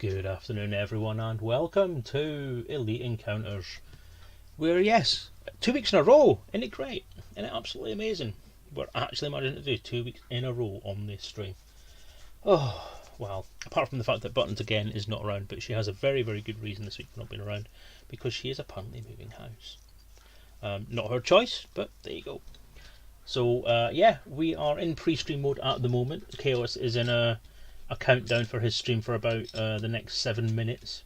Good afternoon, everyone, and welcome to Elite Encounters. Where, yes, 2 weeks in a row, isn't it great? Isn't it absolutely amazing? We're actually managing to do 2 weeks in a row on this stream. Oh, well, apart from the fact that Buttons again is not around, but she has a very, very good reason this week for not being around, because she is apparently moving house. Not her choice, but there you go. So, yeah, we are in pre-stream mode at the moment. Chaos is in a countdown for his stream for about the next 7 minutes.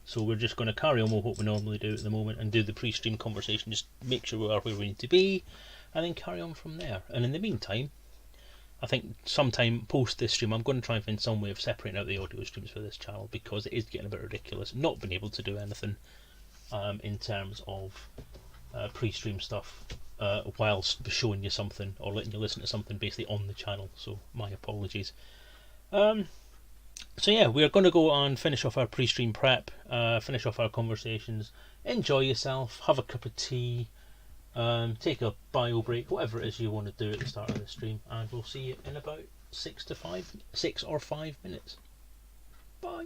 So we're just going to carry on with what we normally do at the moment and do the pre-stream conversation, just make sure we are where we need to be, and then carry on from there. And in the meantime, I think sometime post this stream, I'm going to try and find some way of separating out the audio streams for this channel, because it is getting a bit ridiculous not being able to do anything in terms of pre-stream stuff whilst showing you something or letting you listen to something basically on the channel. So my apologies. So yeah, we are going to go and finish off our pre-stream prep, finish off our conversations, enjoy yourself, have a cup of tea, take a bio break, whatever it is you want to do at the start of the stream, and we'll see you in about 6 or 5 minutes. Bye.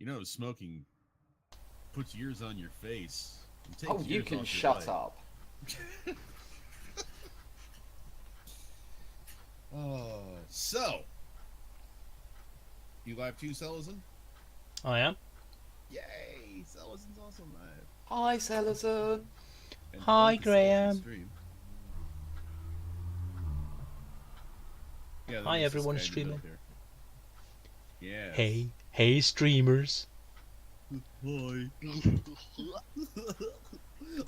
You know, smoking puts years on your face. Oh, you can shut up. So, you live too, Selezen? I am. Yay! Selezen's also live. Hi, Selezen. And Hi, welcome to Selezen's Graham. stream. Yeah, Hi, there's this everyone guy in the streaming. middle here. Yes. Hey, streamers. Hi.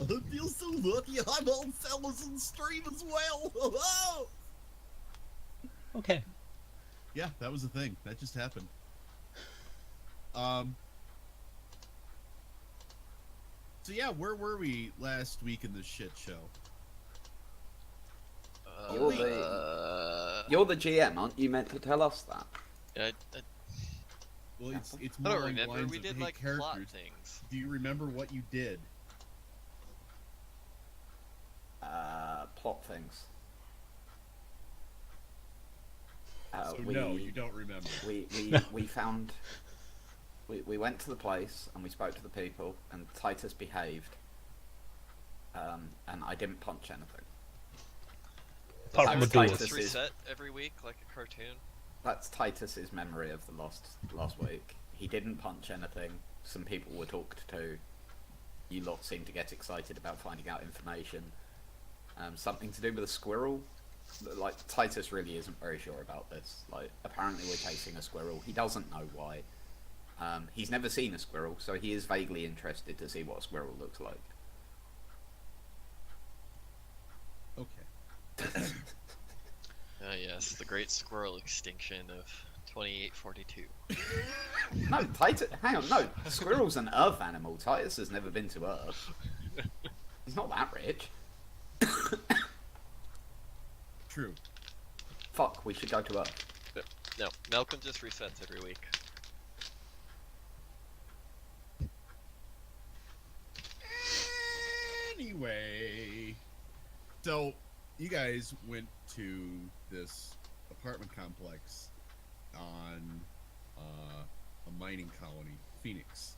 I feel so lucky I'm on Selezen's stream as well. Okay. Yeah, that was a thing. That just happened. So yeah, where were we last week in this shit show? You're the GM, aren't you meant to tell us that? Well, it's I more don't along the remember. lines We of, did hey, like characters, plot things. do you remember what you did? Plot things. So no, you don't remember. We found... We went to the place, and we spoke to the people, and Titus behaved. And I didn't punch anything. Apart from the That's door. Titus's- Reset every week like a cartoon. That's Titus's memory of the last week. He didn't punch anything. Some people were talked to. You lot seemed to get excited about finding out information. Something to do with a squirrel. Like, Titus really isn't very sure about this. Like, apparently we're chasing a squirrel. He doesn't know why. He's never seen a squirrel, so he is vaguely interested to see what a squirrel looks like. Okay. Yes, the great squirrel extinction of 2842. No, Titus... Hang on, no. Squirrel's an Earth animal. Titus has never been to Earth. He's not that rich. True. Fuck, we should go to Earth. No, Malcolm just resets every week. Anyway, so you guys went to this apartment complex on a mining colony, Phoenix.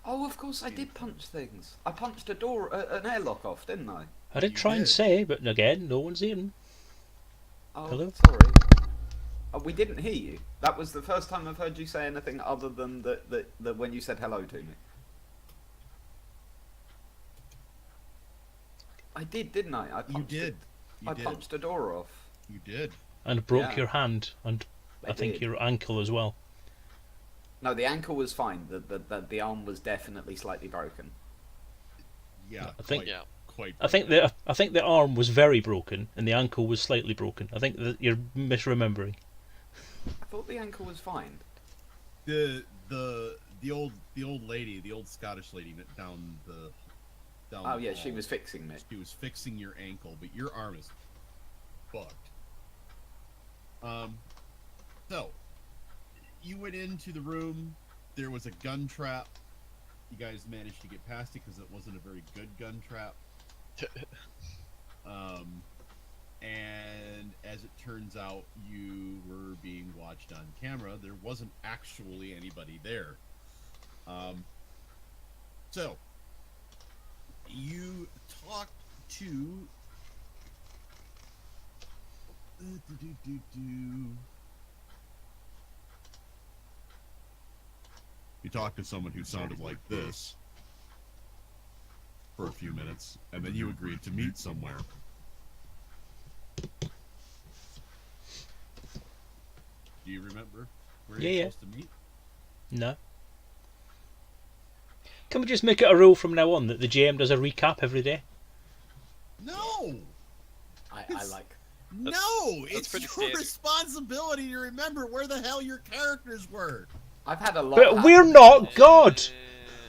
Oh, of course I did punch things. I punched a door, an airlock off, didn't I? I did You try and did. say, but again, no one's in. Oh, Hello? sorry. Oh, we didn't hear you. That was the first time I've heard you say anything other than the when you said hello to me. I did, didn't I? You did. I punched a door off. You did. And broke Yeah. your hand, and I think did. your ankle as well. No, the ankle was fine. The arm was definitely slightly broken. Yeah. I think- Yeah. Quite. I think the arm was very broken, and the ankle was slightly broken. I think that you're misremembering. I thought the ankle was fine. The old lady, the old Scottish lady down the. Oh yeah, the she hall, was fixing me. She was fixing your ankle, but your arm is fucked. So you went into the room. There was a gun trap. You guys managed to get past it because it wasn't a very good gun trap. And as it turns out, you were being watched on camera. There wasn't actually anybody there. So you talked to you talked to someone who sounded like this for a few minutes, and then you agreed to meet somewhere. Do you remember where Yeah, you're yeah. supposed to meet? No. Can we just make it a rule from now on that the GM does a recap every day? No! I like. No! It's pretty your standard. responsibility to remember where the hell your characters were. I've had a lot. But we're not God!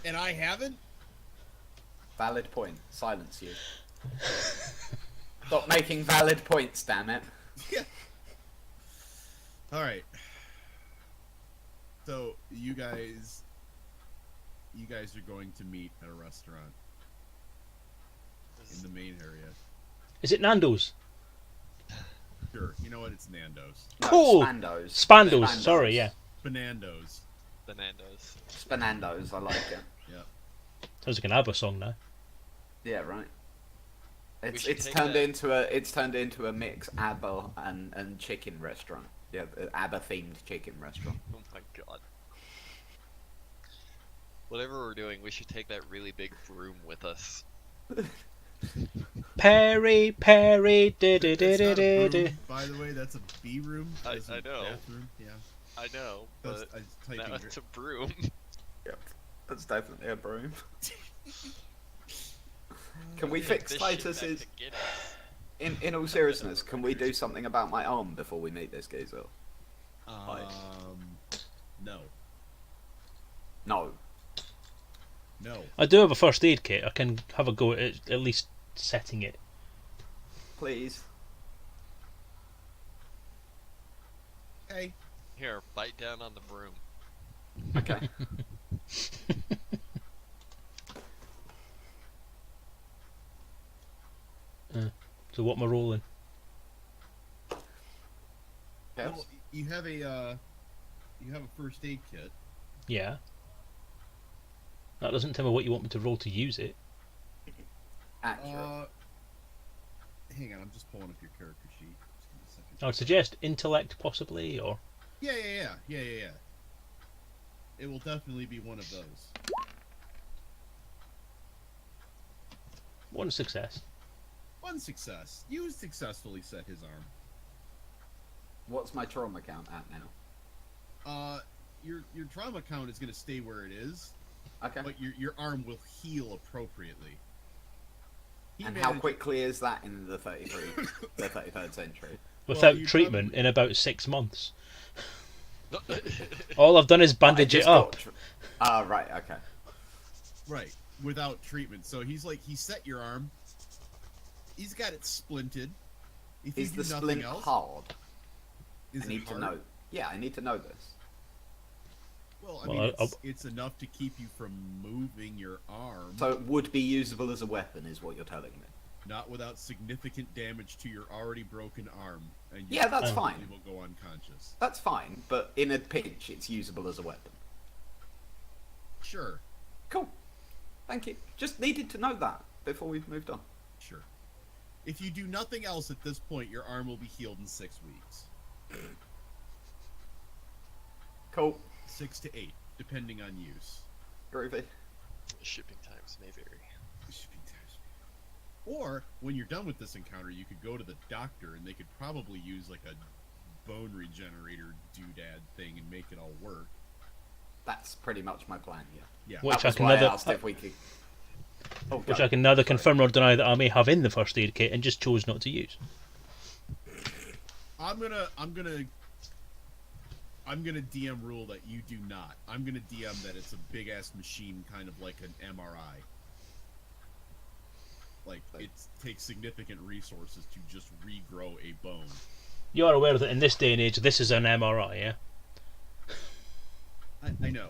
And I haven't? Valid point. Silence you. Stop making valid points, damn it. Yeah. Alright. So, you guys are going to meet at a restaurant in the main area. Is it Nando's? Sure, you know what? It's Nando's. No, Cool. Spandos. Spandos, sorry, yeah. Fernando's. Spinandos. Spinandos, I like it. Yeah. Sounds like an ABBA song now. Yeah, right. It's should it's take turned that. into a mix ABBA and chicken restaurant. Yeah, ABBA themed chicken restaurant. Oh my god. Whatever we're doing, we should take that really big broom with us. Perry, Perry, do do do It's do not a do do. broom, by the way. That's a B room. I That's a know. Bathroom. Yeah. I know, That's, but I was typing now it. it's a broom. Yep, that's definitely a broom. Can we fix This shit back Titus's? to Guinness. In all seriousness, can we do something about my arm before we meet this geezer? No. No. No. I do have a first aid kit. I can have a go at least setting it. Please. Hey. Here, bite down on the broom. Okay. So what am I rolling? Yes. Well, you have a first aid kit. Yeah. That doesn't tell me what you want me to roll to use it. Accurate. Hang on, I'm just pulling up your character sheet. Just give me a second. I would suggest intellect possibly, or Yeah. It will definitely be one of those. one success. One success. You successfully set his arm. What's my trauma count at now? Your trauma count is going to stay where it is, Okay. but your arm will heal appropriately. He And how managed- quickly is that in the 33rd century? Without you treatment probably- in about 6 months. All I've done is bandage I it just up. got right, okay. Right, without treatment. So he set your arm. He's got it splinted. If Is you the do nothing splint else, hard? is I it need to hard? know. Yeah, I need to know this. Well, Well, mean, I'll- it's enough to keep you from moving your arm, So it would be usable as a weapon, is what you're telling me. not without significant damage to your already broken arm. And you Yeah, that's probably fine. will go unconscious. That's fine, but in a pinch, it's usable as a weapon. Sure, Cool. Thank you. Just needed to know that before we've moved on. sure. If you do nothing else at this point, your arm will be healed in 6 weeks. Cool. 6 to 8, depending on use. Groovy. Shipping times may vary. Or, when you're done with this encounter, you could go to the doctor and they could probably use like a bone regenerator doodad thing and make it all work. That's pretty much my plan, yeah. Yeah. Which That I was can why neither- I asked if we could... Oh, Which go. I can neither Sorry. confirm nor deny that I may have in the first aid kit and just chose not to use. I'm gonna DM rule that you do not. I'm gonna DM that it's a big ass machine, kind of like an MRI. Like it takes significant resources to just regrow a bone. You are aware that in this day and age, this is an MRI, yeah? I know,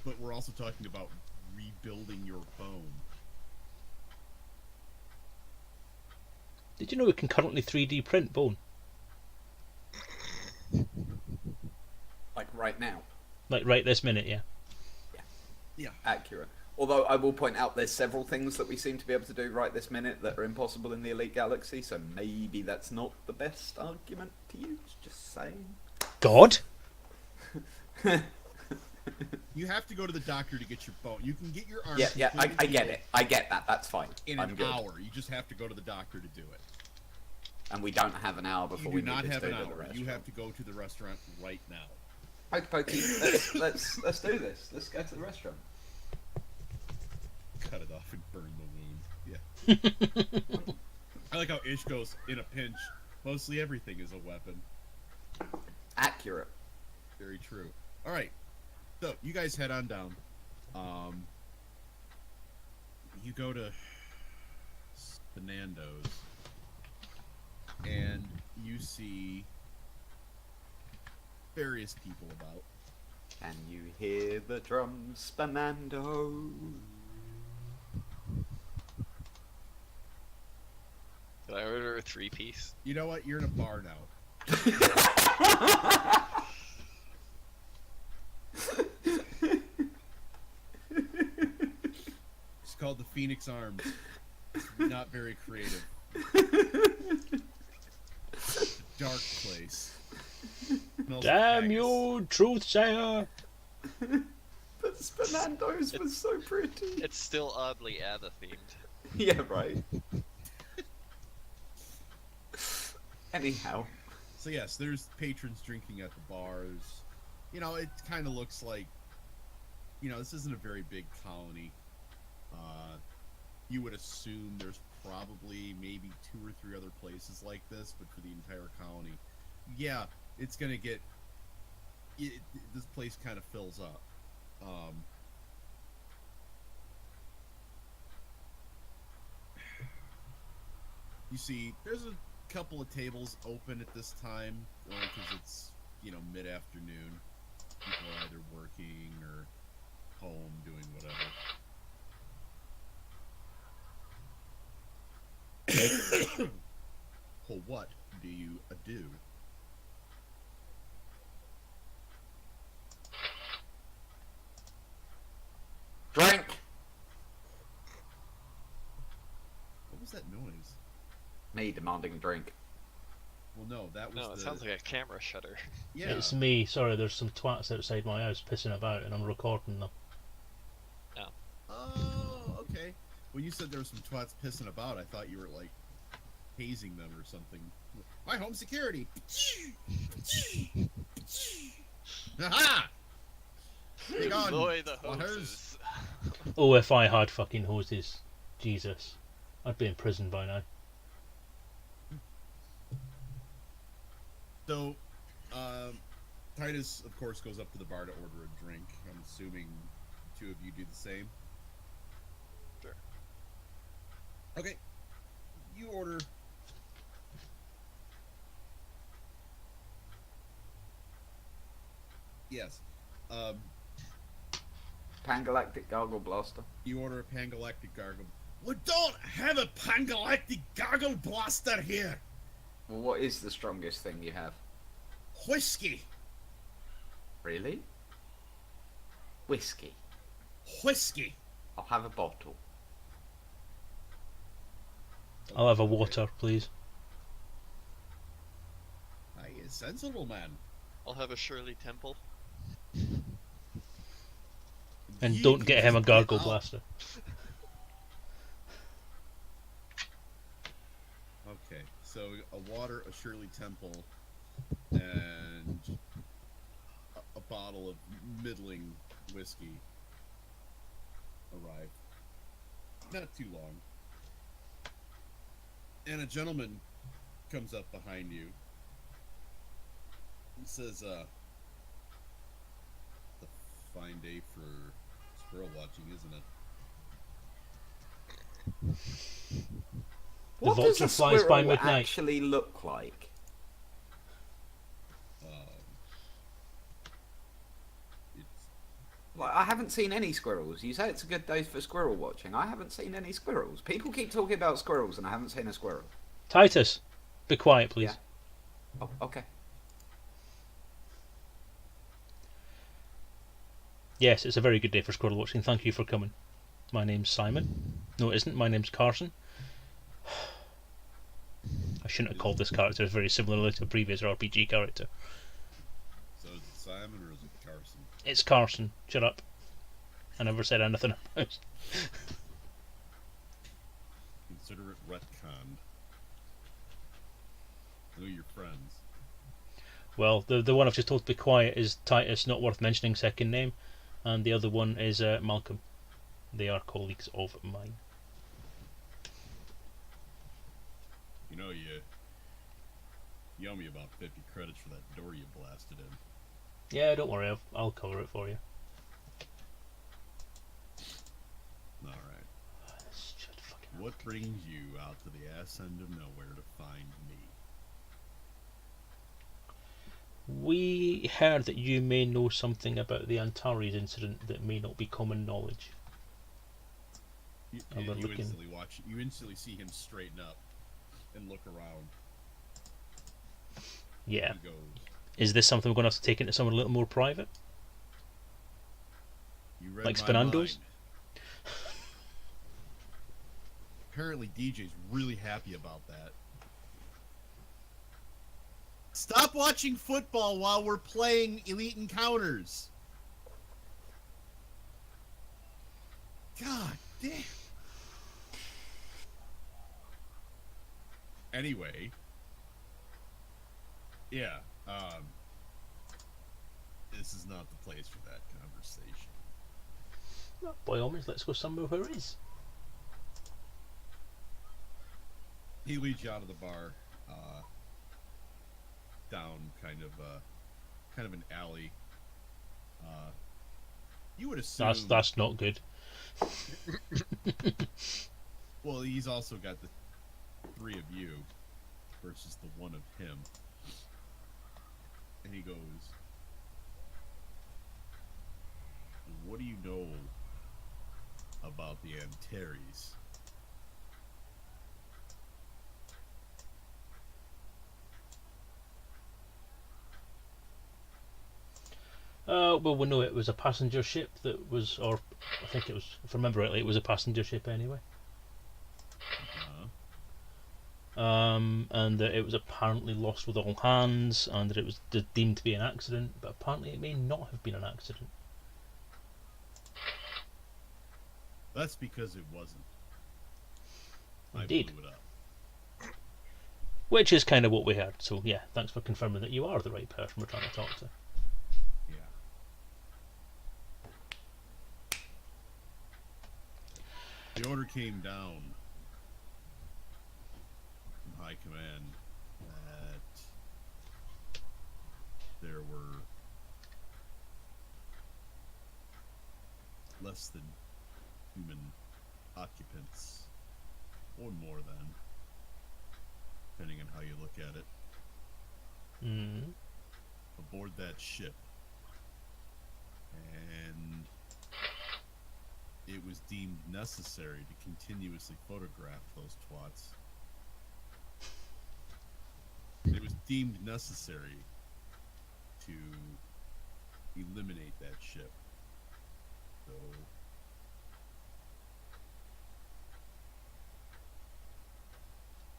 but we're also talking about rebuilding your bone. Did you know we can currently 3D print bone? Like right now. Like right this minute, yeah. Yeah. Accurate. Although I will point out there's several things that we seem to be able to do right this minute that are impossible in the Elite Galaxy, so maybe that's not the best argument to use, just saying. God? You have to go to the doctor to get your bone. You can get your arm. Yeah, I completely get healed it. I get that, that's fine. In I'm an good. hour, you just have to go to the doctor to do it. And we don't have an hour before You we do not need have to an go to the hour. restaurant. You have to go to the restaurant right now. Okie dokie, let's do this. Let's go to the restaurant. Cut it off and burn the wound. Yeah. I like how Ish goes, in a pinch, mostly everything is a weapon. Accurate. Very true. Alright. So, you guys head on down. You go to Fernando's. And you see various people about. Can you hear the drums, Spamando? Did I order a 3-piece? You know what? You're in a bar now. called the Phoenix Arms. It's not very creative. Dark place. Smells of Damn haggis. you, truth sayer! But Spinando's was so pretty. It's still oddly Ada themed. Yeah, right. Anyhow. So yes, there's patrons drinking at the bars. You know, it kind of looks like, you know, this isn't a very big colony. You would assume there's probably maybe 2 or 3 other places like this, but for the entire colony, yeah, it's gonna get. This place kind of fills up. You see, there's a couple of tables open at this time because it's, you know, mid-afternoon. People are either working or home doing whatever. Well, what do you do? Drink! What was that noise? Me demanding a drink. Well, no, that was No, it sounds like a camera shutter. Yeah. It's me. Sorry, there's some twats outside my house pissing about, and I'm recording them. Oh, okay. When you said there were some twats pissing about, I thought you were, like, hazing them or something. My home security! Aha! Be gone, Boy, the squatters. hoses. Oh, if I had fucking hoses. Jesus. I'd be in prison by now. So, Titus, of course, goes up to the bar to order a drink. I'm assuming 2 of you do the same. Sure. Okay. You order. Yes. Pangalactic Gargle Blaster. You order a Pangalactic Gargle. We don't have a Pangalactic Gargle Blaster here! Well, what is the strongest thing you have? Whiskey! Really? Whiskey. Whiskey! I'll have a bottle. I'll have a water, please. Aye, a sensible man. I'll have a Shirley Temple. And You don't can get him a just gargle out. blaster. Okay, so a water, a Shirley Temple, and a bottle of middling whiskey arrive. Not too long. And a gentleman comes up behind you and says, "A fine day for squirrel watching, isn't it?" The What does vulture a flies by squirrel midnight. actually look like? It's Like, I haven't seen any squirrels. You say it's a good day for squirrel watching. I haven't seen any squirrels. People keep talking about squirrels, and I haven't seen a squirrel. Titus, be quiet, please. Yeah. Oh, okay. Yes, it's a very good day for squirrel watching. Thank you for coming. My name's Simon. No, it isn't. My name's Carson. I shouldn't have called this character very similarly to a previous RPG character. so is it Simon or is it Carson? It's Carson. Shut up. I never said anything about it. Consider it retconned. I know you're friends. Well, the one I've just told to be quiet is Titus, not worth mentioning second name, and the other one is Malcolm. They are colleagues of mine. You know, you owe me about 50 credits for that door you blasted in. Yeah, don't worry, I'll cover it for you. Alright. This shit fucking- What brings you out to the ass end of nowhere to find me? We heard that you may know something about the Antares incident that may not be common knowledge. You, I'm you looking- instantly watch. You instantly see him straighten up and look around. Yeah. He goes, Is this something we're going to have to take into somewhere a little more private? "You read Like my Spinando's? mind." apparently DJ's really happy about that. Stop watching football while we're playing Elite Encounters. God damn. Anyway. Yeah, this is not the place for that conversation. Well, by all means, let's go somewhere where it is. He leads you out of the bar, down kind of an alley. You would assume That's not good. Well, he's also got the three of you versus the one of him. And he goes, "What do you know about the Antares?" Well, we know it was a passenger ship that was, or I think it was, if I remember rightly, it was a passenger ship anyway. And that it was apparently lost with all hands, and that it was deemed to be an accident, but apparently it may not have been an accident. That's because it wasn't. Indeed. I blew it up. Which is kind of what we heard, so yeah, thanks for confirming that you are the right person we're trying to talk to. Yeah. The order came down from High Command that there were less than human occupants, or more than, depending on how you look at it, aboard that ship. And it was deemed necessary to continuously photograph those twats. It was deemed necessary to eliminate that ship. So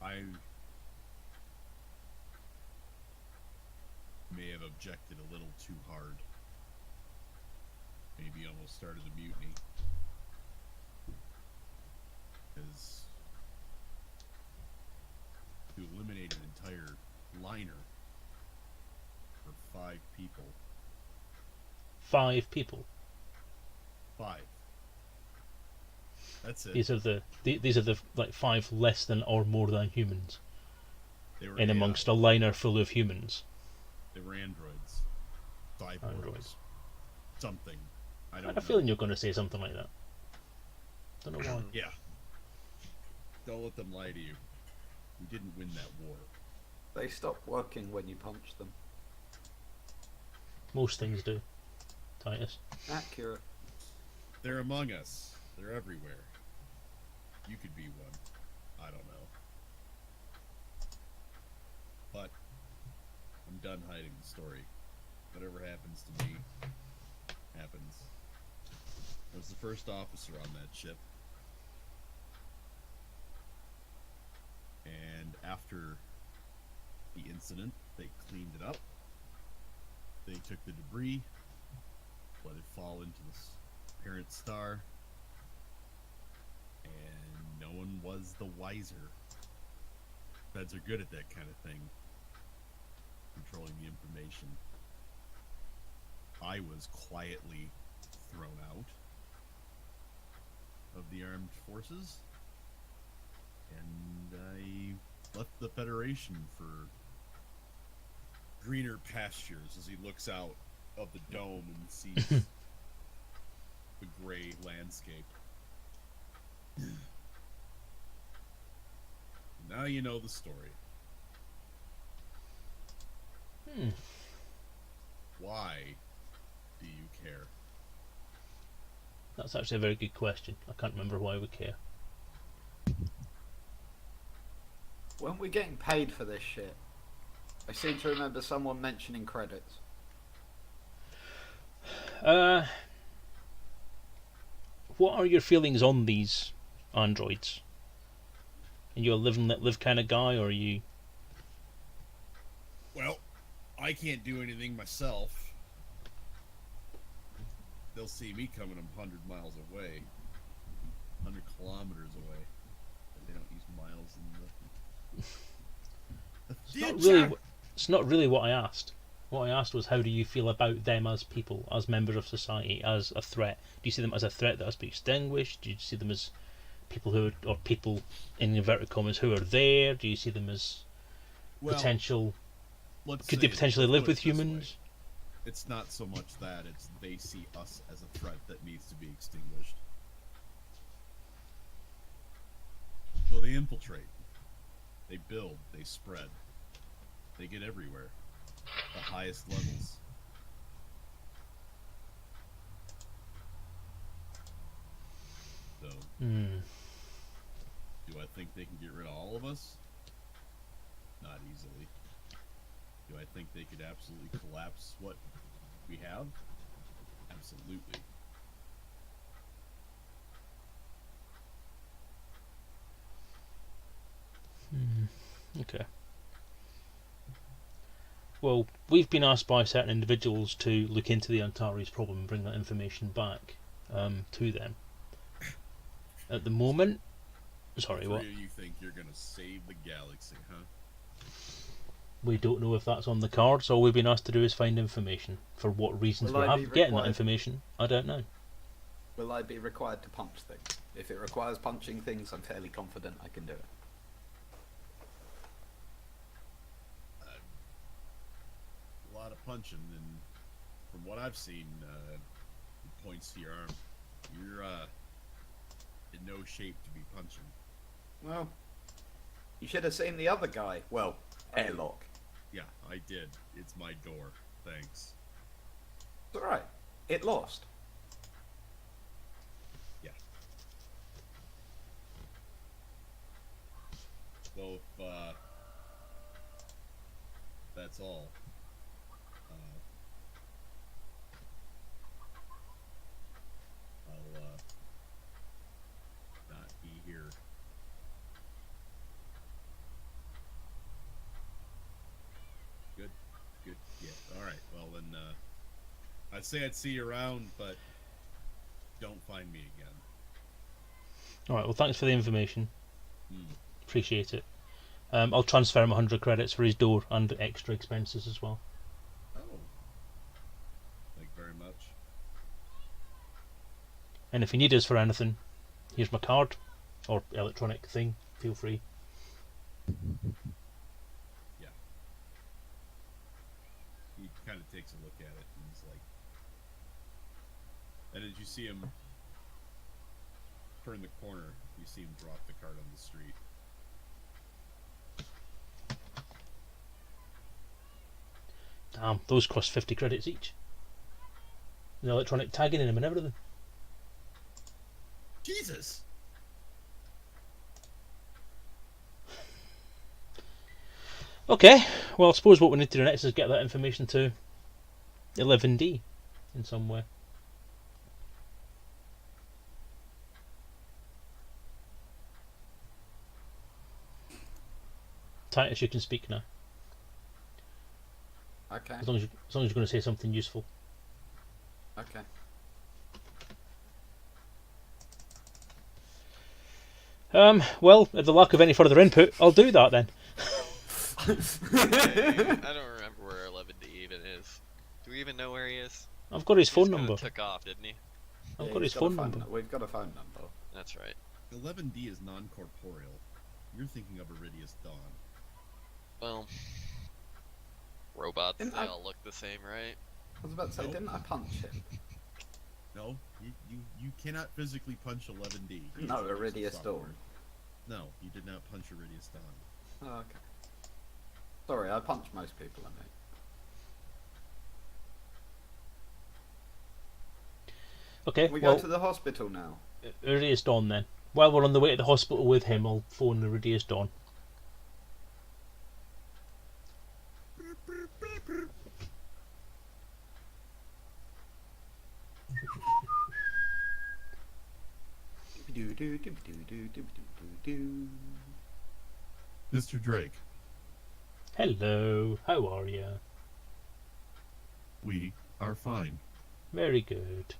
I may have objected a little too hard. Maybe almost started a mutiny. Because to eliminate an entire liner for 5 people. 5 people. 5. That's it. These are the like 5 less than or more than humans. They were in amongst a liner full of humans. They were androids. Cyborgs. Androids. Something. I I don't had a know. feeling you're going to say something like that. Don't know why. Yeah. Don't let them lie to you. We didn't win that war. They stop working when you punch them. Most things do, Titus. Accurate. They're among us. They're everywhere. You could be one. I don't know. But I'm done hiding the story. Whatever happens to me, happens. I was the first officer on that ship. And after the incident, they cleaned it up. They took the debris, let it fall into the parent star, and no one was the wiser. Feds are good at that kind of thing, controlling the information. I was quietly thrown out of the armed forces, and I left the Federation for greener pastures as he looks out of the dome and sees the gray landscape. Now you know the story. Why do you care? That's actually a very good question. I can't remember why we care. Weren't we getting paid for this shit? I seem to remember someone mentioning credits. What are your feelings on these androids? And you're a live and let live kind of guy, or are you? Well, I can't do anything myself. They'll see me coming 100 miles away, 100 kilometers away. They don't use miles in the It's not really what I asked. What I asked was, how do you feel about them as people, as members of society, as a threat? Do you see them as a threat that has to be extinguished? Do you see them as people or people in inverted commas who are there? Do you see them as potential? Could they potentially live with humans? It's not so much that, it's they see us as a threat that needs to be extinguished. So they infiltrate. They build. They spread. They get everywhere. The highest levels. So, do I think they can get rid of all of us? Not easily. Do I think they could absolutely collapse what we have? Absolutely. Okay. Well, we've been asked by certain individuals to look into the Antares problem and bring that information back to them. At the moment, sorry, what? You think you're gonna save the galaxy, huh? We don't know if that's on the cards. All we've been asked to do is find information. For what reasons Will we I have be getting that required- information, I don't know. Will I be required to punch things? If it requires punching things, I'm fairly confident I can do it. A lot of punching, and from what I've seen, it points to your arm. You're in no shape to be punching. Well, you should have seen the other guy. Well, airlock. Yeah, I did. It's my door. Thanks. It's alright. It lost. Yeah. So if that's all, I'll not be here. Good. Yeah. All right. Well then, I'd say I'd see you around, but don't find me again. Alright, well, thanks for the information. Hmm. Appreciate it. I'll transfer him 100 credits for his door and extra expenses as well. Oh. Thank you very much. And if you need us for anything, here's my card or electronic thing. Feel free. Yeah. He kind of takes a look at it and he's like, and as you see him turn the corner, you see him drop the card on the street. Damn, those cost 50 credits each. The electronic tagging in them and everything. Jesus! Okay, well, I suppose what we need to do next is get that information to 11D in some way. Titus, you can speak now. Okay. As long as you're going to say something useful. Okay. Well, at the lack of any further input, I'll do that then. I don't remember where 11D even is. Do we even know where he is? I've got his He phone just kinda number. took off, didn't he? I've Yeah, got he's his phone a number. We've got a phone number. That's right. 11D is non-corporeal. You're thinking of Iridius Dawn. Well, robots, Didn't they I- all look the same, right? I was about to say, Nope. didn't I punch him? No, you cannot physically punch 11D. He's No, a piece of Iridius software. Dawn. No, you did not punch Iridius Dawn. Oh, okay. Sorry, I punch most people, I think. Okay, We well, go to the hospital now. Iridius Dawn then. While we're on the way to the hospital with him, I'll phone Iridius Dawn. Mr. Drake, Hello, how are you? we are fine. Very good.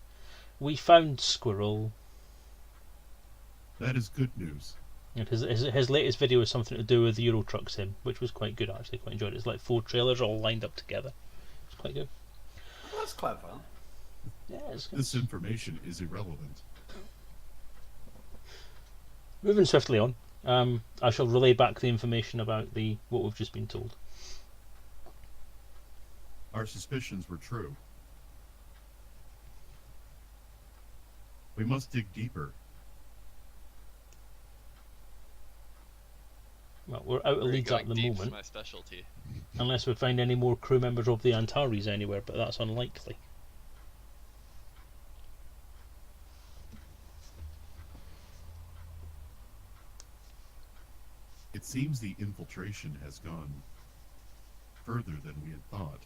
We found Squirrel. That is good news. And his latest video was something to do with Euro Truck Sim, which was quite good actually, quite enjoyed it. It's like 4 trailers all lined up together. It's quite good. That's clever. Yeah, it's good. This information is irrelevant. Moving swiftly on, I shall relay back the information about what we've just been told. Our suspicions were true. We must dig deeper. Well, we're out of leads at the Deep's moment, my specialty. unless we find any more crew members of the Antares anywhere, but that's unlikely. It seems the infiltration has gone further than we had thought.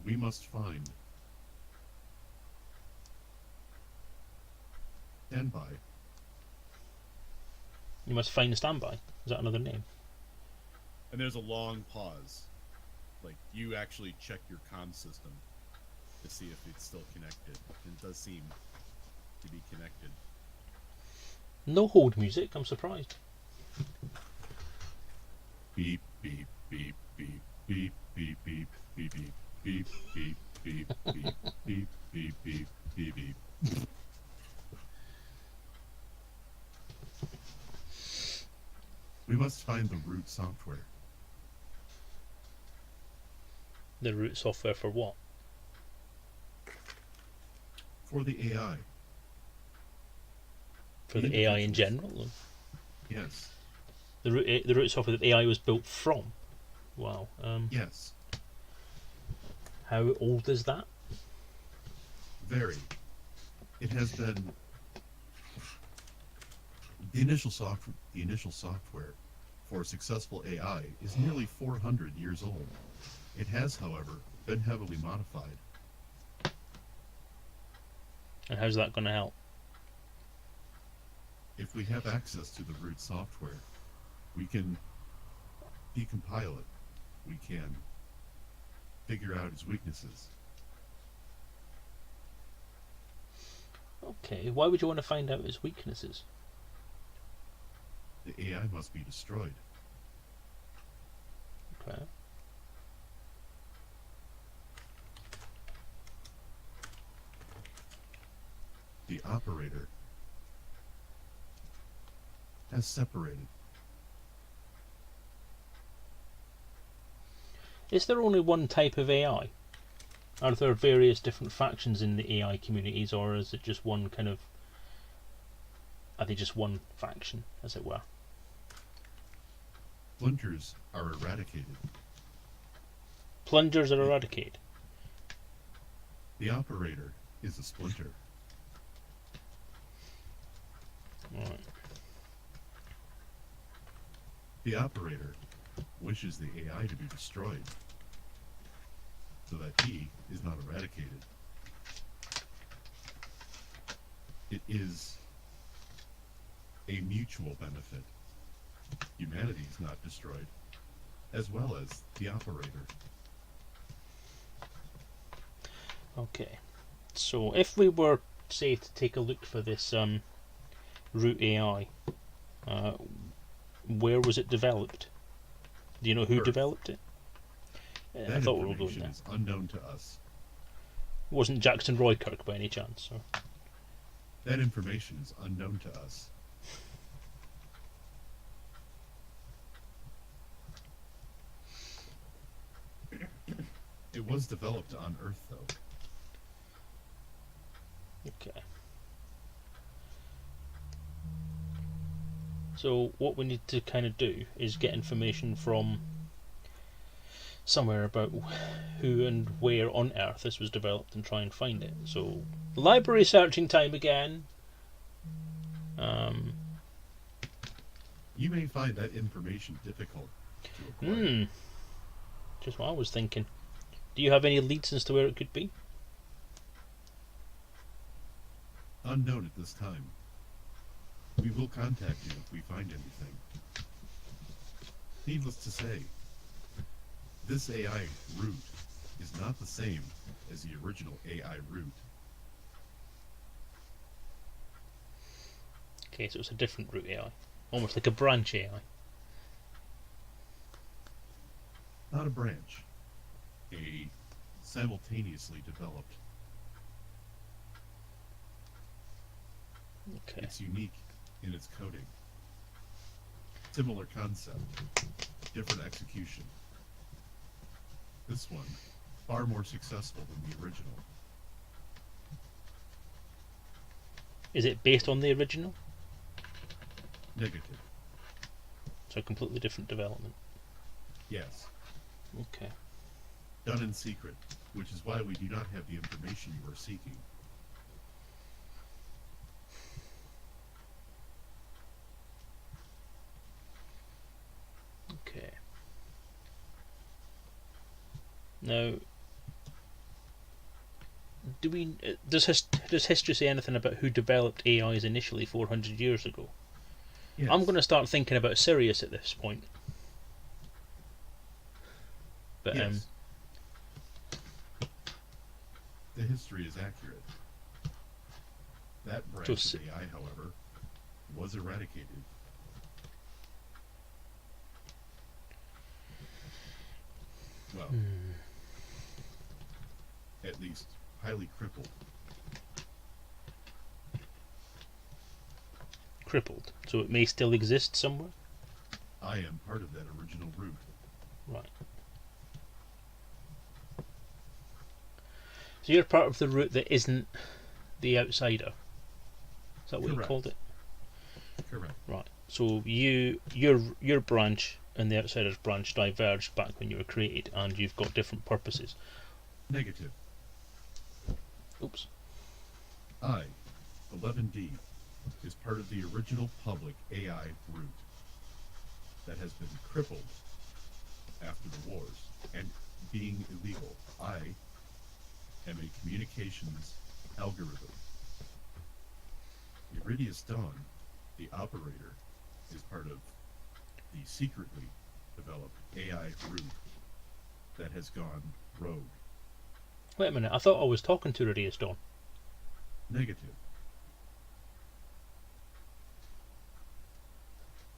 We must find. Stand by. You must find a standby. Is that another name? And there's a long pause. Like, you actually check your comm system to see if it's still connected. And it does seem to be connected. No hold music, I'm surprised. Beep, beep, beep, beep, beep, beep, beep, beep, beep, beep, beep, beep, beep, beep, beep, beep, beep, beep. We must find the root software. The root software for what? For the AI. For the AI in general? Yes. The root software that the AI was built from? Wow. Yes. How old is that? Very. It has been the initial software for a successful AI is nearly 400 years old. It has, however, been heavily modified. And how's that going to help? If we have access to the root software, we can decompile it. We can figure out its weaknesses. Okay, why would you want to find out its weaknesses? The AI must be destroyed. Okay. The operator has separated. Is there only one type of AI? Are there various different factions in the AI communities, or is it just one kind of... Are they just one faction, as it were? Splinters are eradicated. Plungers are eradicated. The operator is a splinter. Right. The operator wishes the AI to be destroyed so that he is not eradicated. It is a mutual benefit. Humanity is not destroyed, as well as the operator. Okay. So if we were, say, to take a look for this root AI, where was it developed? Do you know who Earth. developed it? I That thought we were going information there. is unknown to us. Wasn't Jackson Roykirk by any chance? Or... That information is unknown to us. It was developed on Earth, though. Okay. So what we need to kind of do is get information from somewhere about who and where on Earth this was developed and try and find it. So library searching time again. You may find that information difficult to acquire. Just what I was thinking. Do you have any leads as to where it could be? Unknown at this time. We will contact you if we find anything. Needless to say, this AI root is not the same as the original AI root. Okay, so it's a different root AI. Almost like a branch AI. Not a branch. A simultaneously developed. Okay. It's unique in its coding. Similar concept, different execution. This one, far more successful than the original. Is it based on the original? Negative. So a completely different development. Yes. Okay. Done in secret, which is why we do not have the information you are seeking. Okay. Now, does history say anything about who developed AIs initially 400 years ago? Yes. I'm going to start thinking about Sirius at this point. But Yes. The history is accurate. That branch Just- of AI, however, was eradicated. Well, at least highly crippled. crippled, so it may still exist somewhere. I am part of that original root. Right. So you're part of the route that isn't the outsider. Is that what you Correct. called it? Correct. Right. So your branch and the outsider's branch diverged back when you were created, and you've got different purposes. Negative. Oops. I, 11D, is part of the original public AI root that has been crippled after the wars and being illegal. I am a communications algorithm. Iridius Dawn, the operator, is part of the secretly developed AI root that has gone rogue. Wait a minute. I thought I was talking to Radius Dawn. Negative.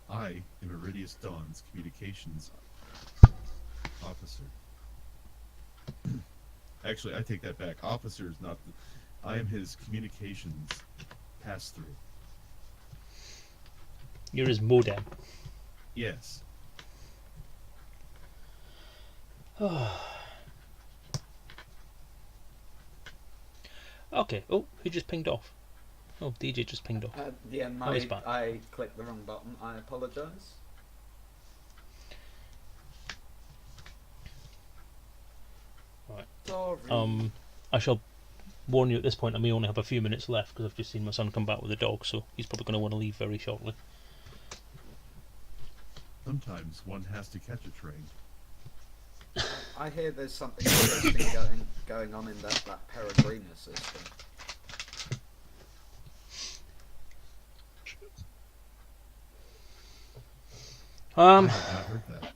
I am Iridius Dawn's communications officer. Actually, I take that back. Officer is not the... I am his communications pass-through. You're his modem. Yes. Okay. Oh, who just pinged off? Oh, DJ just pinged off. Yeah, Oh, he's back. I clicked the wrong button. I apologise. Right. Sorry. I shall warn you at this point. I may only have a few minutes left because I've just seen my son come back with a dog, so he's probably going to want to leave very shortly. Sometimes one has to catch a train. I hear there's something interesting going on in that Peregrina system. I have not heard that.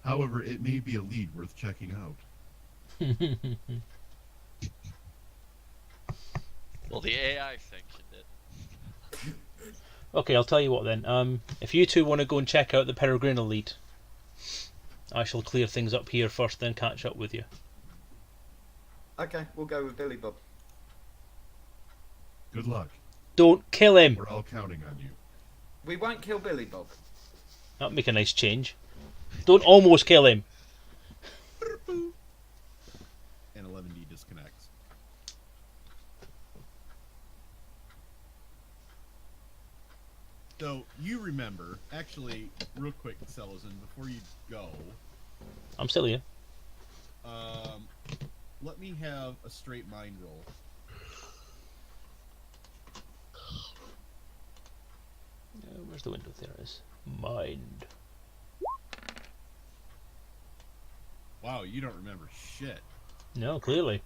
However, it may be a lead worth checking out. Well, the AI sanctioned it. Okay, I'll tell you what then. If you two want to go and check out the Peregrina lead, I shall clear things up here first, then catch up with you. Okay, we'll go with Billy Bob. Good luck. Don't kill him! We're all counting on you. We won't kill Billy Bob. That'd make a nice change. Don't almost kill him! And 11D disconnects. So, you remember, actually, real quick, Selezen, before you go, I'm still here. let me have a straight mind roll. Where's the window? There it is. Mind. Wow, you don't remember shit. No, clearly.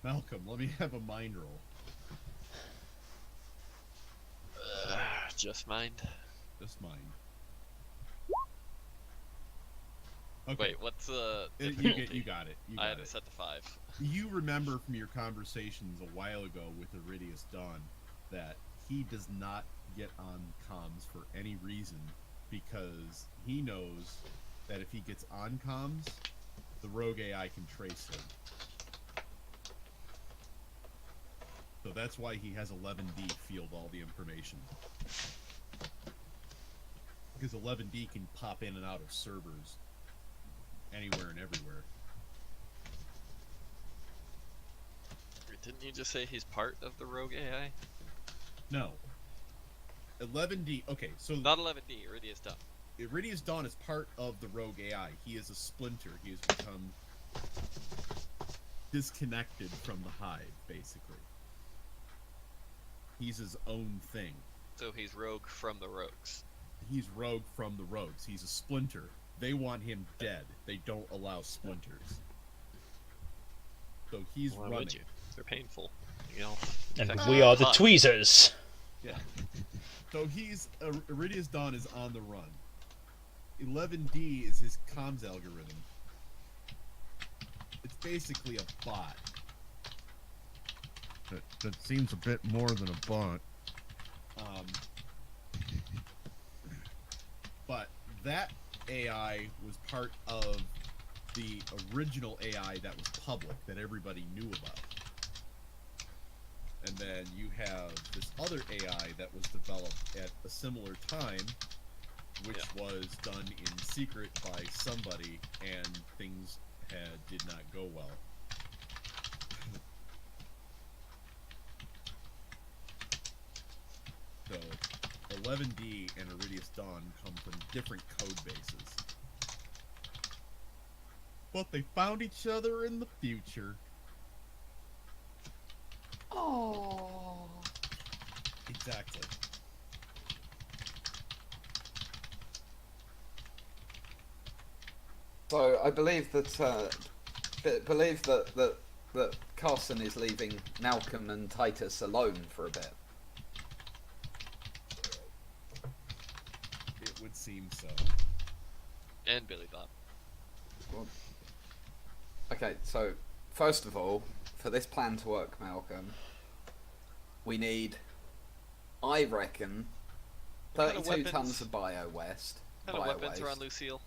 Malcolm, let me have a mind roll. Just mind. Just mind. Okay. Wait, what's the You difficulty? got it. You I got had it it. set to 5. You remember from your conversations a while ago with Iridius Dawn that he does not get on comms for any reason because he knows that if he gets on comms, the rogue AI can trace him. So that's why he has 11D field all the information. Because 11D can pop in and out of servers anywhere and everywhere. Didn't you just say he's part of the rogue AI? No. 11D. Okay, so Not 11D, Iridius Dawn. Iridius Dawn is part of the rogue AI. He is a splinter. He has become disconnected from the hive, basically. He's his own thing. So he's rogue from the rogues. He's rogue from the rogues. He's a splinter. They want him dead. They don't allow splinters. So he's Why running. would you? They're painful. You know. And infected we are with the hot. tweezers. Yeah. So he's Iridius Dawn is on the run. 11D is his comms algorithm. It's basically a bot. That seems a bit more than a bot. But that AI was part of the original AI that was public, that everybody knew about. And then you have this other AI that was developed at a similar time, which was done in secret by somebody, and things did not go well. So 11D and Iridius Dawn come from different code bases. But they found each other in the future. Oh. Exactly. So I believe that that Carson is leaving Malcolm and Titus alone for a bit. It would seem so. And Billy Bob. Well, okay, so first of all, for this plan to work, Malcolm, we need, I reckon, What kind of 32 weapons? tons of bio-waste. What kind of weapons are on Bio-waste. Lucille?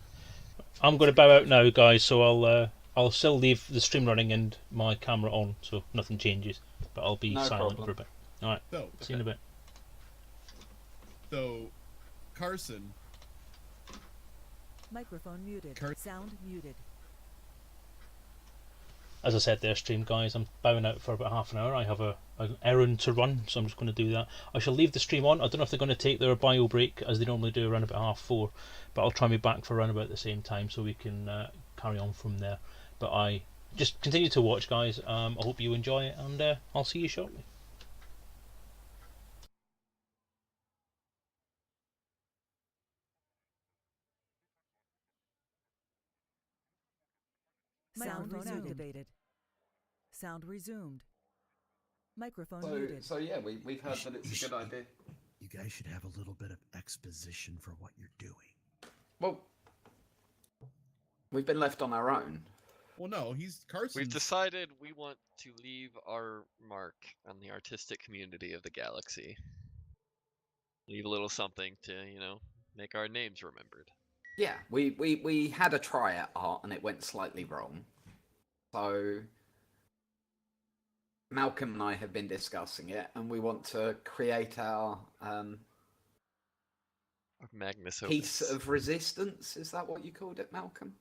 I'm going to bow out now, guys. So I'll still leave the stream running and my camera on, so nothing changes. But I'll be No silent problem. for a bit. All right. So, See you in a bit. Carson, Microphone muted. Sound muted. As I said there, stream guys, I'm bowing out for about half an hour. I have an errand to run, so I'm just going to do that. I shall leave the stream on. I don't know if they're going to take their bio break as they normally do around about 4:30, but I'll try me back for around about the same time so we can carry on from there. But I just continue to watch, guys. I hope you enjoy it, and I'll see you shortly. Sound activated. Sound resumed. Microphone So, muted. so yeah, we've heard that it's a good idea. you guys should have a little bit of exposition for what you're doing. Well, we've been left on our own. Well, no, Carson. We've decided we want to leave our mark on the artistic community of the galaxy. Leave a little something to, make our names remembered. Yeah, we had a try at art and it went slightly wrong. So Malcolm and I have been discussing it, and we want to create our Magnus piece Opus. of resistance. Is that what you called it, Malcolm?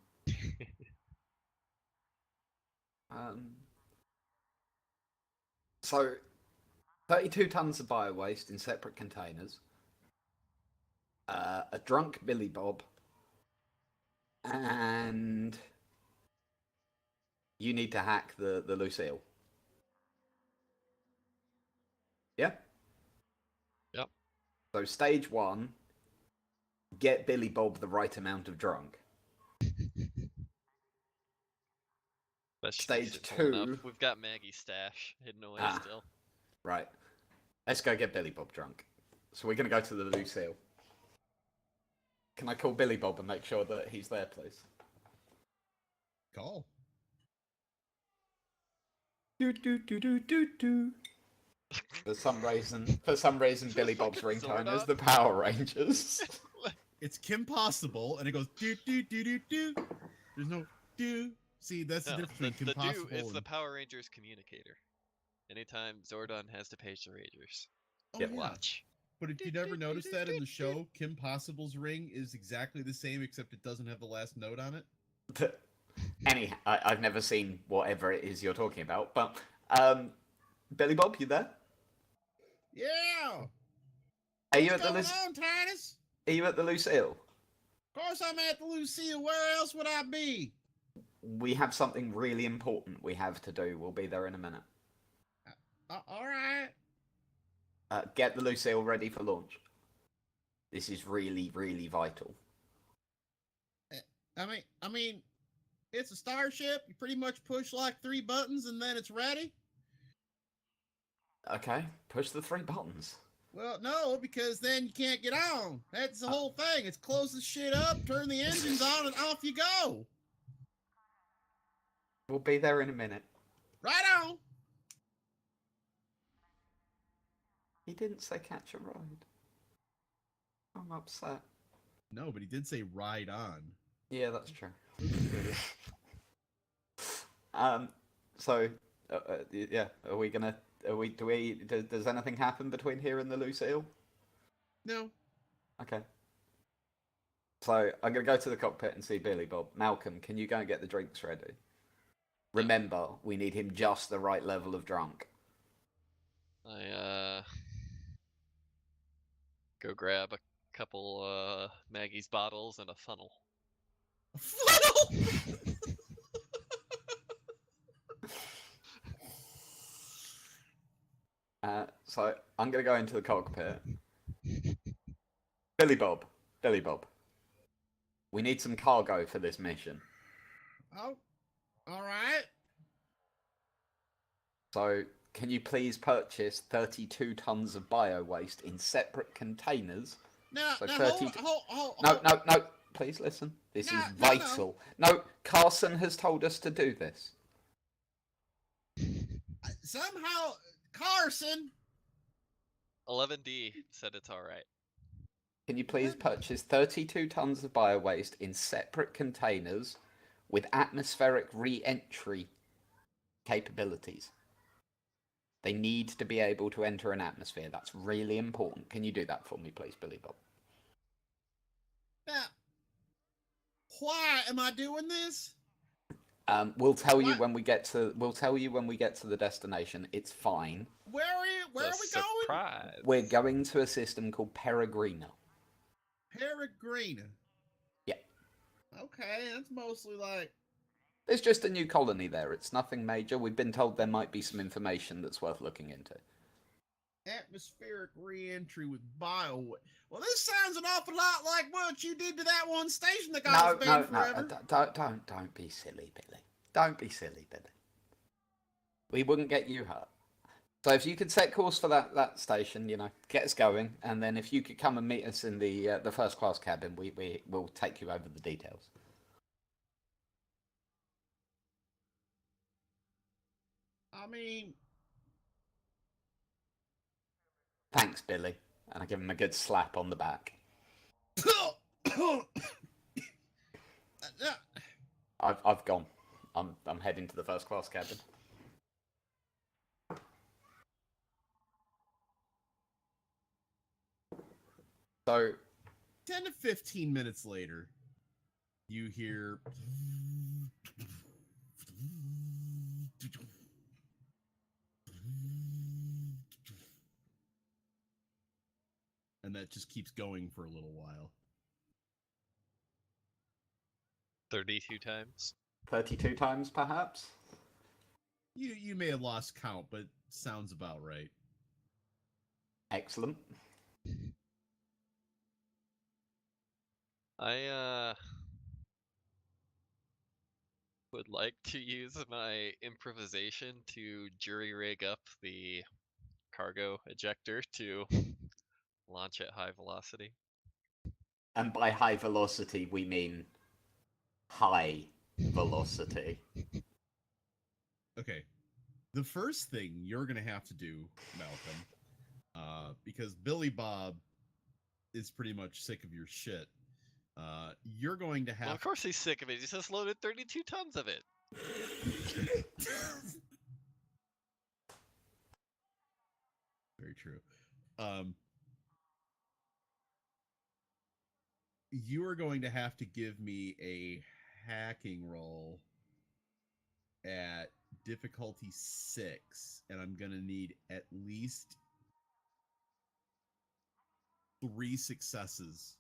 So 32 tons of bio waste in separate containers. A drunk Billy Bob. And you need to hack the Lucille. Yeah? Yep. So stage 1, get Billy Bob the right amount of drunk. That should Stage be simple enough. 2. We've got Maggie's stash hidden away still. Right. Let's go get Billy Bob drunk. So we're going to go to the Lucille. Can I call Billy Bob and make sure that he's there, please? Call. Do do do do do do. For some reason, Billy Bob's ringtone is the Power Rangers. It's Kim Possible, and it goes do do do do do. There's no do. See, that's the difference between Kim the Possible do is and... the Power Rangers communicator. Anytime Zordon has to page the Rangers. Oh, Yep. yeah. Watch. But if you never noticed that in the show, Kim Possible's ring is exactly the same, except it doesn't have the last note on it. Anyhow, I've never seen whatever it is you're talking about, but Billy Bob, you there? Yeah. Are you What's at the going on, Titus? Are you at the Lucille? Of course I'm at the Lucille. Where else would I be? We have something really important we have to do. We'll be there in a minute. All right. Get the Lucille ready for launch. This is really, really vital. I mean, it's a starship. You pretty much push like 3 buttons and then it's ready. Okay, push the 3 buttons. Well, no, because then you can't get on. That's the whole thing. It's close the shit up, turn the engines on, and off you go. We'll be there in a minute. Right on. He didn't say catch a ride. I'm upset. No, but he did say ride on. Yeah, that's true. So, yeah, are we gonna? Does anything happen between here and the Lucille? No. Okay. So I'm gonna go to the cockpit and see Billy Bob. Malcolm, can you go and get the drinks ready? Remember, we need him just the right level of drunk. I go grab a couple Maggie's bottles and a funnel. Funnel. So I'm gonna go into the cockpit. Billy Bob, we need some cargo for this mission. Oh, all right. So can you please purchase 32 tons of bio waste in separate containers? Now, So now 30 hold. No. Please listen. This is vital. No, Carson has told us to do this. Somehow, Carson. 11D said it's alright. Can you please purchase 32 tons of bio waste in separate containers with atmospheric re-entry capabilities? They need to be able to enter an atmosphere. That's really important. Can you do that for me, please, Billy Bob? Now, why am I doing this? We'll tell you when we get to. We'll tell you when we get to the destination. It's fine. Where are we going? Surprise. We're going to a system called Peregrina. Peregrina. Yeah. Okay, that's mostly like... There's just a new colony there. It's nothing major. We've been told there might be some information that's worth looking into. Atmospheric re-entry with bio... Well, this sounds an awful lot like what you did to that one station that got us banned forever. Don't be silly, Billy. Don't be silly, Billy. We wouldn't get you hurt. So if you could set course for that station, get us going, and then if you could come and meet us in the first class cabin, we'll take you over the details. I mean... Thanks, Billy. And I give him a good slap on the back. I've gone. I'm heading to the first class cabin. So 10 to 15 minutes later, you hear... And that just keeps going for a little while. 32 times. 32 times, perhaps? You may have lost count, but sounds about right. Excellent. I would like to use my improvisation to jury rig up the cargo ejector to Launch at high velocity. And by high velocity, we mean high velocity. Okay. The first thing you're going to have to do, Malcolm, because Billy Bob is pretty much sick of your shit, you're going to have... Well, of course he's sick of it. He just loaded 32 tons of it. Very true. You are going to have to give me a hacking roll at difficulty 6, and I'm going to need at least 3 successes.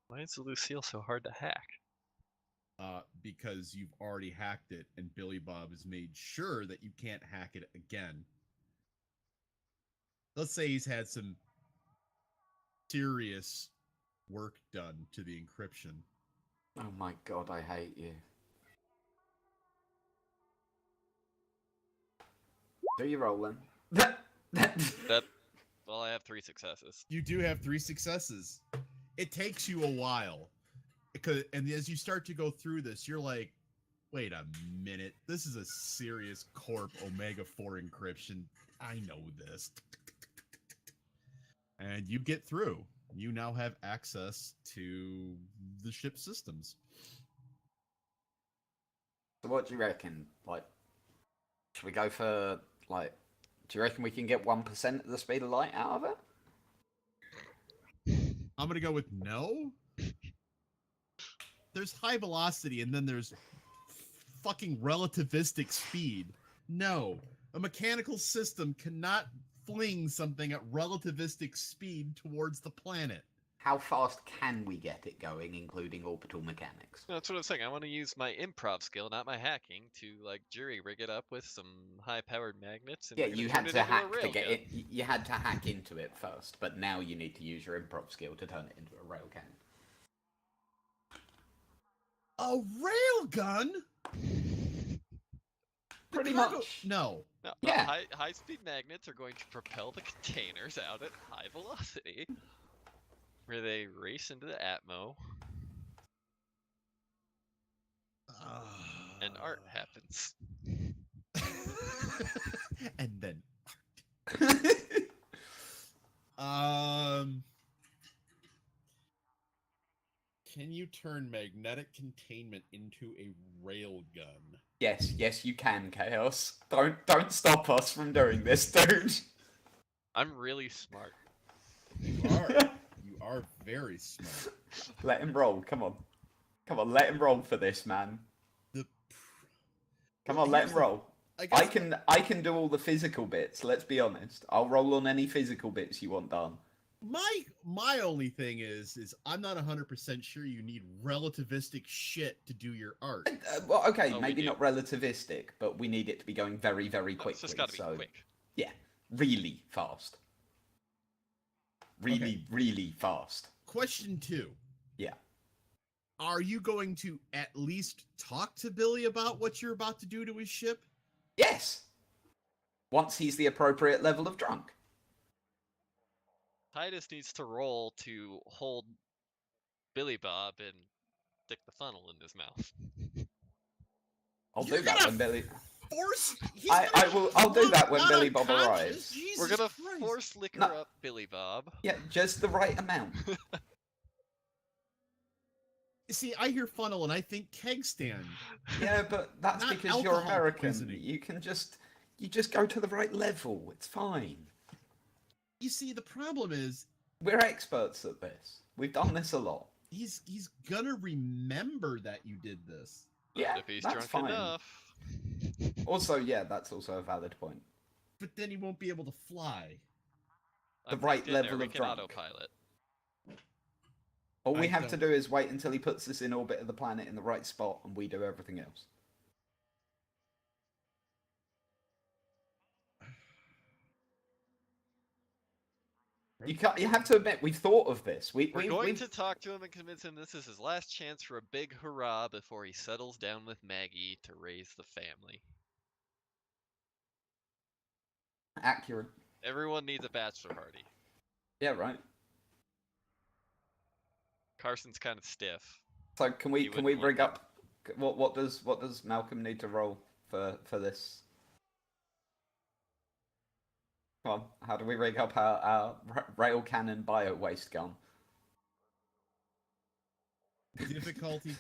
Why is Lucille so hard to hack? Because you've already hacked it, and Billy Bob has made sure that you can't hack it again. Let's say he's had some serious work done to the encryption. Oh my god, I hate you. Do you roll then? Well, I have 3 successes. You do have 3 successes. It takes you a while. And as you start to go through this, you're like, wait a minute. This is a serious Corp Omega-4 encryption. I know this. And you get through. You now have access to the ship systems. So what do you reckon? Like, should we go for, like, do you reckon we can get 1% of the speed of light out of it? I'm going to go with no. There's high velocity, and then there's fucking relativistic speed. No. A mechanical system cannot fling something at relativistic speed towards the planet. How fast can we get it going, including orbital mechanics? That's what I'm saying. I want to use my improv skill, not my hacking, to like jury rig it up with some high-powered magnets. And Yeah, we're gonna you turn had it to into a hack to get railgun. it. You had to hack into it first, but now you need to use your improv skill to turn it into a railgun. A railgun? Pretty Cargo- much. No. No, Yeah. high-speed magnets are going to propel the containers out at high velocity, where they race into the Atmo, and art happens. And then can you turn magnetic containment into a railgun? Yes, you can, Chaos. Don't stop us from doing this, dude. I'm really smart. You are. You are very smart. Let him roll. Come on, let him roll for this, man. Come on, let him roll. I can do all the physical bits. Let's be honest. I'll roll on any physical bits you want done. My only thing is I'm not 100% sure you need relativistic shit to do your art. Well, okay, Oh, we maybe do. not relativistic, but we need it to be going very, very quickly. It's just got to be quick. Yeah, really fast. Really, Okay. really fast. Question 2. Yeah. Are you going to at least talk to Billy about what you're about to do to his ship? Yes. Once he's the appropriate level of drunk. Titus needs to roll to hold Billy Bob and stick the funnel in his mouth. I'll You're do that gonna when Billy. I'll do that when Billy Bob arrives. We're gonna force liquor up Billy Bob. Yeah, just the right amount. See, I hear funnel and I think keg stand. Yeah, but that's Not because you're alcohol American. poisoning. You just go to the right level. It's fine. You see, the problem is We're experts at this. We've done this a lot. he's gonna remember that you did this. Yeah, If he's that's drunk fine. enough. Also, yeah, that's also a valid point. But then he won't be able to fly. The I'm right baked in there, level we of can drunk. autopilot. All we I have to don't- do is wait until he puts us in orbit of the planet in the right spot, and we do everything else. You have to admit, we've thought of this. We're going we've to talk to him and convince him this is his last chance for a big hurrah before he settles down with Maggie to raise the family. accurate. Everyone needs a bachelor party. Yeah, right. Carson's kind of stiff. So can He we wouldn't rig let up? What does Malcolm need to roll for this? Come on, how do we rig up our rail cannon bio waste gun? Difficulty.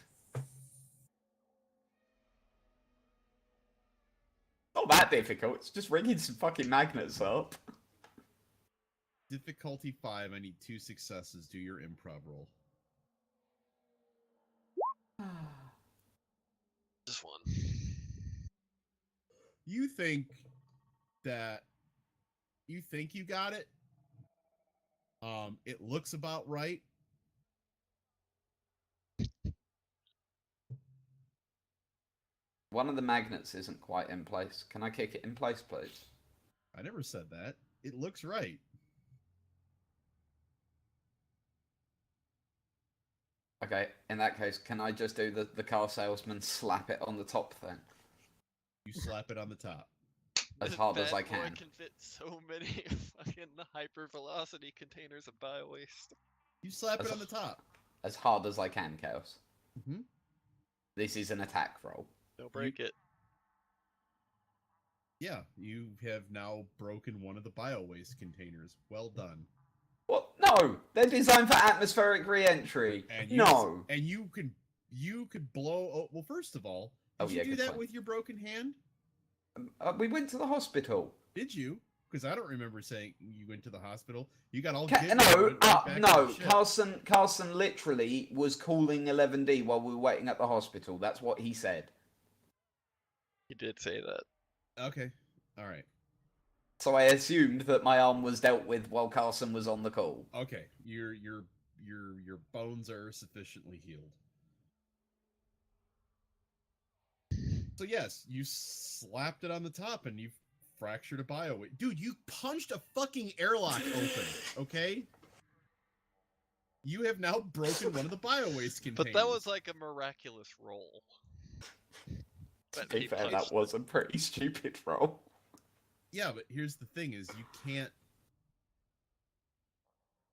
Not that difficult. It's just rigging some fucking magnets up. Difficulty 5. I need 2 successes. Do your improv roll. Just one. You think that you got it. It looks about right. One of the magnets isn't quite in place. Can I kick it in place, please? I never said that. It looks right. Okay, in that case, can I just do the car salesman slap it on the top thing? You slap it on the top. As This hard as bad I boy can. can fit so many fucking hypervelocity containers of bio-waste. You slap As it on the top. As hard as I can, Chaos. Mm-hmm. This is an attack roll. Don't break it. Yeah, you have now broken one of the bio waste containers. Well done. What? No! They're designed for atmospheric re-entry. No! And you could blow. Oh, well, first of all, did you do good that point. with your broken hand? We went to the hospital. Did you? Because I don't remember saying you went to the hospital. You got all No, giddy and went right back to no. the ship. Carson literally was calling 11D while we were waiting at the hospital. That's what he said. He did say that. Okay, all right. So I assumed that my arm was dealt with while Carson was on the call. Okay, your bones are sufficiently healed. So yes, you slapped it on the top and you fractured a bio. Dude, you punched a fucking airlock open. Okay. You have now broken one of the bio waste containers. But that was like a miraculous roll. To be fair, that was a pretty stupid roll. Yeah, but here's the thing: is you can't.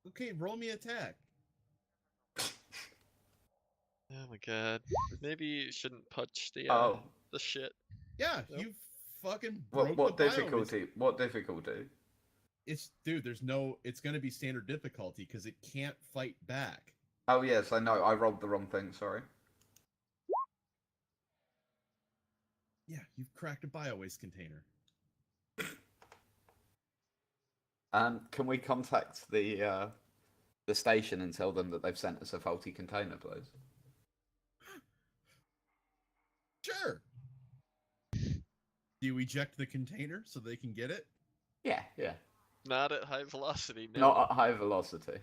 Okay, roll me attack. Oh my god. Maybe you shouldn't punch the shit. Yeah, Nope. you fucking broke What the bio difficulty? waste. What difficulty? Dude, there's no. It's gonna be standard difficulty because it can't fight back. Oh yes, I know. I rolled the wrong thing. Sorry. Yeah, you've cracked a bio waste container. Can we contact the station and tell them that they've sent us a faulty container, please? Sure. Do you eject the container so they can get it? Yeah. Not at high velocity, no. Not at high velocity.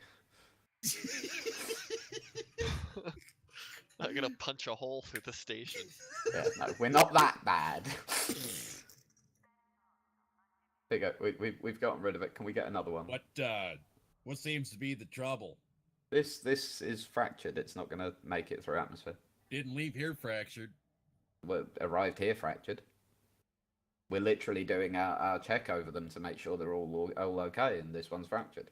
Not gonna punch a hole through the station. Yeah, no, we're not that bad. There you go. We've gotten rid of it. Can we get another one? What seems to be the trouble? This is fractured. It's not going to make it through atmosphere. Didn't leave here fractured. We arrived here fractured. We're literally doing our check over them to make sure they're all okay, and this one's fractured.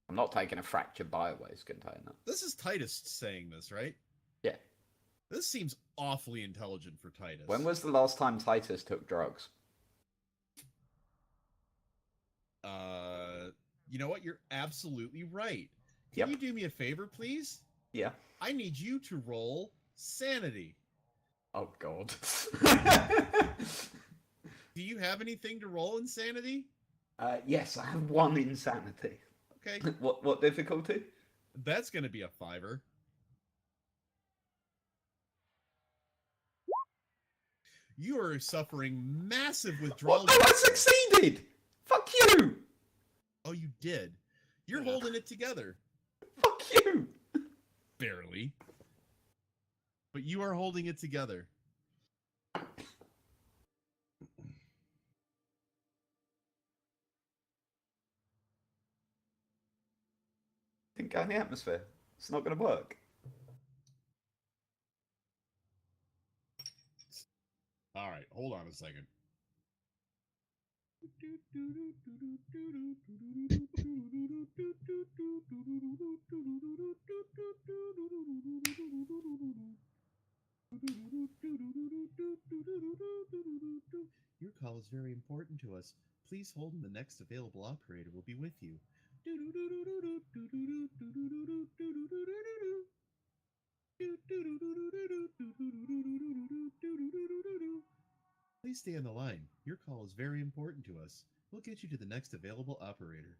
I'm not taking a fractured bio-waste container. This is Titus saying this, right? Yeah. This seems awfully intelligent for Titus. When was the last time Titus took drugs? You know what? You're absolutely right. Yep. Can you do me a favor, please? Yeah. I need you to roll sanity. Oh, God. Do you have anything to roll insanity? Yes, I have 1 insanity. Okay. What difficulty? That's going to be a 5er. You are suffering massive withdrawal. What? No, I succeeded! Fuck you! Oh, you did. You're holding it together. Fuck you! Barely. But you are holding it together. Didn't go in the atmosphere. It's not going to work. All right, hold on a second. Your call is very important to us. Please hold and the next available operator will be with you. Please stay on the line. Your call is very important to us. We'll get you to the next available operator.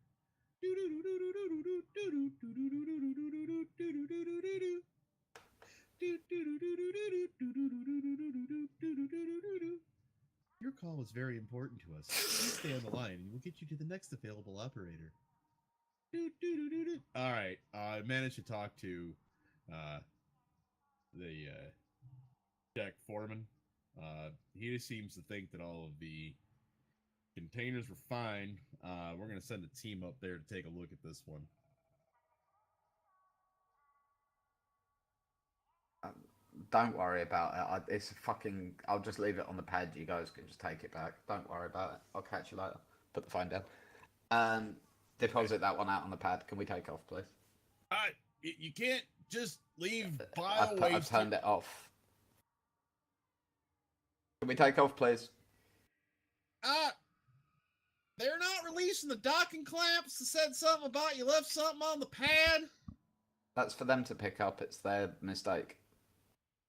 Your call is very important to us. Please stay on the line and we'll get you to the next available operator. All right, I managed to talk to the deck foreman. He just seems to think that all of the containers were fine. We're going to send a team up there to take a look at this one. Don't worry about it. It's fucking. I'll just leave it on the pad. You guys can just take it back. Don't worry about it. I'll catch you later. Put the phone down. Deposit that one out on the pad. Can we take off, please? You can't just leave bio I've waste. turned it off. Can we take off, please? They're not releasing the docking clamps that said something about you left something on the pad. That's for them to pick up. It's their mistake.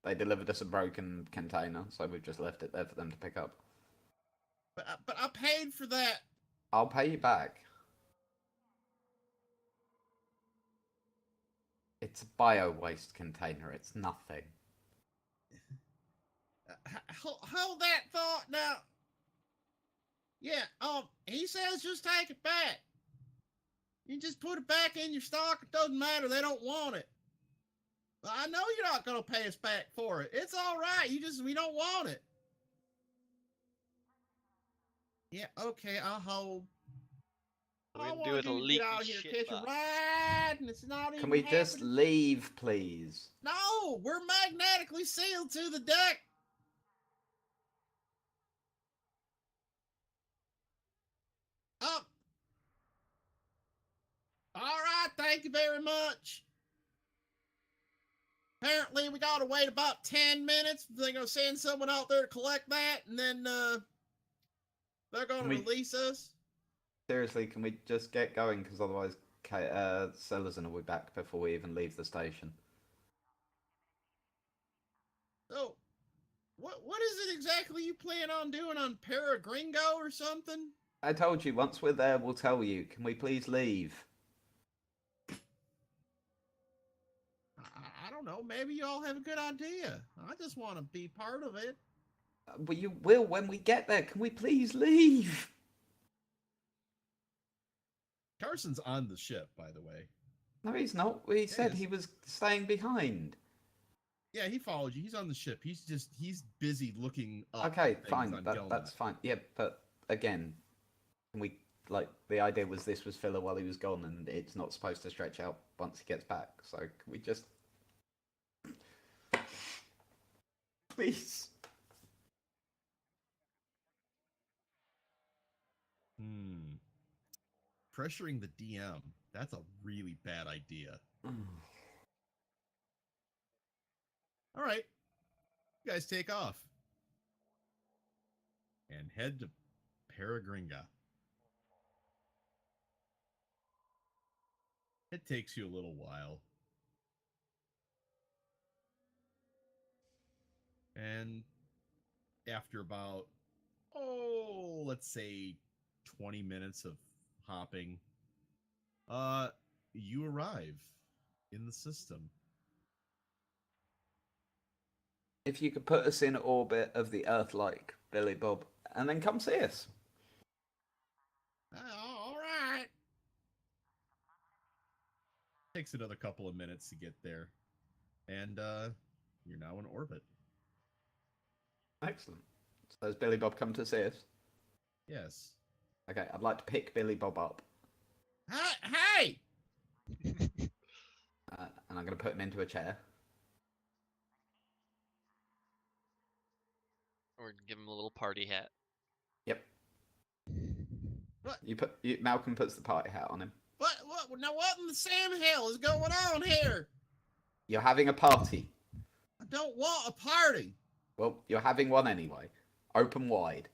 They delivered us a broken container, so we've just left it there for them to pick up. But I paid for that. I'll pay you back. It's a bio-waste container. It's nothing. Hold that thought now. Yeah, he says just take it back. You just put it back in your stock. It doesn't matter. They don't want it. I know you're not going to pay us back for it. It's all right. We don't want it. Yeah, okay, I'll hold. We're I gonna want do it a you to leaky get out here, shit catch a box. ride, and it's not even Can we just happening. leave, please? No, we're magnetically sealed to the deck. Up. All right, thank you very much. Apparently, we gotta wait about 10 minutes. They're gonna send someone out there to collect that, and then they're gonna release us. Seriously, can we just get going? Because otherwise, Selezen will be back before we even leave the station. So, what is it exactly you plan on doing on Paragringo or something? I told you, once we're there, we'll tell you. Can we please leave? I don't know. Maybe you all have a good idea. I just want to be part of it. Well, you will when we get there. Can we please leave? Carson's on the ship, by the way. No, he's not. He said he was staying behind. Yeah, he followed you. He's on the ship. He's busy looking up. Okay, things fine. on That's fine. Yeah, but again, can we, like, the idea was this was filler while he was gone, and it's not supposed to stretch out once he gets back. So can we just, please? Pressuring the DM. That's a really bad idea. All right. You guys take off. And head to Paragringa. It takes you a little while. And after about, let's say 20 minutes of hopping, you arrive in the system. If you could put us in orbit of the Earth like Billy Bob, and then come see us. All right. Takes another couple of minutes to get there. And you're now in orbit. Excellent. So has Billy Bob come to see us? Yes. Okay, I'd like to pick Billy Bob up. Hey! And I'm going to put him into a chair. Or give him a little party hat. Yep. What? Malcolm puts the party hat on him. What? Now what in the Sam hell is going on here? You're having a party. I don't want a party. Well, you're having one anyway. Open wide.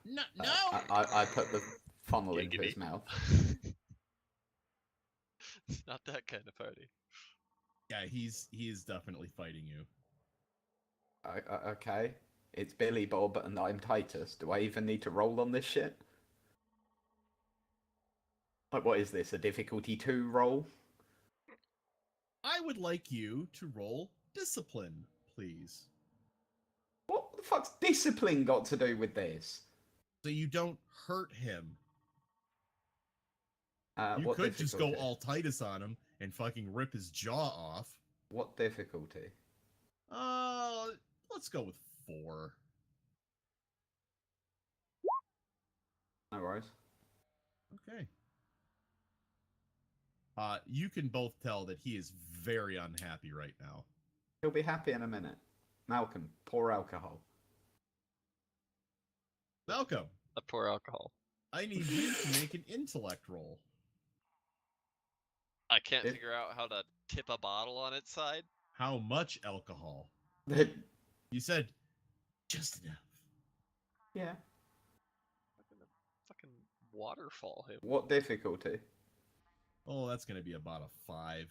No. I put the funnel Yeah, into give his me. mouth. It's not that kind of party. Yeah, he is definitely fighting you. Okay. It's Billy Bob and I'm Titus. Do I even need to roll on this shit? Like, what is this? A difficulty 2 roll? I would like you to roll discipline, please. What the fuck's discipline got to do with this? So you don't hurt him. You What could just go difficulty? all Titus on him and fucking rip his jaw off. What difficulty? Let's go with 4. No worries. Okay. You can both tell that he is very unhappy right now. He'll be happy in a minute. Malcolm, pour alcohol. Malcolm, I pour alcohol. I need you to make an intellect roll. I can't If- figure out how to tip a bottle on its side. How much alcohol? You said just enough. Yeah. Fucking waterfall him. What difficulty? Oh, that's going to be about a 5.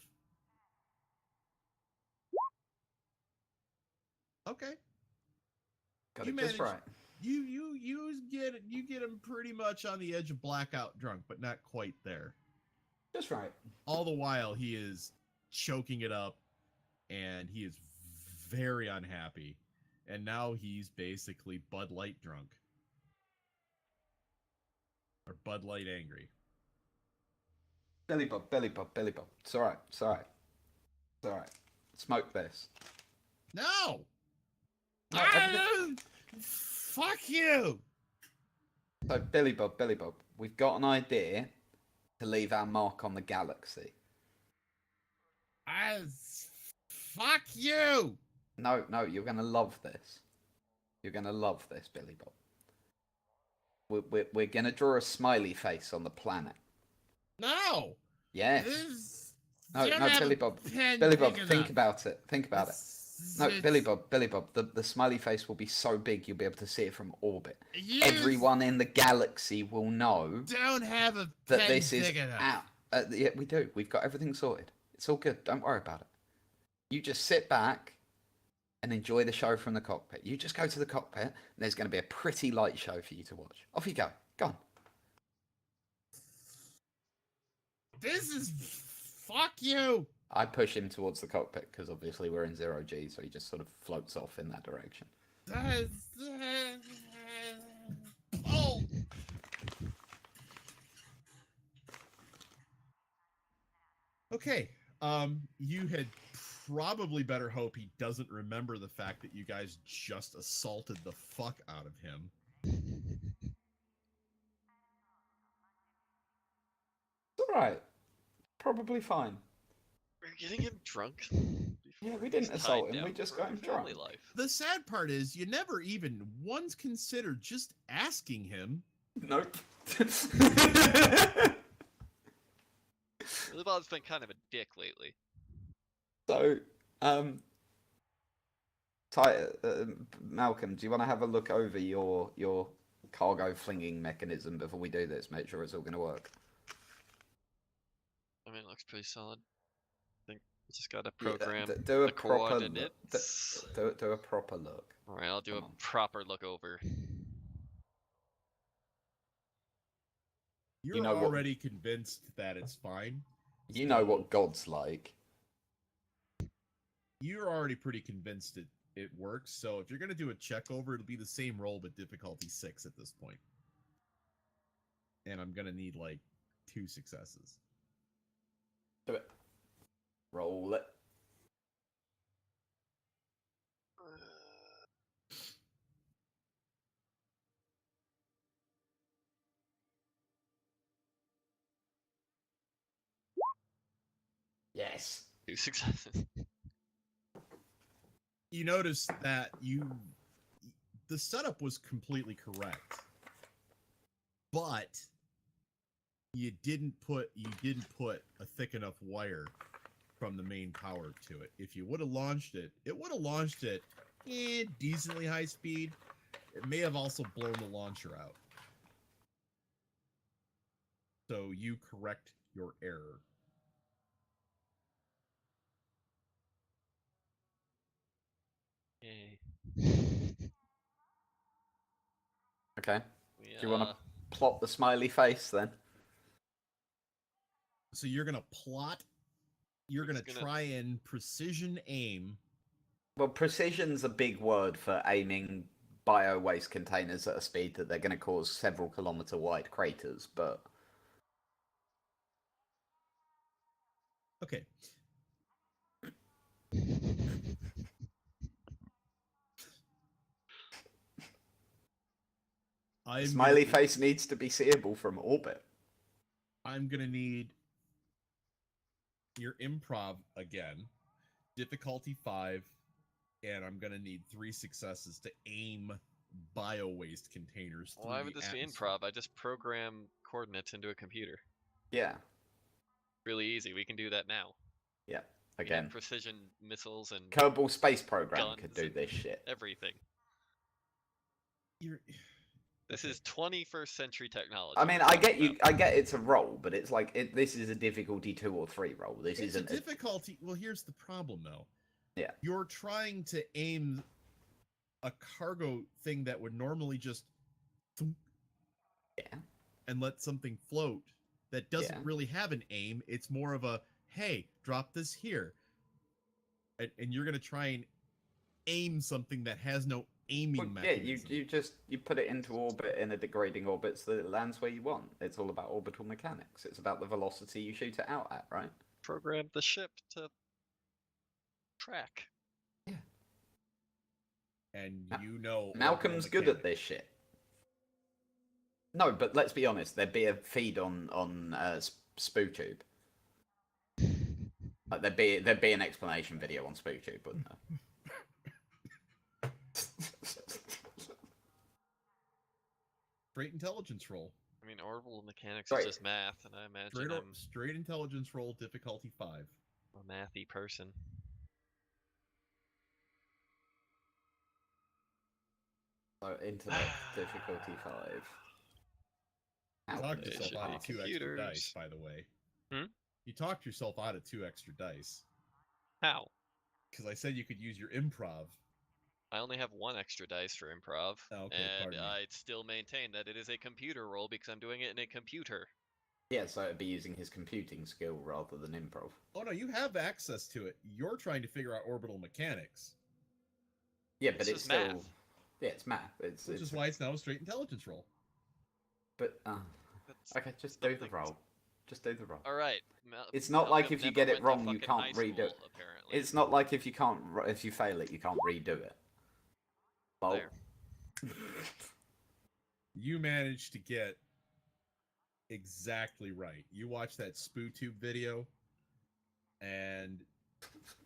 Okay. Got You it just managed- right. You get him pretty much on the edge of blackout drunk, but not quite there. Just right. All the while he is choking it up and he is very unhappy. And now he's basically Bud Light drunk. Or Bud Light angry. Billy Bob, Billy Bob, Billy Bob. It's alright, it's alright. It's alright. Smoke this. No! No, everything- Fuck you! So, Billy Bob, we've got an idea to leave our mark on the galaxy. Fuck you! No, you're gonna love this. You're gonna love this, Billy Bob. We're gonna draw a smiley face on the planet. No! Yeah. This, No, don't no, have Billy a Bob. pen Billy Bob, big think enough. about it. Think about it. No, It's- Billy Bob, the smiley face will be so big you'll be able to see it from orbit. You Everyone in the galaxy will know don't have a that pen this is big enough. out. Yeah, we do. We've got everything sorted. It's all good. Don't worry about it. You just sit back and enjoy the show from the cockpit. You just go to the cockpit, and there's going to be a pretty light show for you to watch. Off you go. Go on. This is fuck you. I push him towards the cockpit because obviously we're in 0G, so he just sort of floats off in that direction. Oh. Okay. You had probably better hope he doesn't remember the fact that you guys just assaulted the fuck out of him. It's alright. Probably fine. We're getting him drunk. Yeah, we He's didn't tied assault him, down we just for got him family drunk. life. The sad part is you never even once considered just asking him. Nope. Billy Bob's been kind of a dick lately. So, Malcolm, do you want to have a look over your cargo flinging mechanism before we do this? Make sure it's all going to work. I mean, it looks pretty solid. I think we just gotta Yeah, program do a the proper look. coordinates. Do a proper look. Alright, I'll do Come a on. proper look over. You're You know what- already convinced that it's fine. You know what God's like. You're already pretty convinced it works. So if you're gonna do a check over, it'll be the same roll but difficulty 6 at this point. And I'm gonna need like 2 successes. Do it. Roll it. Yes. 2 successes. You notice that the setup was completely correct, but you didn't put a thick enough wire from the main power to it. If you would have launched it, would have launched it decently high speed. It may have also blown the launcher out. So you correct your error. Yay. Okay. We, Do you want to plot the smiley face then? So you're gonna plot. You're gonna try and precision aim. Well, precision's a big word for aiming bio-waste containers at a speed that they're going to cause several kilometer-wide craters, but... Okay. Smiley face needs to be seeable from orbit. I'm gonna need your improv again, difficulty 5, and I'm gonna need 3 successes to aim bio-waste containers through Why would the this be atmosphere. improv? I just program coordinates into a computer. Yeah. Really easy. We can do that now. Yeah. We Again. have precision missiles and Kerbal Space Program could do this shit. everything. This Okay. is 21st century technology. I mean, I get it's a roll, but it's like this is a difficulty 2 or 3 roll. This It's isn't a difficulty. Well, here's the problem, though. Yeah. You're trying to aim a cargo thing that would normally just and let something float that doesn't really have an aim. It's more of a, hey, drop this here. And you're going to try and aim something that has no aiming mechanism. Yeah, you put it into orbit in a degrading orbit so that it lands where you want. It's all about orbital mechanics. It's about the velocity you shoot it out at, right? Program the ship to track. Yeah. And you know... Malcolm's good at this shit. No, but let's be honest. There'd be a feed on SpooTube. Like there'd be an explanation video on SpooTube, wouldn't there? Straight intelligence roll. I mean, orbital mechanics is just math, and I imagine I'm straight intelligence roll, difficulty 5. a mathy person. So intellect difficulty 5. You talked yourself out of 2 extra dice, by the way. You talked yourself out of 2 extra dice. How? Because I said you could use your improv. I only have 1 extra dice for improv, and I still maintain that it is a computer roll because I'm doing it in a computer. Yeah, so it'd be using his computing skill rather than improv. Oh no, you have access to it. You're trying to figure out orbital mechanics. Yeah, but it's still math. Yeah, it's math. Which is why it's now a straight intelligence roll. But okay, just do the roll. Just do the roll. All right. It's not like if you get it wrong, you can't redo it. It's not like if you fail it, you can't redo it. Well, you managed to get exactly right. You watch that SpooTube video, and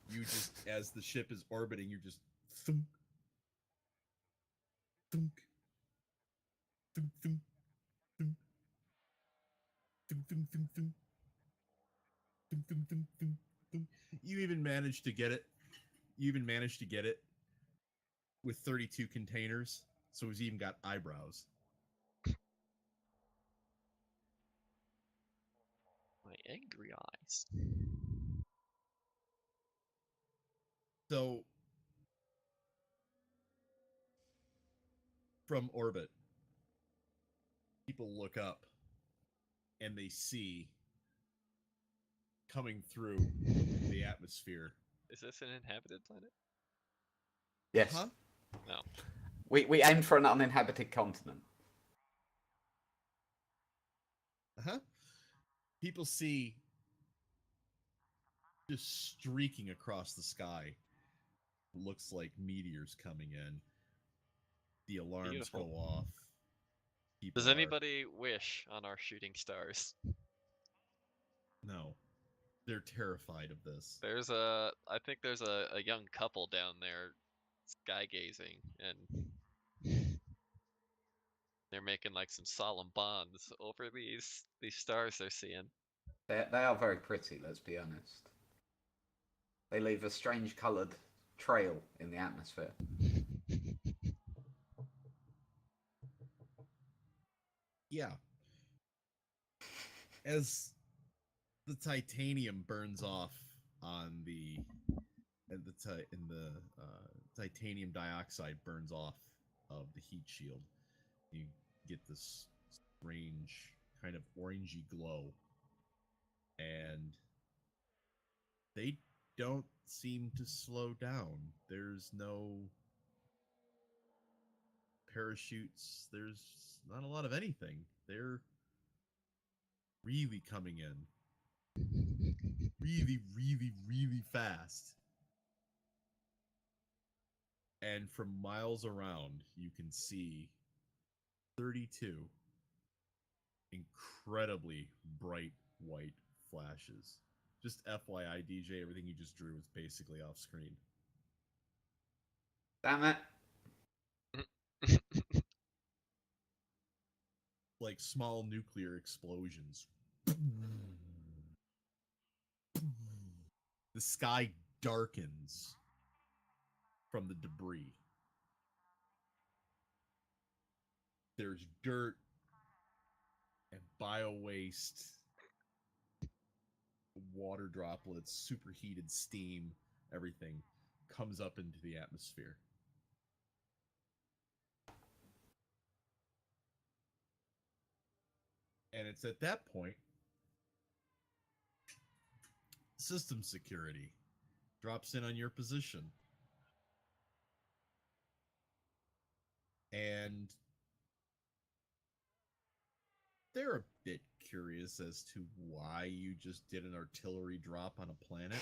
you just, as the ship is orbiting, you just thunk, thunk, thunk, thunk, thunk, thunk, thunk, thunk, thunk, thunk, thunk, thunk, thunk, thunk. You even managed to get it. With 32 containers, so he's even got eyebrows. My angry eyes. So, from orbit, people look up and they see coming through the atmosphere. Is this an inhabited planet? Yes. Huh? No. We aimed for an uninhabited continent. People see just streaking across the sky. Looks like meteors coming in. The alarms go off. Does anybody wish on our shooting stars? No. They're terrified of this. I think there's a young couple down there sky gazing, and They're making like some solemn bonds over these stars they're seeing. They are very pretty, let's be honest. They leave a strange coloured trail in the atmosphere. Yeah. As the titanium burns off on the titanium dioxide burns off of the heat shield, you get this strange kind of orangey glow, and they don't seem to slow down. There's no parachutes, there's not a lot of anything. They're really coming in really fast, and from miles around you can see 32 incredibly bright white flashes. Just FYI, DJ, everything you just drew was basically off screen. Damn it. Like small nuclear explosions. The sky darkens from the debris. There's dirt and bio waste, water droplets, superheated steam, everything comes up into the atmosphere. And it's at that point system security drops in on your position. And they're a bit curious as to why you just did an artillery drop on a planet.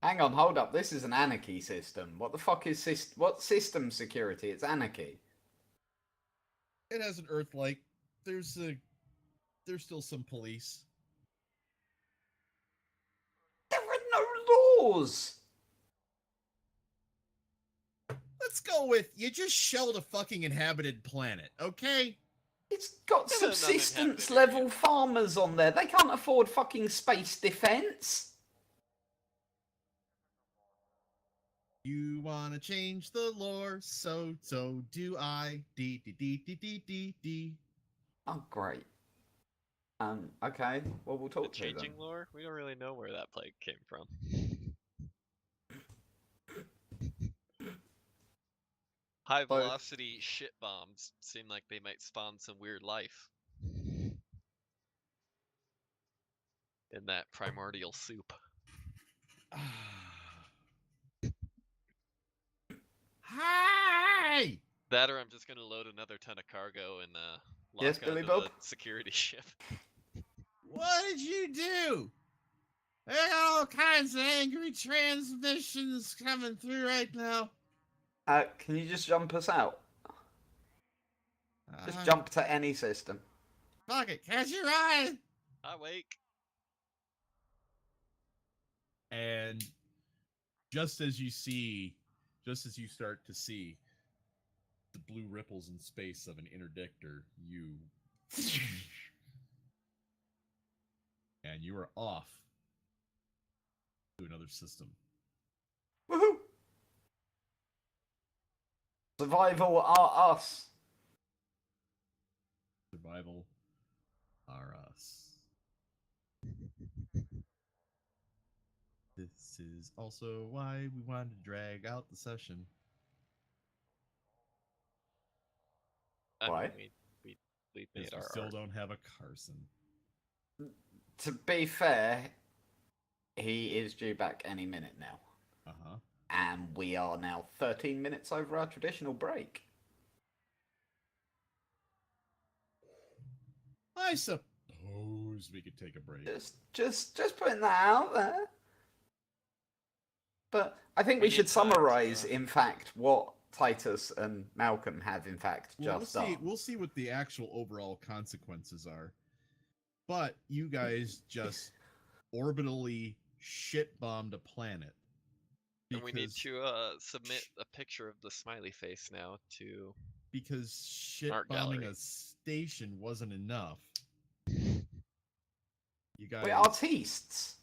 Hang on, hold up. This is an anarchy system. What the fuck is what system security? It's anarchy. It has an Earth-like. There's still some police. There are no laws. Let's go with you just shelled a fucking inhabited planet, okay? It's got There's an subsistence uninhabited level area. farmers on there. They can't afford fucking space defense. You wanna change the lore, so do I. D. Oh, great. Okay. Well, we'll The talk to them. changing lore? We don't really know where that plague came from. High velocity shit bombs seem like they might spawn some weird life in that primordial soup. Hi! That or I'm just gonna load another ton of cargo and lock Yes, Billy onto Bob? the security ship. What did you do? There are all kinds of angry transmissions coming through right now. Can you just jump us out? Just Uh, jump to any system. Fuck it, catch your eye! I wake. And just as you start to see the blue ripples in space of an interdictor, and you are off to another system. Woohoo! Survival are us. Survival are us. This is also why we wanted to drag out the session. Why? We Because made we our still art. don't have a Carson. To be fair, he is due back any minute now. Uh-huh. And we are now 13 minutes over our traditional break. I suppose we could take a break. Just putting that out there. But I think we We should need time, summarize, so- in fact, what Titus and Malcolm have, in fact, Well, just we'll see. done. We'll see what the actual overall consequences are. But you guys just orbitally shit bombed a planet And we need Because to submit a picture of the smiley face now to because shit Art bombing gallery. a station wasn't enough. You guys We're artistes.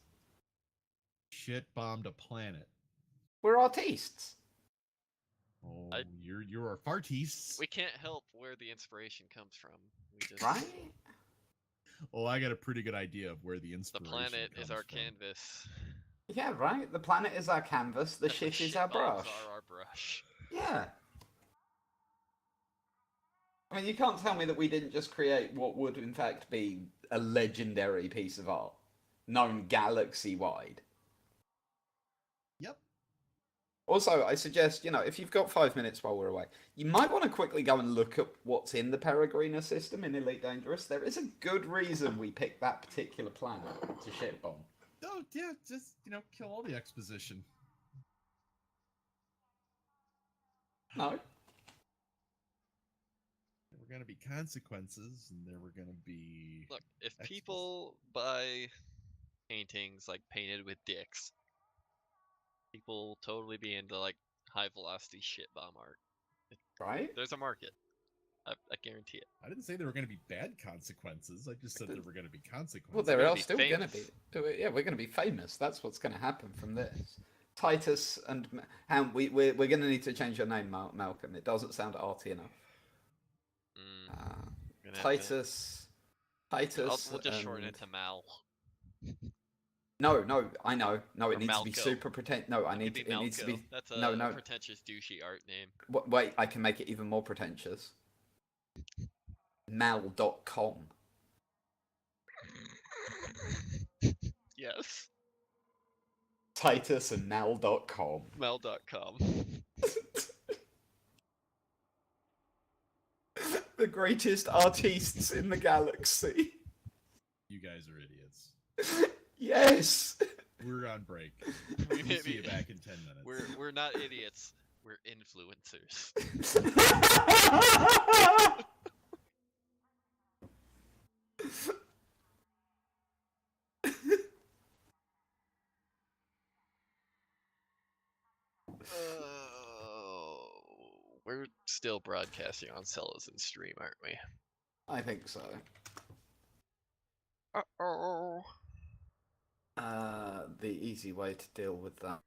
shit bombed a planet. We're artistes. Oh, I- you're our fartistes. We can't help where the inspiration comes from. We just Right? Oh, I got a pretty good idea of where the the inspiration planet comes is our from. canvas. Yeah, right? The planet is our canvas, the and shit the is our bombs brush. are our brush. Yeah. I mean, you can't tell me that we didn't just create what would, in fact, be a legendary piece of art, known galaxy-wide. Yep. Also, I suggest, if you've got 5 minutes while we're away, you might want to quickly go and look at what's in the Peregrina system in Elite Dangerous. There is a good reason we picked that particular planet to shit bomb. Oh yeah, just kill all the exposition. No. There were gonna be consequences, and there were gonna be. Look, if people buy paintings like painted with dicks, people will totally be into like high velocity shit bomb art. Right? There's a market. I guarantee it. I didn't say there were gonna be bad consequences. I just said there were gonna be consequences. Well, there gonna are be still going to famous. be. Yeah, we're going to be famous. That's what's going to happen from this. Titus and Ham, we're going to need to change your name, Malcolm. It doesn't sound arty enough. Gonna have to- Titus. Titus. We'll just shorten and- it to Mal. No, I know. No, it Or needs to be Malco. super pretend. No, It could be it needs to be. Malco. That's a No. pretentious douchey art name. Wait, I can make it even more pretentious. Mal.com. Yes. Titus and Mal.com. Mal.com. The greatest artists in the galaxy. You guys are idiots. Yes. We're on break. We We'll see you back in 10 minutes. We're not idiots. We're influencers. We're still broadcasting on Selezen stream, aren't we? I think so. Uh-oh. The easy way to deal with that.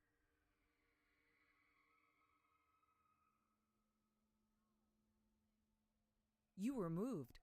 You were moved.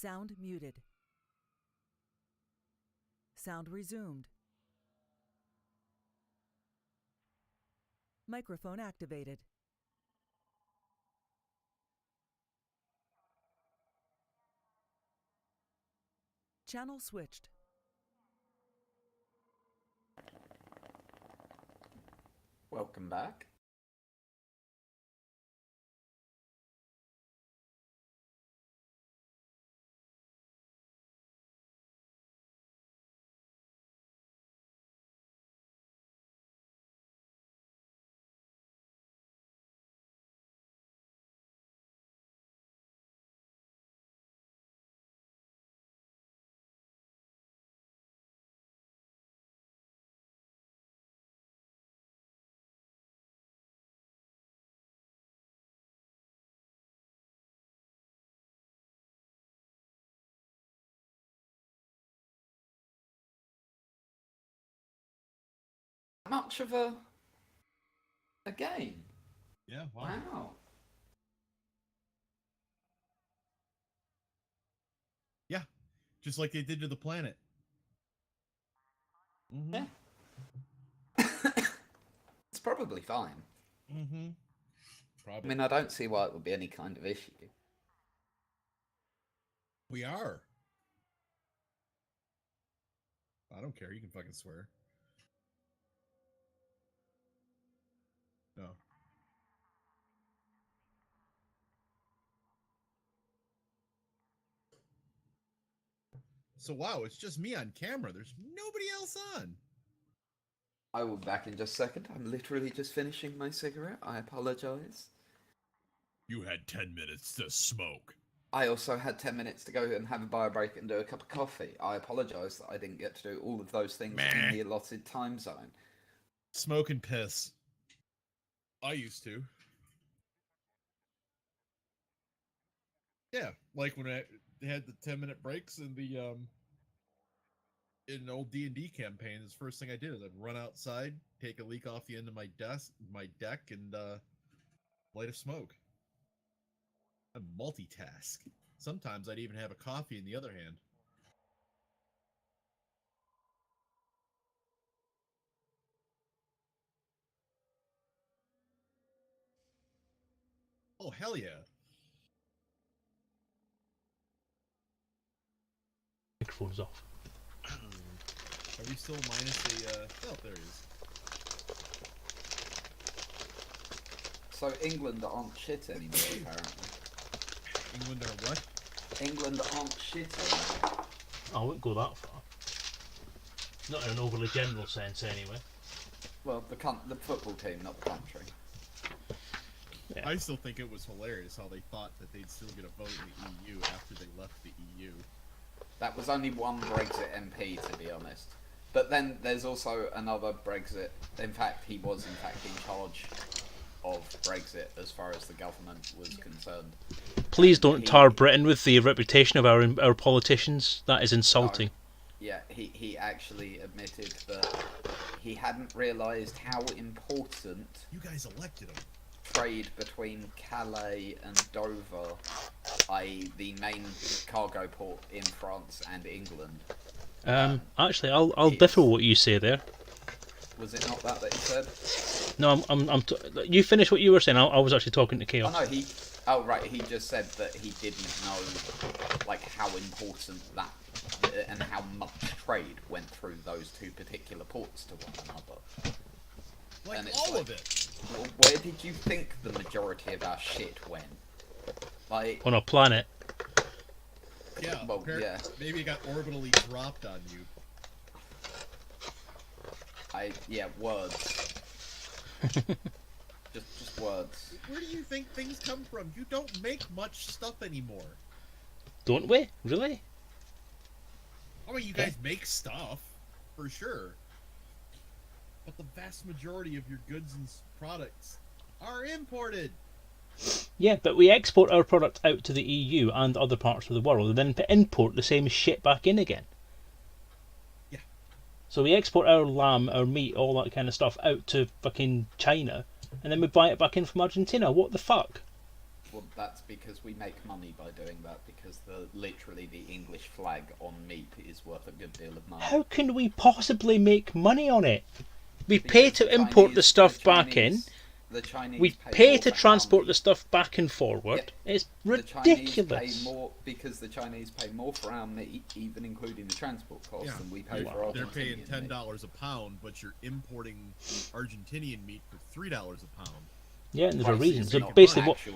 Sound muted. Sound resumed. Microphone activated. Channel switched. Welcome back. Much of a game. Yeah, Wow. Yeah, just like they did to the planet. Mm-hmm. Yeah. It's probably fine. Mm-hmm. I Probably. mean, I don't see why it would be any kind of issue. We are. I don't care. You can fucking swear. No. So wow, it's just me on camera. There's nobody else on. I will be back in just a second. I'm literally just finishing my cigarette. I apologize. You had 10 minutes to smoke. I also had 10 minutes to go and have a bio break and do a cup of coffee. I apologise that I didn't get to do all of those things in the allotted time zone. Smoke and piss. I used to. Yeah, like when I had the 10-minute breaks in the in an old D&D campaign. The first thing I did is I'd run outside, take a leak off the end of my deck, and light a smoke. I multitask. Sometimes I'd even have a coffee in the other hand. Oh, hell yeah. Microphone's off. Are we still minus a, oh, there he is. So England aren't shit anymore, apparently. England are what? England aren't shit anymore. I wouldn't go that far. Not in an overly general sense, anyway. Well, the football team, not the country. Yeah. I still think it was hilarious how they thought that they'd still get a vote in the EU after they left the EU. That was only one Brexit MP, to be honest. But then there's also another Brexit. In fact, he was in fact in charge of Brexit as far as the government was concerned. Please don't tar Britain with the reputation of our politicians. That is insulting. No. Yeah, he actually admitted that he hadn't realised how important You guys elected him. trade between Calais and Dover, i.e. the main cargo port in France and England. Actually, I'll differ what you say there. Was it not that he said? No, you finish what you were saying. I was actually talking to Chaos. Oh no, he just said that he didn't know like how important that and how much trade went through those two particular ports to one another. Like And it's all like- of it. Well, where did you think the majority of our shit went? Like, On a planet. Yeah, Well, yeah. Maybe it got orbitally dropped on you. words. just words. Where do you think things come from? You don't make much stuff anymore. Don't we? Really? I mean, you guys make stuff, for sure. But the vast majority of your goods and products are imported. Yeah, but we export our product out to the EU and other parts of the world and then import the same shit back in again. Yeah. So we export our lamb, our meat, all that kind of stuff out to fucking China and then we buy it back in from Argentina. What the fuck? Well, that's because we make money by doing that, because literally the English flag on meat is worth a good deal of money. How can we possibly make money on it? We pay Because to import the stuff back in. The Chinese We pay pay more to for our transport meat. the stuff back and forward. Yeah. It's The Chinese ridiculous. pay more because the Chinese pay more for our meat, even including the transport costs, Yeah. than we pay Wow. for our They're paying Argentinian meat. $10 a pound, but you're importing Argentinian meat for $3 a pound. Yeah, and there's a Prices reason. So not basically, actually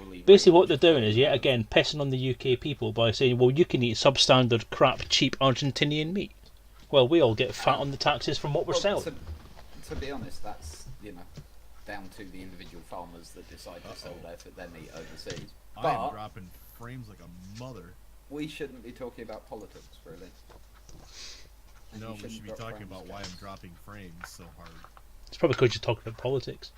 what they're raised, doing is, but, yet again, pissing on the UK people by saying, well, you can eat substandard, crap, cheap Argentinian meat. Well, we all get fat on the taxes from what we're well, selling. to be honest, that's down to the individual farmers that decide to sell their meat overseas. I am But dropping frames like a mother. we shouldn't be talking about politics, really. And No, you we shouldn't should be drop talking frames, about why guys. I'm dropping frames so hard. It's probably because you're talking about politics.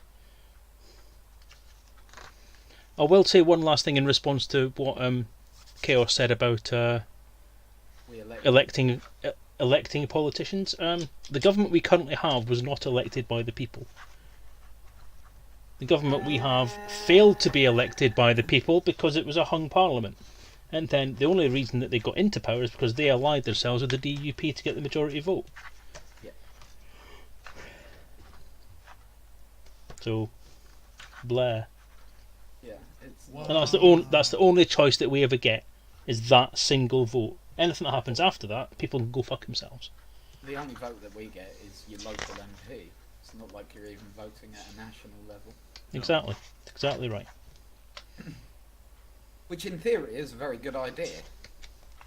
I will say one last thing in response to what Chaos said about We elect electing politicians. The government we currently have was not elected by the people. The government we have failed to be elected by the people because it was a hung parliament. And then the only reason that they got into power is because they allied themselves with the DUP to get the majority vote. Yeah. So, Blair. Yeah, it's Well, And that's the only choice that we ever get, is that single vote. Anything that happens after that, people can go fuck themselves. the only vote that we get is your local MP. It's not like you're even voting at a national level. Exactly. Exactly right. Which in theory is a very good idea.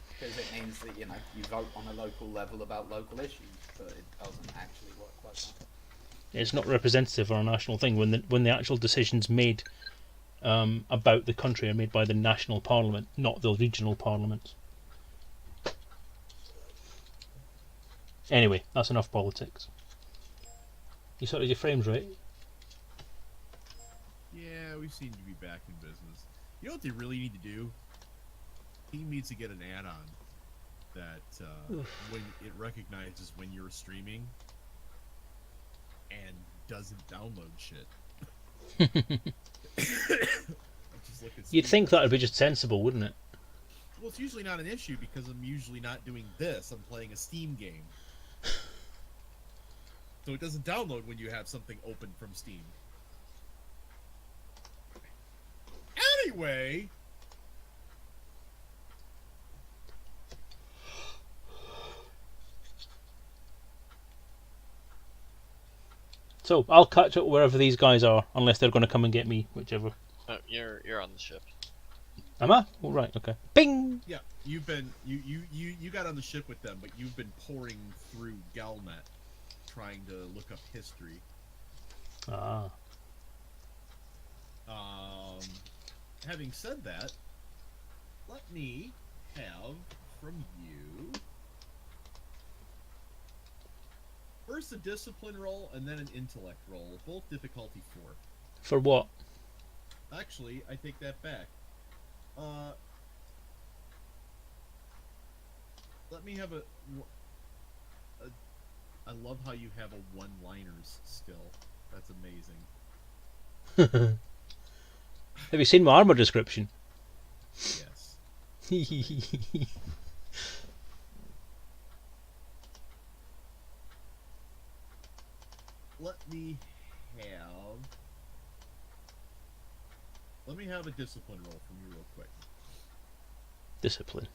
Because it means that, you vote on a local level about local issues, but it doesn't actually work like that. It's not representative of our national thing. When the actual decisions made about the country are made by the national parliament, not the regional parliaments. Anyway, that's enough politics. You sorted your frames, right? Yeah, we seem to be back in business. You know what they really need to do? Team needs to get an add-on that when it recognizes when you're streaming and doesn't download shit. Just look at You'd Steam. think that would be just sensible, wouldn't it? Well, it's usually not an issue because I'm usually not doing this. I'm playing a Steam game. So it doesn't download when you have something open from Steam. Anyway, So I'll catch up wherever these guys are, unless they're going to come and get me, whichever. Oh, you're on the ship. Am I? All right. Okay. Bing. yeah, you've been you got on the ship with them, but you've been pouring through Galnet trying to look up history. Ah. Having said that, let me have from you first a discipline roll and then an intellect roll, both difficulty 4. For what? Actually, I take that back. Let me have I love how you have a one-liners skill. That's amazing. Have you seen my armor description? Yes. Let me have a discipline roll from you real quick. Discipline.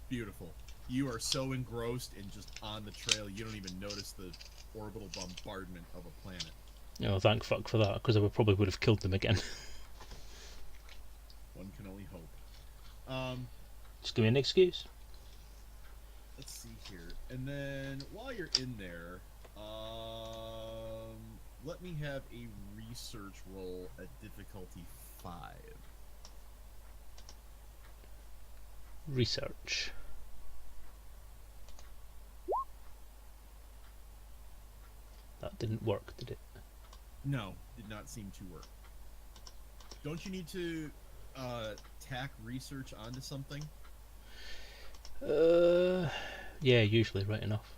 Beautiful. You are so engrossed and just on the trail, you don't even notice the orbital bombardment of a planet. Oh, thank fuck for that, because I probably would have killed them again. One can only hope. Just give me an excuse. Let's see here. And then while you're in there, let me have a research roll at difficulty 5. Research. That didn't work, did it? No, did not seem to work. Don't you need to tack research onto something? Yeah, usually, right enough.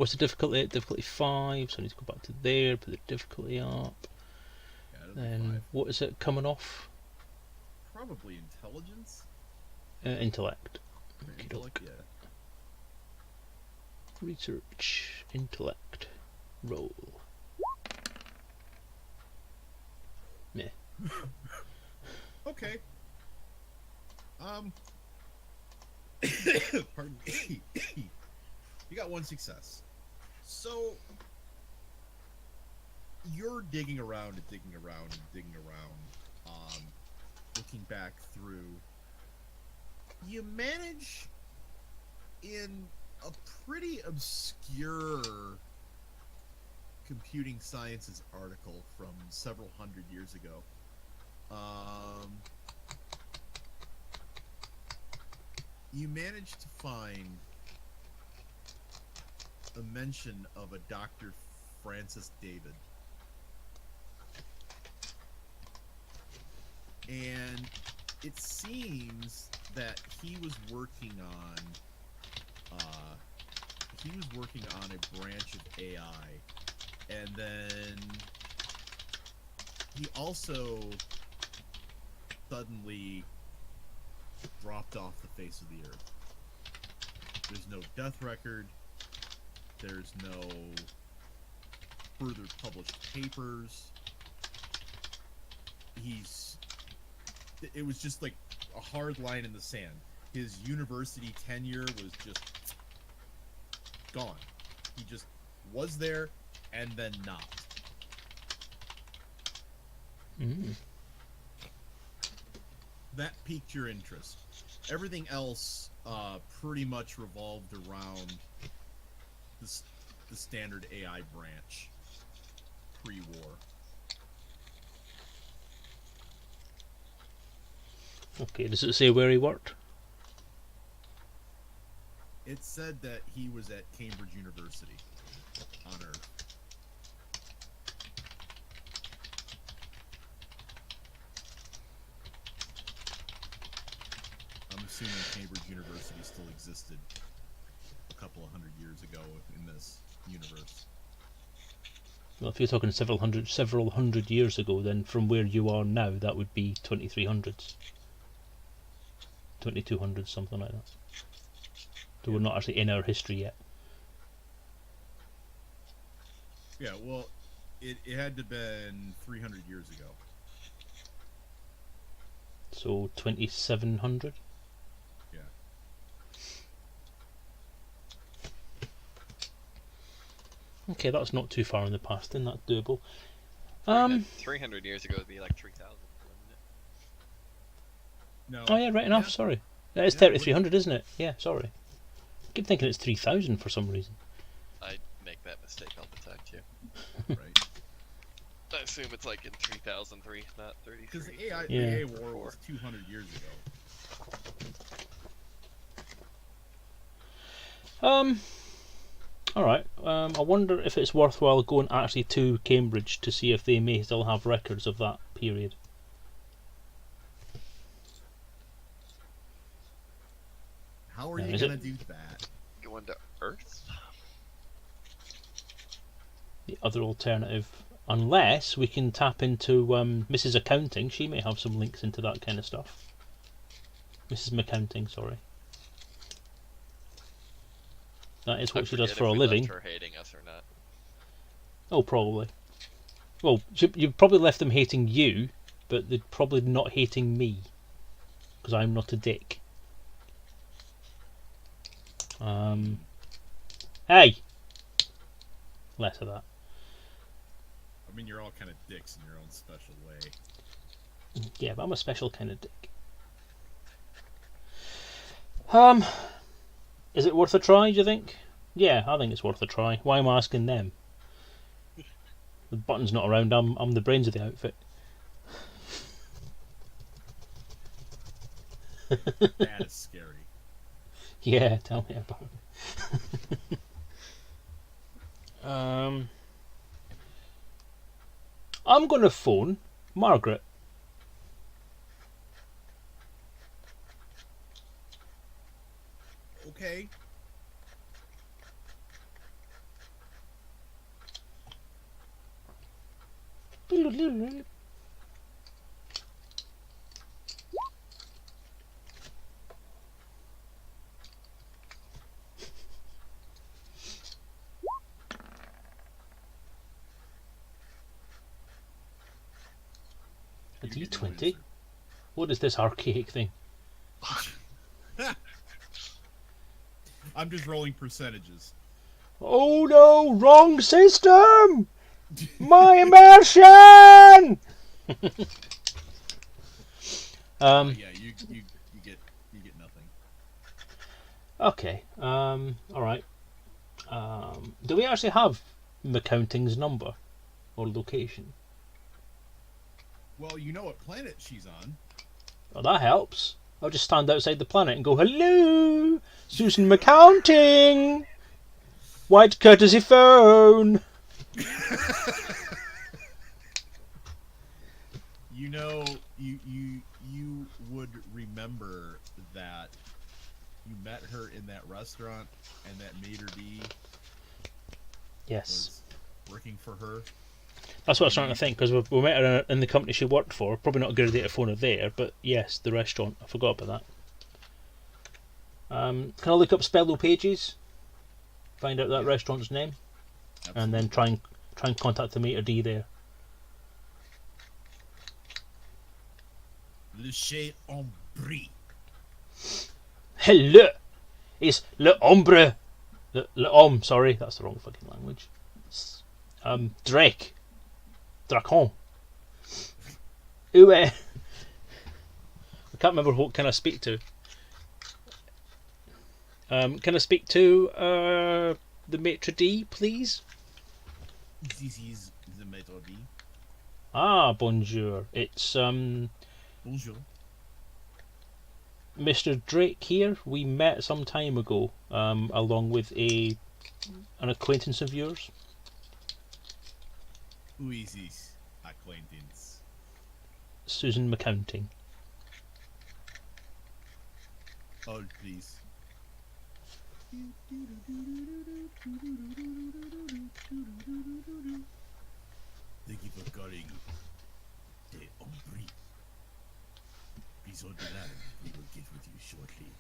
What's the difficulty? Difficulty 5. So I need to go back to there, put the difficulty up. Yeah, it'll be Then 5. what is it coming off? Probably intelligence. Intellect. Intellect, yeah. Research. Intellect. Roll. Meh. Okay. Pardon me. You got 1 success. So you're digging around and digging around and digging around, looking back through. You manage in a pretty obscure computing sciences article from several hundred years ago. You managed to find a mention of a Dr. Francis David. And it seems that he was working on a branch of AI, and then he also suddenly dropped off the face of the earth. There's no death record. There's no further published papers. It was just like a hard line in the sand. His university tenure was just gone. He just was there and then not. Mm. That piqued your interest. Everything else pretty much revolved around the standard AI branch pre-war. Okay, does it say where he worked? It said that he was at Cambridge University on Earth. I'm assuming Cambridge University still existed a couple of hundred years ago in this universe. Well, if you're talking several hundred years ago, then from where you are now, that would be 2300s. 2200s, something like that. So we're not actually in our history yet. Yeah, well, it had to have been 300 years ago. So 2700? Yeah. Okay, that's not too far in the past, then that's doable. 300 years ago would be like 3,000, wouldn't it? No. Oh yeah, right enough, Yeah. sorry. That is Yeah, 3300, isn't it? Yeah, sorry. I keep thinking it's 3000 for some reason. I make that mistake all the time too. Right. I assume it's like in 3003, not 33. Because the AI, Yeah. the AI war was 200 years ago. Alright, I wonder if it's worthwhile going actually to Cambridge to see if they may still have records of that period. How are Now, you is gonna it- do that? Going to Earth? The other alternative, unless we can tap into Mrs. Accounting, she may have some links into that kind of stuff. Mrs. McCounting, sorry. That is what I she does forget for if a we living. left her hating us or not. Oh, probably. Well, you've probably left them hating you, but they're probably not hating me, because I'm not a dick. Hey! Less of that. I mean, you're all kind of dicks in your own special way. Yeah, but I'm a special kind of dick. Is it worth a try, do you think? Yeah, I think it's worth a try. Why am I asking them? The button's not around, I'm the brains of the outfit. That is scary. Yeah, tell me about it. I'm going to phone Margaret. Okay. A You get D20? noise. What is this archaic thing? I'm just rolling percentages. Oh no, wrong system! My immersion! Yeah, you get nothing. Okay, alright. Do we actually have McCounting's number or location? Well, you know what planet she's on. Oh, that helps. I'll just stand outside the planet and go, hello, Susan McCounting! White courtesy phone! You know, you would remember that you met her in that restaurant, and that maitre d' Yes. was working for her. That's what I was trying to think, because we met her in the company she worked for. Probably not a good idea to phone her there, but yes, the restaurant. I forgot about that. Can I look up Spello Pages? Find out that restaurant's name? Absolutely. And then try and contact the maitre d' there. Le Chez Ombri. Hello! It's Le Ombre! Le Homme, sorry, that's the wrong fucking language. Drake. Dracon. Who, I can't remember what can I speak to. Can I speak to the maitre d', please? This is the maitre d'. Ah, bonjour. It's Bonjour. Mr. Drake here. We met some time ago, along with an acquaintance of yours. Who is this acquaintance? Susan McCounting. Hold, please. Thank you for calling the Ombri. Please hold the line. We will get with you shortly.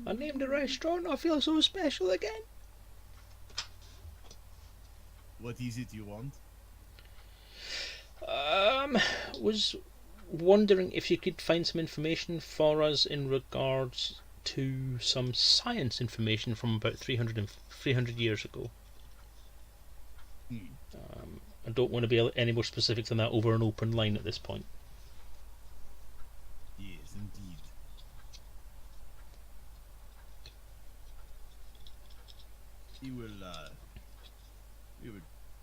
I named a restaurant. I feel so special again. What is it you want? Was wondering if you could find some information for us in regards to some science information from about 300 years ago. I don't want to be any more specific than that over an open line at this point. Yes, indeed. He will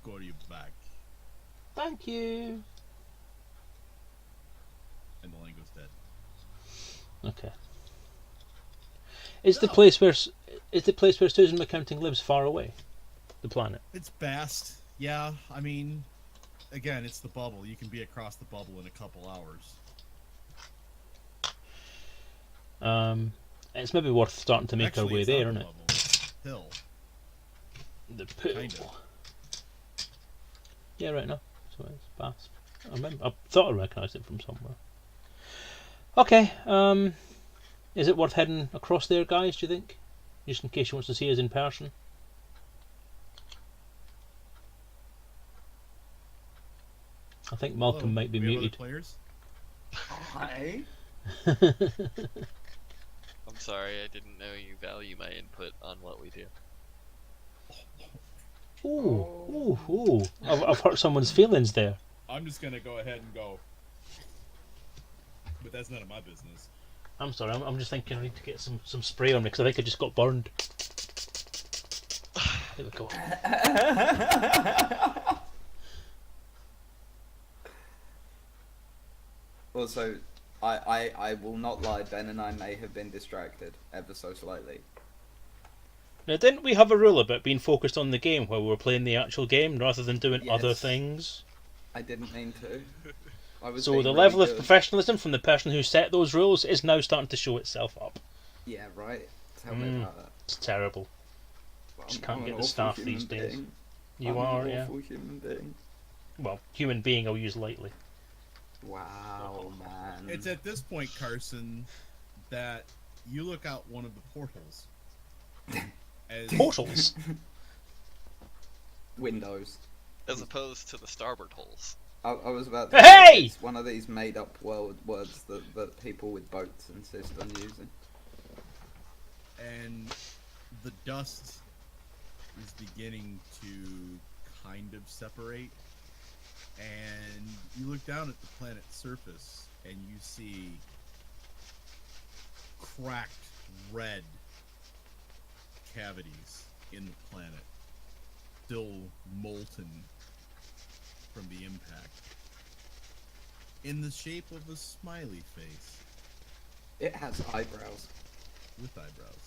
call you back. Thank you. And the line goes dead. Okay. Is the place where Susan McCounting lives far away? The planet. It's Bast. Yeah, I mean, again, it's the bubble. You can be across the bubble in a couple hours. It's maybe worth starting to make Actually, our way it's not there, the isn't it? bubble, it's hill. The pool. Kind of. Yeah, right now. So it's past. I remember. I thought I recognised it from somewhere. Okay. Is it worth heading across there, guys? Do you think? Just in case she wants to see us in person. I think Malcolm Hello, might be do we have other muted. Players? Hi. I'm sorry, I didn't know you value my input on what we do. Ooh. I've hurt someone's feelings there. I'm just gonna go ahead and go. But that's none of my business. I'm sorry, I'm just thinking I need to get some spray on me because I think I just got burned. There we go. Also, I will not lie, Ben and I may have been distracted ever so slightly. Now, didn't we have a rule about being focused on the game while we were playing the actual game rather than doing other Yes. things? I didn't mean to. I was So being the really level of good. professionalism from the person who set those rules is now starting to show itself up. Yeah, right. Tell me about that. It's terrible. Well, Just I'm can't an get the awful staff human these days. being. You I'm are, an yeah. awful human being. Well, human being I'll use lightly. Wow, man. It's at this point, Carson, that you look out one of the portals. As Portals? Windows. As opposed to the starboard holes. I was about to Hey! say, it's one of these made-up words that people with boats insist on using. and the dust is beginning to kind of separate, and you look down at the planet's surface and you see cracked red cavities in the planet, still molten from the impact, in the shape of a smiley face It has eyebrows. with eyebrows.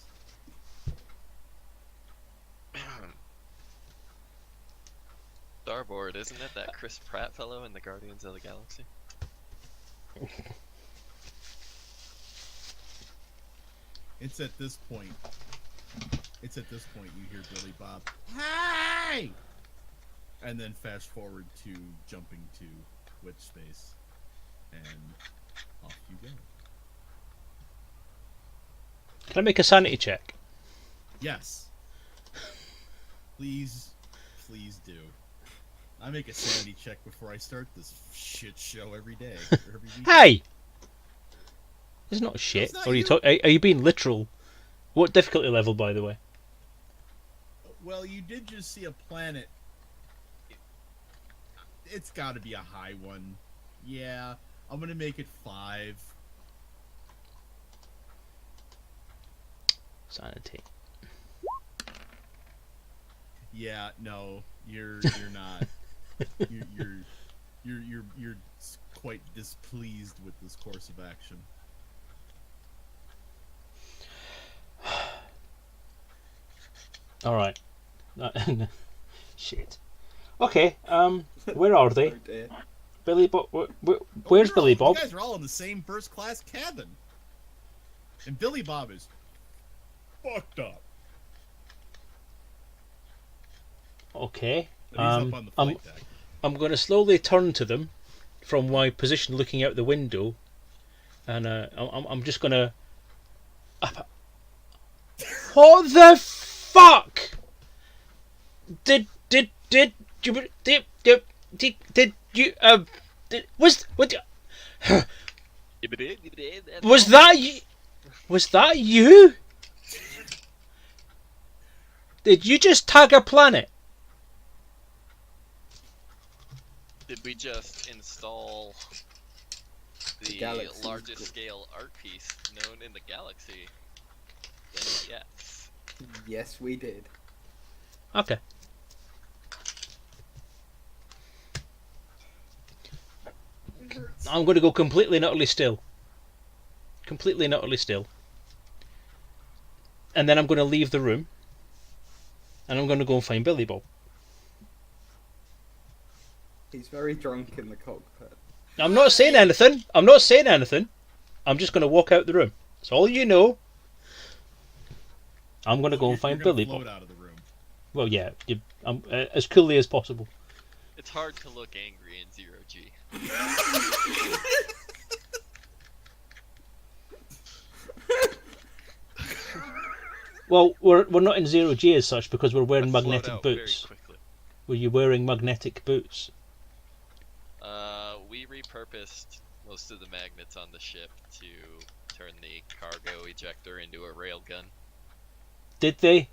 Starboard, isn't it that Chris Pratt fellow in the Guardians of the Galaxy? It's at this point you hear Billy Bob, "Hey!" And then fast forward to jumping to Twitch space, and off you go. Can I make a sanity check? Yes. Please do. I make a sanity check before I start this shit show every day, or every week. Hey! It's not shit. It's not Or are you you. are you being literal? What difficulty level, by the way? Well, you did just see a planet. It's got to be a high one. Yeah, I'm gonna make it 5. Sanity. Yeah, no, you're not. You're quite displeased with this course of action. All right. Shit. Okay. Where are they? Oh dear. Billy Bob. Where's Billy Bob? You guys are all in the same first class cabin, and Billy Bob is fucked up. Okay. But he's up on the flight deck. I'm going to slowly turn to them from my position looking out the window, and I'm just going to. What the fuck? Did you was that you? Was that you? Did you just tag a planet? Did we just install the galaxy's largest good. scale art piece known in the galaxy? Then yes. Yes, we did. Okay. I'm going to go completely and utterly still. Completely and utterly still. And then I'm going to leave the room. And I'm going to go and find Billy Bob. He's very drunk in the cockpit. I'm not saying anything. I'm not saying anything. I'm just going to walk out the room. That's all you know. I'm going to go and find You're gonna Billy float Bob. out of the room. Well, yeah. As coolly as possible. It's hard to look angry in 0G. Well, we're not in 0G as such because we're wearing Float magnetic out very boots. quickly. Were you wearing magnetic boots? We repurposed most of the magnets on the ship to turn the cargo ejector into a railgun. Did they?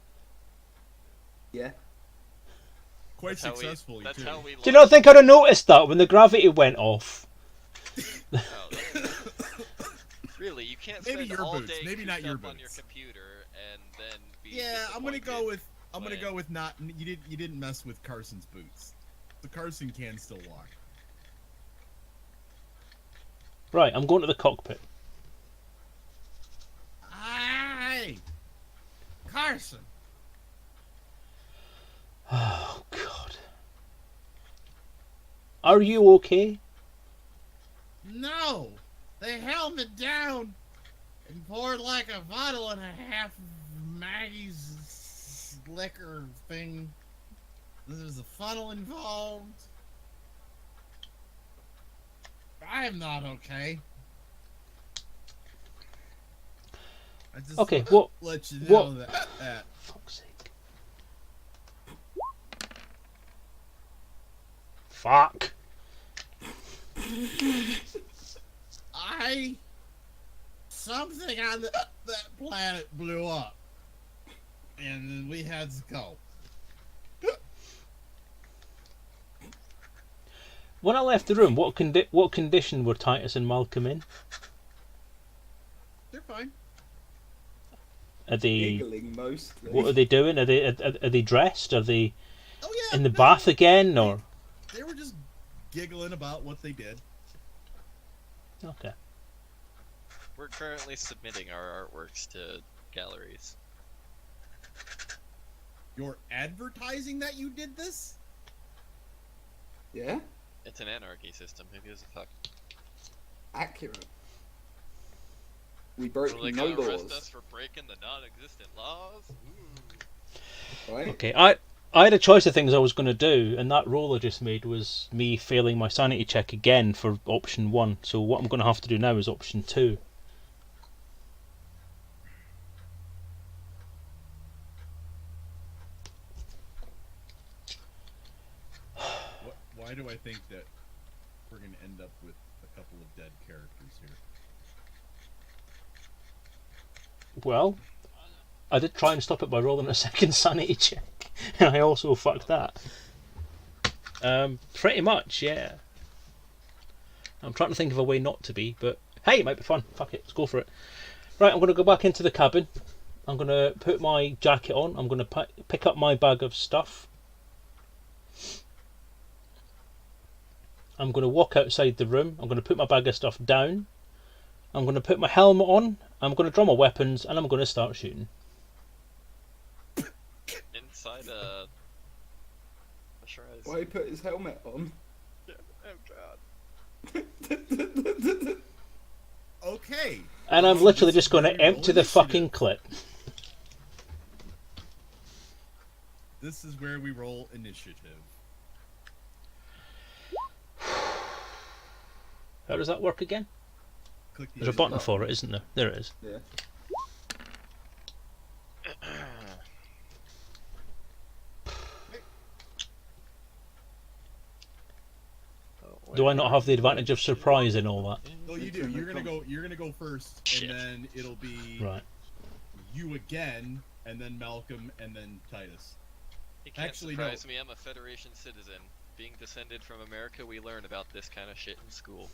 Yeah. Quite That's how we- successfully, That's too. how we Do you not think I'd have noticed that when the gravity went off? Really, you can't Maybe spend your all boots, day maybe cooped not your up on your boots. computer and then be Yeah, I'm gonna go disappointed with not. You didn't mess with Carson's boots. The Carson can still walk. Right, I'm going to the cockpit. Hey, Carson. Oh, God. Are you okay? No, they held me down and poured like a bottle and a half of Maggie's liquor thing There's a funnel involved. I'm not okay. I just Okay, want what- to let you what- know that. Fuck's sake. Fuck. Something on that planet blew up, and then we had to go. When I left the room, what condition were Titus and Malcolm in? They're fine. Are they? Giggling mostly. What are they doing? Are they dressed? Are they Oh yeah. in the no, bath again? Or They were just giggling about what they did. okay. We're currently submitting our artworks to galleries. You're advertising that you did this? Yeah? It's an anarchy system. Who gives a fuck? Accurate. We broke Will they no gonna arrest laws. us for breaking the non-existent laws? Ooh. Right? Okay, I had a choice of things I was going to do, and that roll I just made was me failing my sanity check again for option 1. So what I'm going to have to do now is option 2. Why do I think that we're going to end up with a couple of dead characters here? Well, I did try and stop it by rolling a second sanity check, and I also fucked that. Pretty much, yeah. I'm trying to think of a way not to be, but hey, it might be fun. Fuck it, let's go for it. Right, I'm going to go back into the cabin. I'm going to put my jacket on. I'm going to pick up my bag of stuff. I'm going to walk outside the room. I'm going to put my bag of stuff down. I'm going to put my helmet on. I'm going to draw my weapons, and I'm going to start shooting. Inside a pressurized. Why he put his helmet on? Yeah, oh god. Okay. And I'm So literally this is just going where to we roll empty the fucking initiative. clip. This is where we roll initiative. How does that work again? Click the There's a button initiative. for it, isn't there? There it is. Yeah. Do I not have the advantage of surprise in all that? Oh, you do. You're gonna go first, Shit. and then it'll be Right. you again, and then Malcolm, and then Titus. You can't Actually, no. surprise me. I'm a Federation citizen. Being descended from America, we learn about this kind of shit in school.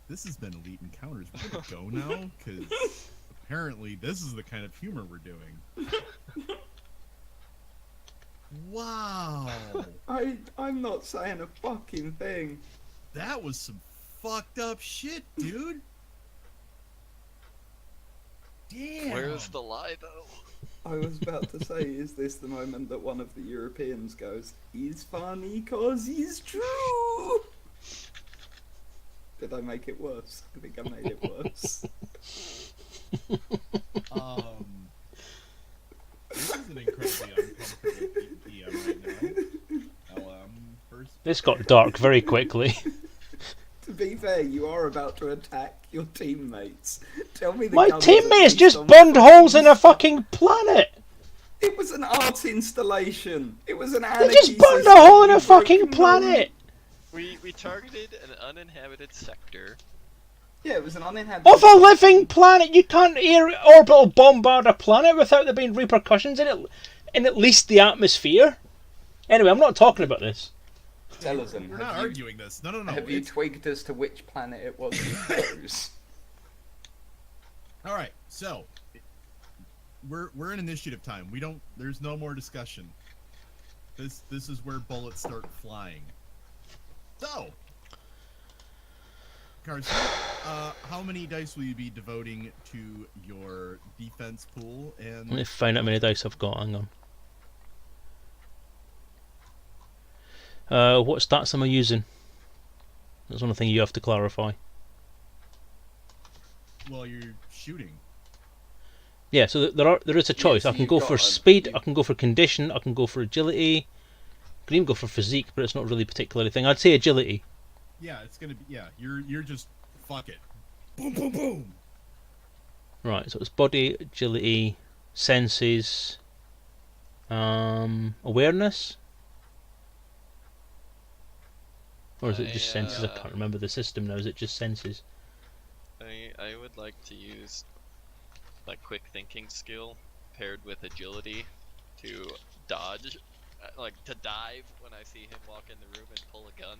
This has been Elite Encounters. We're gonna go now, because apparently this is the kind of humor we're doing. Wow, I'm not saying a fucking thing. that was some fucked up shit, dude. Damn. Where's the lie, though? I was about to say, is this the moment that one of the Europeans goes, he's funny cause he's true? Did I make it worse? I think I made it worse. This is an incredibly uncomfortable DM right now. First. This got dark very quickly. To be fair, you are about to attack your teammates. Tell me the My guns at teammates least just on burned holes in a fucking- fucking planet! It was an art installation. It was an They anarchy just burned a system. hole in You a fucking broke no- planet! We targeted an uninhabited sector. Yeah, it was an uninhabited. Of a living planet! You can't orbital bombard a planet without there being repercussions in at least the atmosphere. Anyway, I'm not talking about this. Selezen, We're not have you, arguing this. No. have you It's- twigged as to which planet it was you chose? All right, so we're in initiative time. There's no more discussion. This is where bullets start flying. So, Carson, how many dice will you be devoting to your defense pool? Let me And find out how many dice I've got. Hang on. What stats am I using? That's one thing you have to clarify. while you're shooting, Yeah, so there is a choice. so I can you've go got for a- speed, you- I can go for condition, I can go for agility. I can even go for physique, but it's not really particularly a thing. I'd say agility. Yeah, it's gonna be. Yeah, you're just fuck it. Boom, boom, boom. Right, so it's body, agility, senses, awareness? Or is it just senses? I can't remember the system now. Is it just senses? I would like to use my quick thinking skill paired with agility to dodge, like to dive when I see him walk in the room and pull a gun.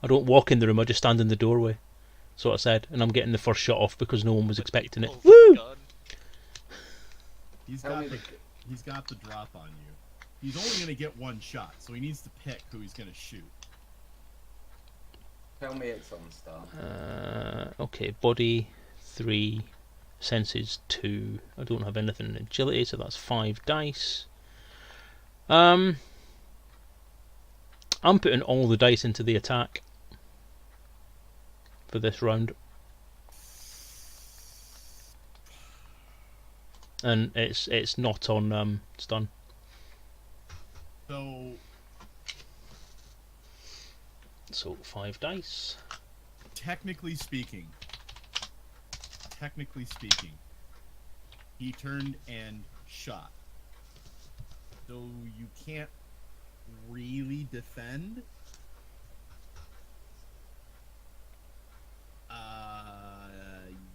I don't walk in the room, I just stand in the doorway. That's what I said. And I'm getting the first shot off because no one was When he expecting it. pulls the Woo! gun, He's Tell got me the, the- he's got the drop on you. He's only gonna get one shot, so he needs to pick who he's gonna shoot. Tell me it's on Star. Okay, body 3, senses 2. I don't have anything in agility, so that's 5 dice. I'm putting all the dice into the attack for this round. And it's not on stun. So, 5 dice. technically speaking, he turned and shot. So you can't really defend.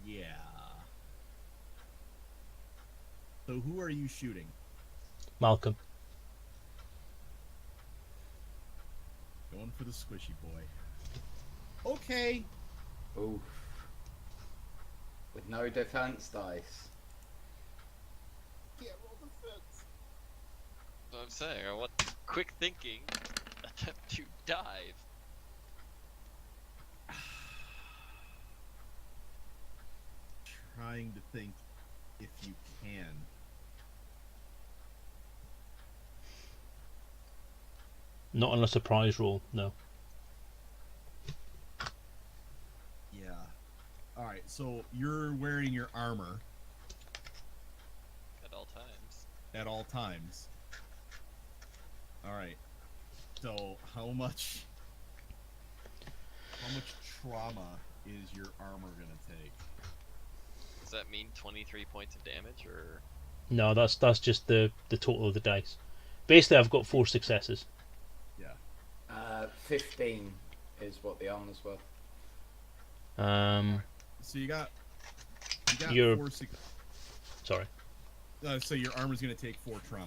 Yeah. So who are you shooting? Malcolm. Going for the squishy boy. Okay. Oof. With no defense dice. Can't roll defense. that's what I'm saying. I want quick thinking, attempt to dive. Trying to think if you can. Not on a surprise roll, no. Yeah. Alright, so you're wearing your armor At all times. at all times. Alright. So how much trauma is your armor gonna take? Does that mean 23 points of damage, or No, that's just the total of the dice. Basically, I've got 4 successes. 15 is what the armor's worth. So you got You're- 4 Sorry. so your armor's gonna take 4 trauma.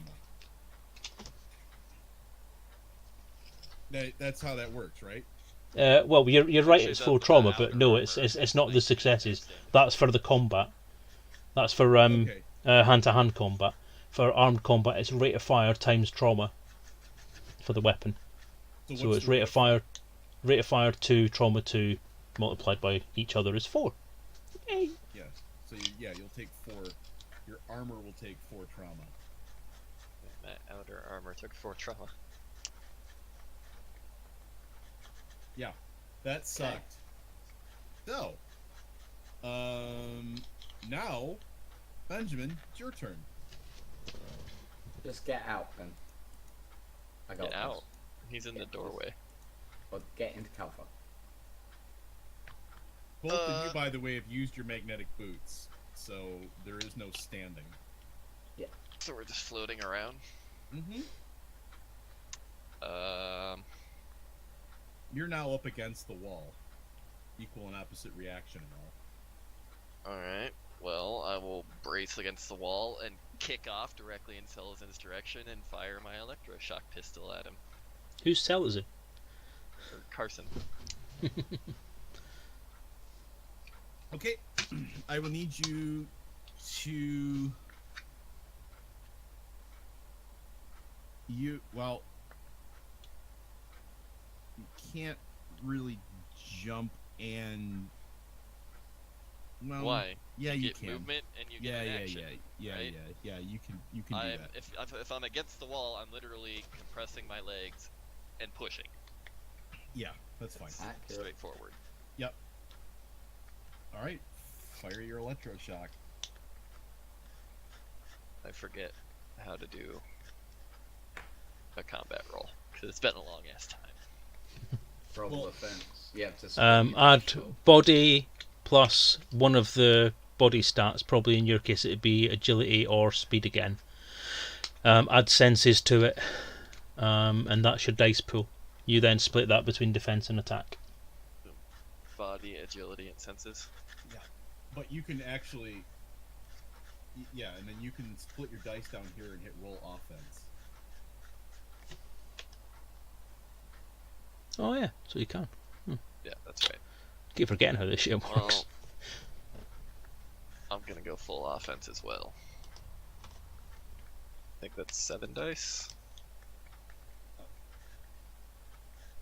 That's how that works, right? Well, you're right. Actually, It's the- 4 the trauma, but outer no, armor it's is not the 19 successes. damage. That's for the combat. That's for Okay. hand-to-hand combat. For armed combat, it's rate of fire times trauma for the weapon. So what's it's the rate of fire 2, trauma 2, multiplied by each other is 4. Yay. Yeah. So you'll take 4. Your armor will take 4 trauma. My outer armor took 4 trauma. Yeah. That sucked. So, now, Benjamin, it's your turn. Just get out then. I got Get this. out. He's in the doorway. Or get into cover. Both of you, by the way, have used your magnetic boots, so there is no standing. So we're just floating around. Mm-hmm. You're now up against the wall. Equal and opposite reaction and all. Alright. Well, I will brace against the wall and kick off directly in Selezen's direction and fire my electroshock pistol at him. Whose cell is it? Or Carson. Okay. I will need you to... You can't really jump and... Well, Why? Yeah, you you get can. movement and you get Yeah, an yeah, action. right? yeah. You can do I'm, that. if I'm against the wall, I'm literally compressing my legs and pushing. Yeah, that's fine. Accurate. Straightforward. All right, fire your electroshock. I forget how to do a combat roll because it's been a long ass time. Roll Well, offense. You have to split your Add dice roll. body plus one of the body stats. Probably in your case it'd be agility or speed again. Add senses to it, and that's your dice pool. You then split that between defense and attack. Body, agility, and senses. Yeah, but you can actually, yeah, and then you can split your dice down here and hit roll offense. Oh yeah, so you can. Yeah, that's right. Keep forgetting how this shit works. Well, I'm gonna go full offense as well. I think that's 7 dice.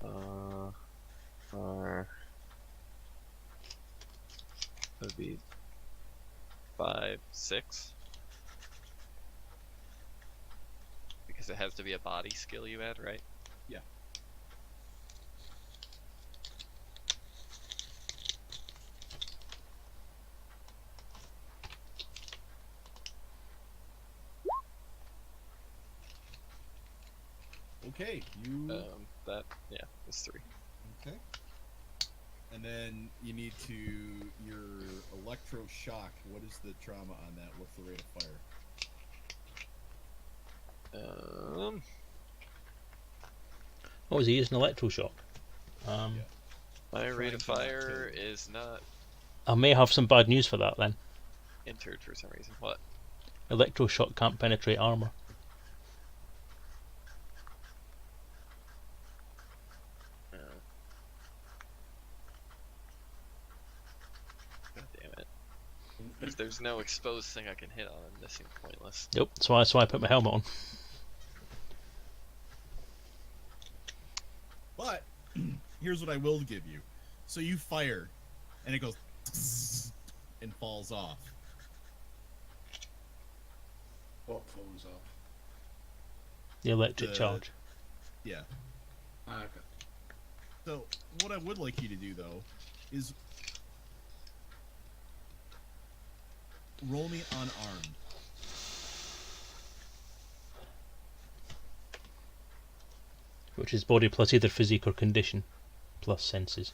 Or that would be 5, 6. Because it has to be a body skill you add, right? Yeah. Okay, you. That is 3. Okay. And then you need to your electroshock. What is the trauma on that? What's the rate of fire? What was he using? Electroshock. Yeah. My rate of Trying to fire not is not I may have some bad news for that then. entered for some reason. What? Electroshock can't penetrate armor. Uh, God damn it. If there's no exposed thing I can hit on, this seems pointless. Yep, that's why I put my helmet on. But here's what I will give you. So you fire, and it goes and falls off. What falls off? The electric The- charge. Yeah. Okay. So what I would like you to do though is roll me unarmed. Which is body plus either physique or condition, plus senses.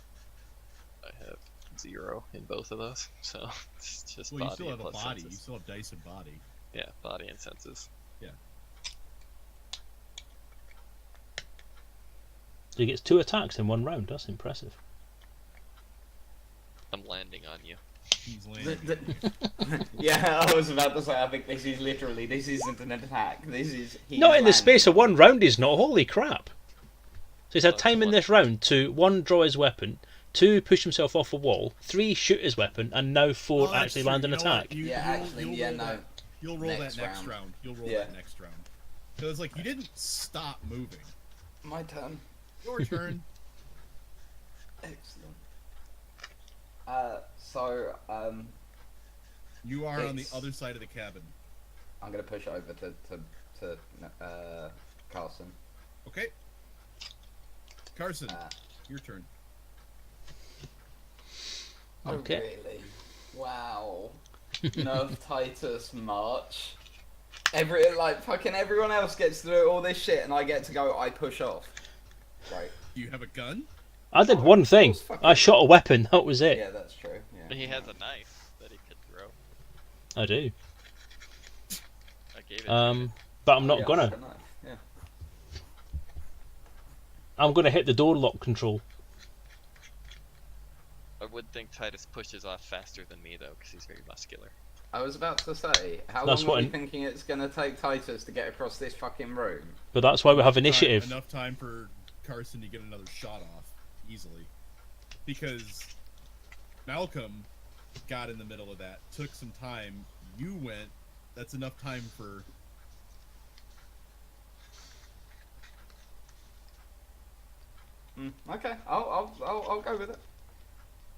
I have 0 in both of those, so it's just Well, you body still have and a plus body. You senses. still have dice and body. Yeah, body and senses. So he gets 2 attacks in 1 round. That's impressive. I'm landing on you. He's landing. Yeah, I was about to say. I think this isn't an attack. he's Not in the landing. space of 1 round, he's not. Holy crap. So he's had That's time in one. this round to 1 draw his weapon, 2 push himself off a wall, 3 shoot his weapon, and now 4 Oh, that's actually true. land an You know what? attack. Yeah, roll no. that. You'll roll Next that next round. round. You'll roll Yeah. that next round. So it's like you didn't stop moving. My turn. Your turn. Excellent. You are on the It's- other side of the cabin. I'm gonna push over to Carson. Okay. Carson, Uh, your turn. Okay. Oh, really? Wow. Nerf Titus March. Fucking everyone else gets to do all this shit, and I get to go. I push off. Right. Do you have a gun? I did one thing. I shot a weapon. That was it. Yeah, that's true. Yeah. He has a knife that he could throw. I do. I gave it to him. But I'm not Yeah, gonna. I don't know. Yeah. I'm gonna hit the door lock control. I would think Titus pushes off faster than me, though, because he's very muscular. I was about to say, how That's long are what we I- thinking it's gonna take Titus to get across this fucking room? But that's why we have initiative. Enough time for Carson to get another shot off easily, because Malcolm got in the middle of that. Took some time. You went. That's enough time for. Okay, I'll go with it.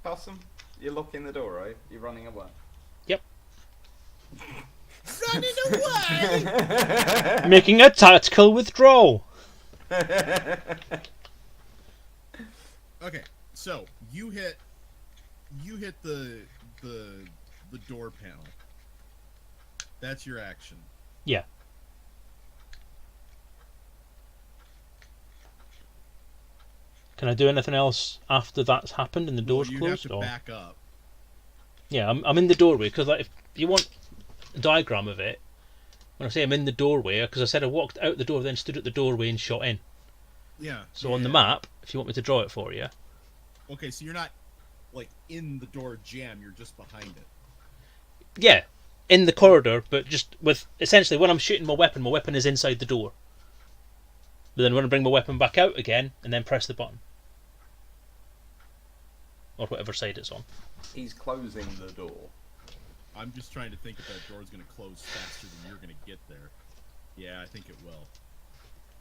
Carson, you're locking the door, right? You're running away. Yep. Running away. Making a tactical withdrawal. Okay, so you hit the door panel. That's your action. Yeah. Can I do anything else after that's happened and the Well, door's you'd closed? have to Or back up. yeah, I'm in the doorway because like if you want a diagram of it, when I say I'm in the doorway, because I said I walked out the door, then stood at the doorway and shot in. Yeah. So on the yeah. map, if you want me to draw it for you, Okay, so you're not like in the door jam. You're just behind it. yeah, in the corridor, but just with essentially when I'm shooting my weapon is inside the door. But then when I bring my weapon back out again, and then press the button, or whatever side it's on. He's closing the door. I'm just trying to think if that door's going to close faster than you're going to get there. Yeah, I think it will.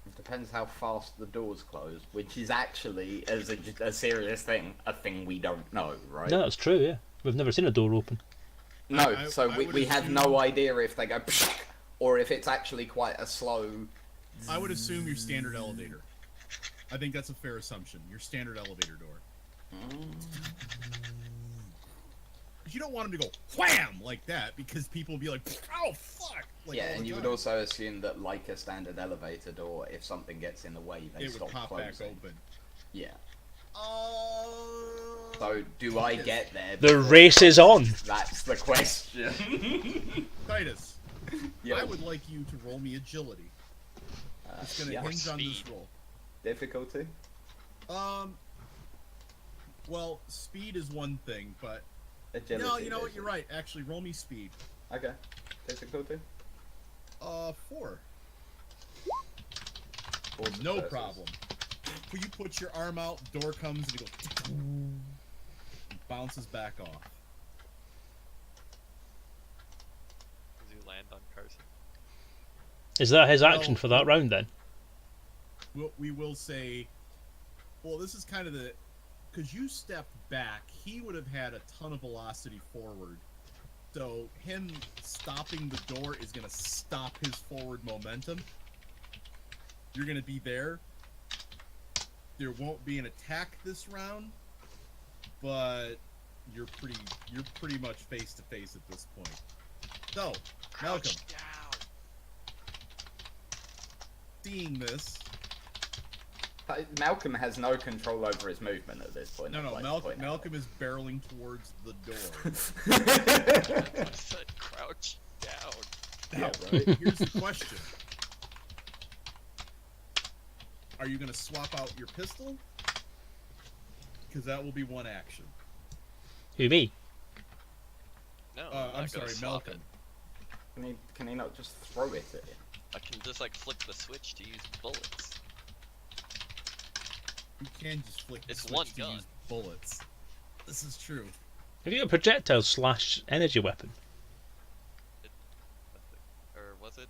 It depends how fast the doors close, which is actually, as a serious thing, a thing we don't know, right? No, that's true. Yeah, we've never seen a door open. No, I so would we have assume- no idea if they go or if it's actually quite a slow. I would assume your standard elevator. I think that's a fair assumption. Your standard elevator door. You don't want them to go wham like that because people will be like, "Oh fuck!" Like, Yeah, all and the you would time. also assume that, like a standard elevator door, if something gets in the way, they It stop would pop closing. back open. Yeah. Oh. So do I get there? The before- race is on. That's the question. Titus, Yeah. I would like you to roll me agility. It's gonna yeah. hinge on this speed. roll. Difficulty. Well, speed is one thing, but Agility. no, you know what? basically. You're right. Actually, roll me speed. Okay. Difficulty. 4. Four No successes. problem. When you put your arm out, door comes and it goes, and bounces back off. Does he land on Carson? Is that his action No. for that round then? We will say, well, this is kind of the, because you stepped back, he would have had a ton of velocity forward. So him stopping the door is going to stop his forward momentum. You're going to be there. There won't be an attack this round, but you're pretty much face to face at this point. So, Malcolm, Crouch down. seeing this, Malcolm has no control over his movement at this point. no, I'd like to point out. Malcolm is barreling towards the door. I said crouch down. Now, Yeah, right. here's the question. Are you going to swap out your pistol? Because that will be one action. Who, me? No, I'm not gonna sorry, swap Malcolm. it. Can he not just throw it at him? I can just like flick the switch to use bullets. You can just flick the It's switch one to gun. use bullets. This is true. Have you got a projectile / energy weapon? Or was it?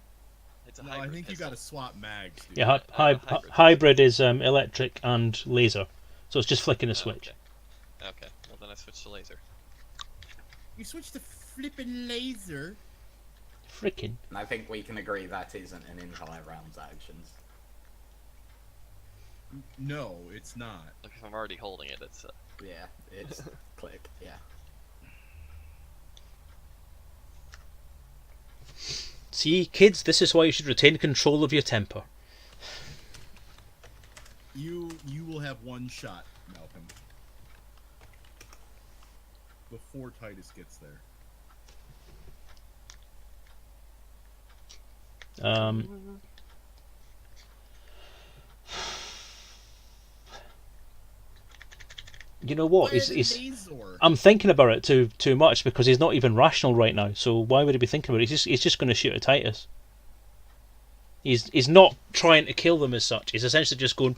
It's a No, hybrid I think you pistol. got to swap mags, dude. Yeah, I have a hybrid. hybrid is electric and laser, so it's just flicking a Oh, switch. Okay, well then I switched to laser. You switch to flipping laser. Freaking. And I think we can agree that isn't an entire round's actions. No, it's not. Look, if I'm already holding it, it's Yeah, it's click. Yeah. See, kids, this is why you should retain control of your temper. You will have one shot, Malcolm. Before Titus gets there. You know what? Why He's, is he's, Azor? I'm thinking about it too much because he's not even rational right now. So why would he be thinking about it? He's just going to shoot at Titus. He's not trying to kill them as such. He's essentially just going.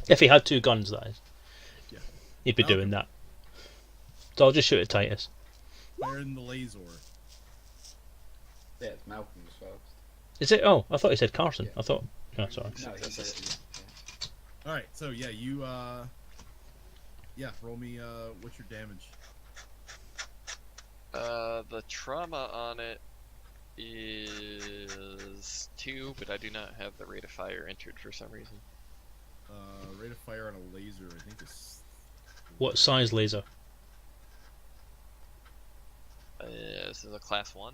If he had 2 guns, that is. Yeah. He'd be Malcolm. doing that. So I'll just shoot at Titus. Fire in the laser. Yeah, it's Malcolm's first. Is it? Oh, I thought he said Carson. Yeah. I thought. Oh, sorry. No, he said it. Alright, so yeah, you roll me what's your damage? the trauma on it is 2, but I do not have the rate of fire entered for some reason. Rate of fire on a laser, I think is What size laser? This is a class 1.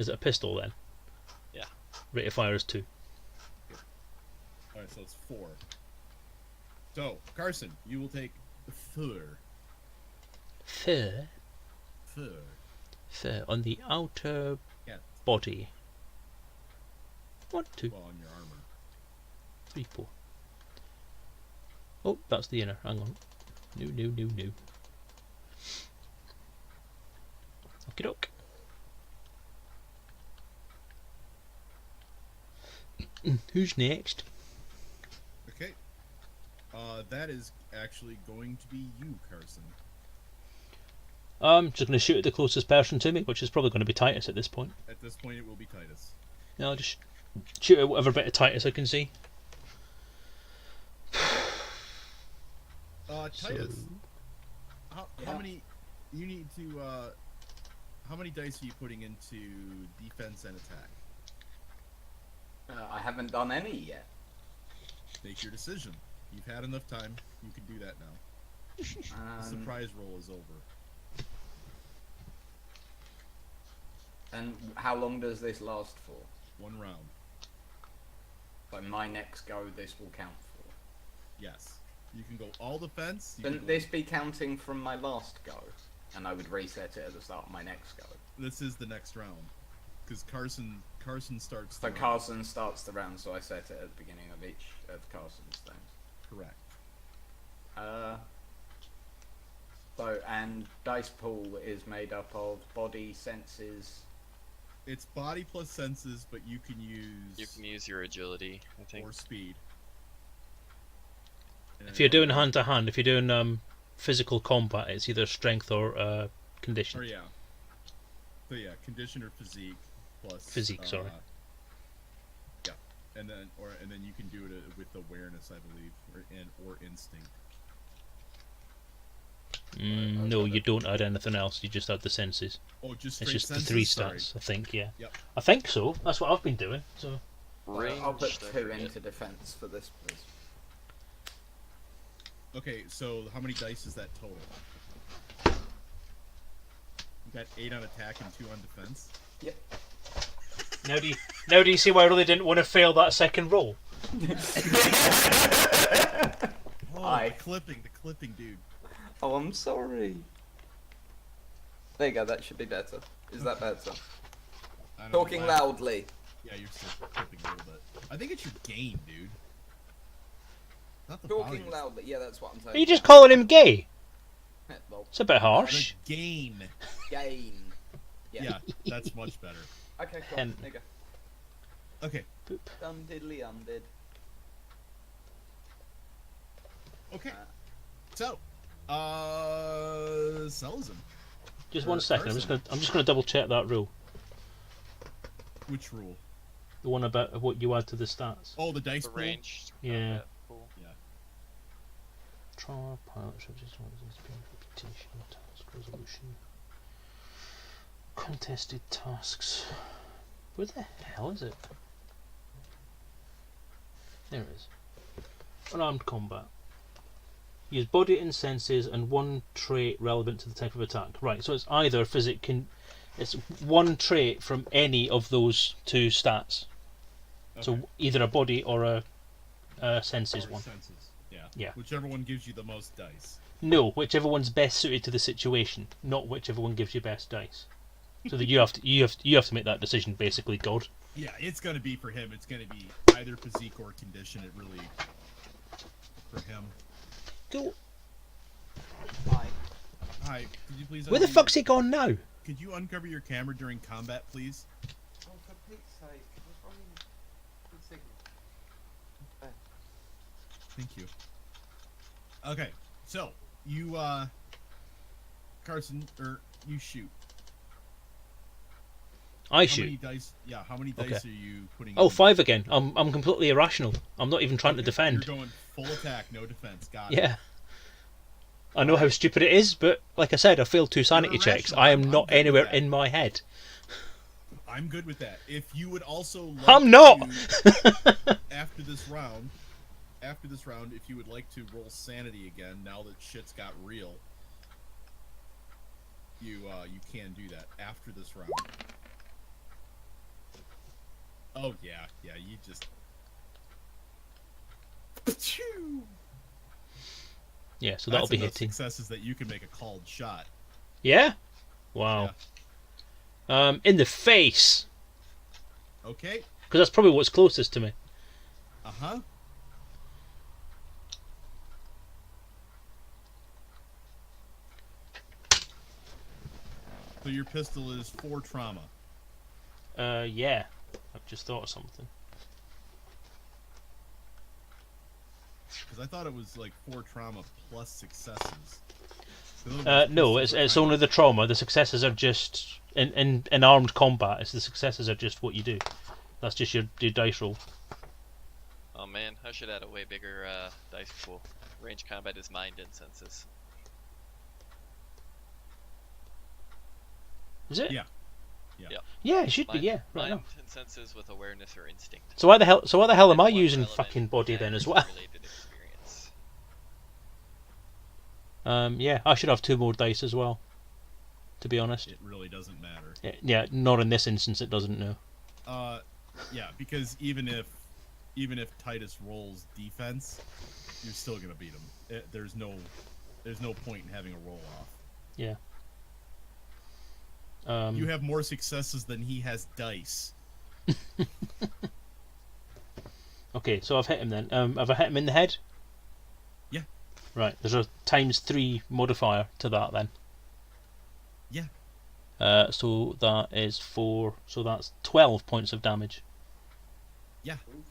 Is it a pistol then? Yeah. Rate of fire is 2. All right, so it's 4. So Carson, you will take the Fur. fur. Fur on the outer Yeah. body. 1, 2, Well, on your armor. 3, 4. Oh, that's the inner. Hang on. No. Okie doke. Who's next? Okay. That is actually going to be you, Carson. I'm just going to shoot at the closest person to me, which is probably going to be Titus at this point. At this point, it will be Titus. Yeah, I'll just shoot at whatever bit of Titus I can see. Titus, So, how Yeah. many? You need to. How many dice are you putting into defense and attack? I haven't done any yet. Make your decision. You've had enough time. You can do that now. The surprise roll is over. And how long does this last for? 1 round. By my next go, this will count for. Yes. You can go all defense. You Shouldn't can go- this be counting from my last go? And I would reset it at the start of my next go. This is the next round. Because Carson starts. So the round. Carson starts the round, so I set it at the beginning of each of Carson's things. Correct. So, and dice pool is made up of body, senses. It's body plus senses, but you can use. You can use your agility, I think. Or speed. And if you're doing hand to hand, if you're doing physical combat, it's either strength or condition. Or yeah. So yeah, condition or physique plus. Physique, sorry. Yeah, and then you can do it with awareness, I believe, or instinct. No, you don't add anything else. You just add the senses. Oh, just It's straight just senses? the 3 Sorry. stats, I think. Yeah. Yep. I think so. That's what I've been doing. So. I'll put Ranged, I 2 forget. into defense for this, please. Okay, so how many dice is that total? You got 8 on attack and 2 on defense. Yep. Now do you see why I really didn't want to fail that second roll? Oh, Aye. the clipping, dude. Oh, I'm sorry. There you go, that should be better. Is that better? I don't know Talking why- loudly. Yeah, you're still clipping a little bit. I think it's your gain, dude. Not the Talking volume. loudly, yeah, that's what I'm saying. Are you just calling him gay? Well, It's a bit harsh. The gain. gain. Yeah, that's much better. Okay, cool. Hen. There you go. Okay, Dum diddly undid. okay. So, Selezen. Just Or one second. Carson. I'm just gonna double check that rule. Which rule? The one about what you add to the stats. Oh, the dice The pool? ranged Yeah. combat pool. Trauma, pilot, subject, reputation, task resolution, contested tasks. Where the hell is it? There it is. Unarmed combat. Use body and senses and 1 trait relevant to the type of attack. Right, so it's either it's 1 trait from any of those 2 stats. Okay. So either a body or a senses Or one. senses. Yeah. Yeah. Whichever one gives you the most dice. No, whichever one's best suited to the situation, not whichever one gives you best dice. So that you have to make that decision, basically, God. Yeah, it's gonna be for him. It's gonna be either physique or condition. It really for him. Go. Hi. Hi, could you please? Where the unmute- fuck's he gone now? Could you uncover your camera during combat, please? Oh, for Pete's sake. What's wrong with the signal? Thank you. Okay, so you, Carson, or you shoot. I How many shoot. dice? Yeah, how many Okay. dice are you putting? Oh, in? 5 again. I'm completely irrational. I'm not even trying to Okay, defend. You're going full attack, no defense. Got it. Yeah. I know how stupid it is, but like I said, I failed 2 sanity checks. irrational. I am I'm not good with anywhere that. in my head. I'm good with that. If you would also like I'm not! to, after this round, if you would like to roll sanity again, now that shit's got real, you can do that after this round. Oh yeah, yeah. You just. Yeah, so that'll That's be enough hitting. successes that you can make a called shot. Yeah? Wow. In the face! Okay. Because that's probably what's closest to me. Uh huh. So your pistol is 4 trauma. Yeah. I've just thought of something. Because I thought it was like 4 trauma plus successes. No, it's only the trauma. The successes are just in armed combat. It's the successes are just what you do. That's just your dice roll. Oh man, I should add a way bigger dice pool. Range combat is mind incenses. Is it? Yeah. Yeah, it should be. Mind, Yeah, right mind now. incenses with awareness or instinct. So why the hell? Am And I one using relevant fucking body then as well? related experience. Yeah, I should have 2 more dice as well. To be honest. It really doesn't matter. Yeah, not in this instance. It doesn't. No. Yeah, because even if Titus rolls defense, you're still gonna beat him. There's no point in having a roll off. Yeah. You have more successes than he has dice. Okay, so I've hit him then. Have I hit him in the head? Yeah. Right. There's a ×3 modifier to that then. Yeah. So that is 4. So that's 12 points of damage. Yeah. Oof,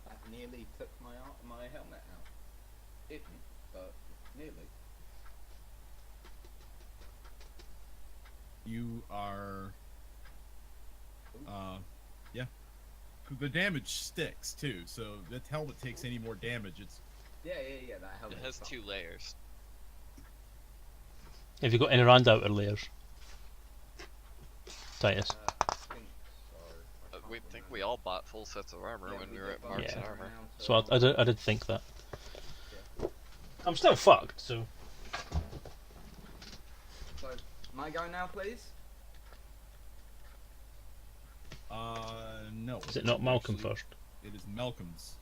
that nearly took my helmet out. Didn't, but nearly. You are. Yeah. The damage sticks too, so that helmet takes any more damage. It's. Yeah, that helmet. It has 2 layers. Have you got inner and outer layers? Titus. I think so. We think we all bought full sets of armor when we were at Marks Yeah. and Armor. So I did think that. I'm still fucked, so. So, my go now, please? No. Is it not Malcolm Actually, first? It is Malcolm's.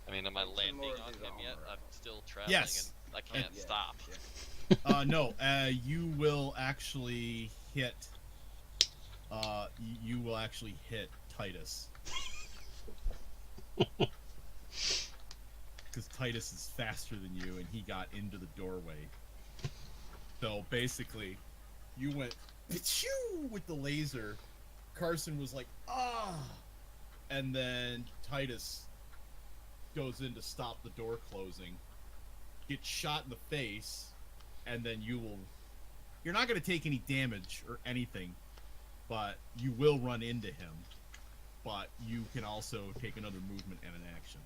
I mean, am I Some landing more of on these him yet? armor. I'm still traveling Yes. and I can't Yeah. stop. No. You will actually hit. You will actually hit Titus. Because Titus is faster than you, and he got into the doorway. So basically, you went "Pachoo!" with the laser. Carson was like, "Ah!" And then Titus goes in to stop the door closing, gets shot in the face, and then you're not going to take any damage or anything, but you will run into him. But you can also take another movement and an action.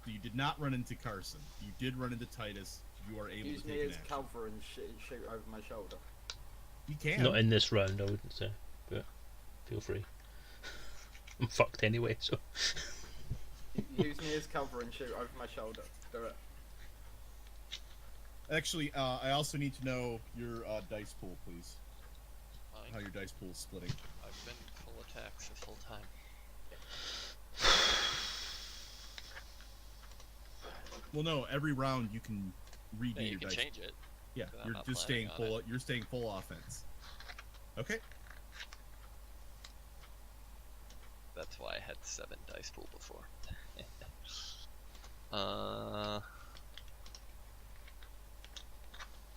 So you did not run into Carson. You did run into Titus. You are able Use to me take an as action. cover and shoot over my shoulder. You can. Not in this round, I wouldn't say. But feel free. I'm fucked anyway, so. Use me as cover and shoot over my shoulder. Do it. Actually, I also need to know your dice pool, please. Fine. How your dice pool is splitting. I've been full attacks this whole time. Well, no, every round you can redo Yeah, you your can dice. change it. Yeah, but I'm you're not just planning staying on full. it. You're staying full offense. Okay. That's why I had 7 dice pool before.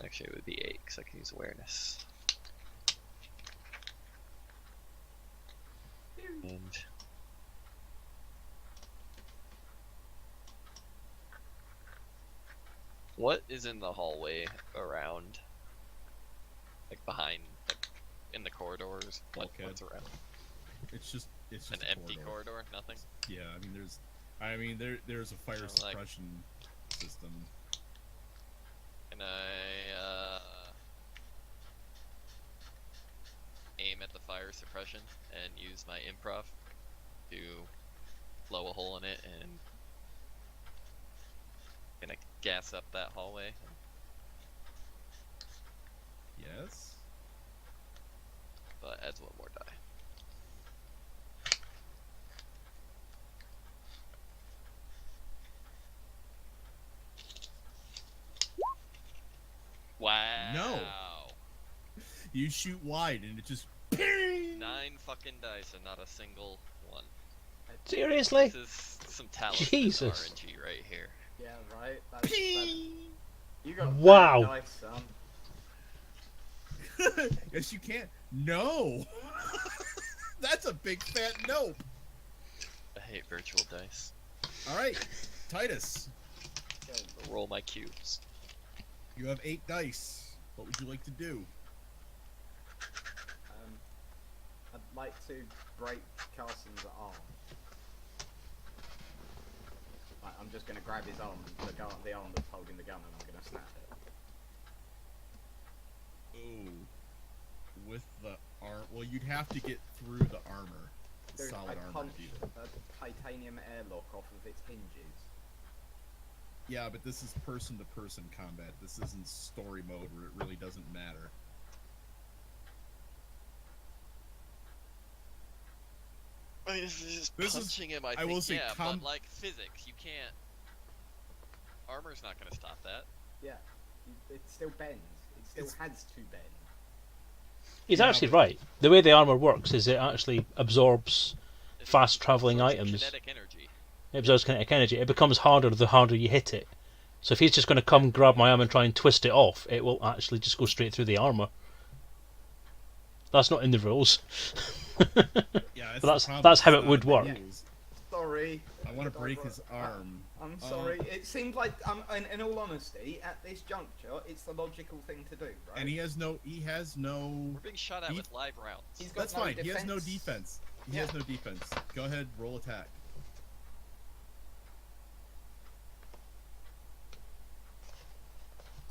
Actually, it would be 8 because I can use awareness. And what is in the hallway around, like behind, like in the corridors? Bulkhead. What's around? It's just An a empty corridor, nothing. Yeah, there's a fire So, like- suppression system. Can I aim at the fire suppression and use my improv to blow a hole in it and gonna gas up that hallway? Yes. but adds one more die. Wow. No. You shoot wide and it just ping! 9 fucking dice and not a single one. Seriously? This is some talisman Jesus. RNG right here. Yeah, right. That's, Ping! you got Wow. bad dice, son. Yes, you can. No. That's a big fat nope. I hate virtual dice. All right, Titus, I'll roll my cubes. you have 8 dice. What would you like to do? I'd like to break Carson's arm. Like, I'm just gonna grab his arm, the arm that's holding the gun, and I'm gonna snap it. Oh, with the arm. Well, you'd have to get through the armor, Dude, solid I armor punched to do that. a titanium airlock off of its hinges. Yeah, but this is person-to-person combat. This isn't story mode where it really doesn't matter. I mean, if he's just This is- punching him, I I think, will say yeah, com- but like physics, you can't. Armor's not gonna stop that. Yeah, it still bends. It still It's- has to bend. He's Yeah, actually but- right. The way the armor works is it actually absorbs It fast absorbs travelling items. Kinetic energy. It absorbs kinetic energy. It becomes harder the harder you hit it. So if he's just going to come grab my arm and try and twist it off, it will actually just go straight through the armor. That's not in the rules. Yeah, But that's how it would work. Sorry. I want to break his arm. I'm sorry. It seemed like, in all honesty, at this juncture, it's the logical thing to do, right? And he has no. We're being shot at He- with live rounds. He's got That's no fine. He has no defense. defense. He Yeah. has no defense. Go ahead, roll attack.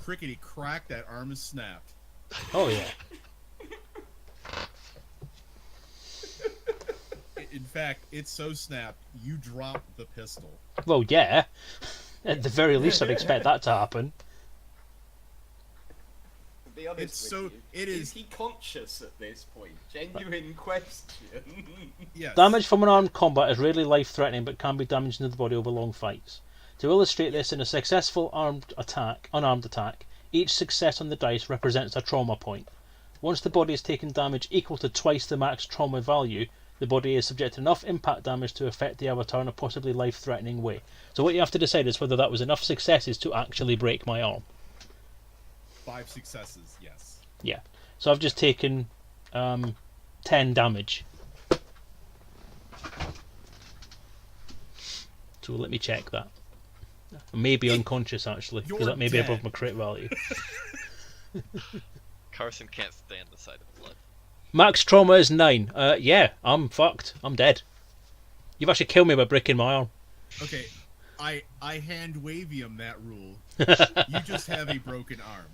Crickety crack! That arm is snapped. Oh yeah. In fact, it's so snapped, you drop the pistol. Well, yeah. At the very least, I'd expect that to happen. To be honest It's with so- you, it is is- he conscious at this point? Genuine question. Yes. Damage from an armed combat is rarely life-threatening, but can be damaging to the body over long fights. To illustrate this, in a successful unarmed attack, each success on the dice represents a trauma point. Once the body has taken damage equal to twice the max trauma value, the body is subject to enough impact damage to affect the avatar in a possibly life-threatening way. So what you have to decide is whether that was enough successes to actually break my arm. 5 successes. Yes. Yeah. So I've just taken 10 damage. So let me check that. I may be unconscious actually, because You're that may be dead. above my crit value. Carson can't stand the sight of blood. Max trauma is 9. Yeah, I'm fucked. I'm dead. You've actually killed me by breaking my arm. Okay. I hand wavium that rule. You just have a broken arm.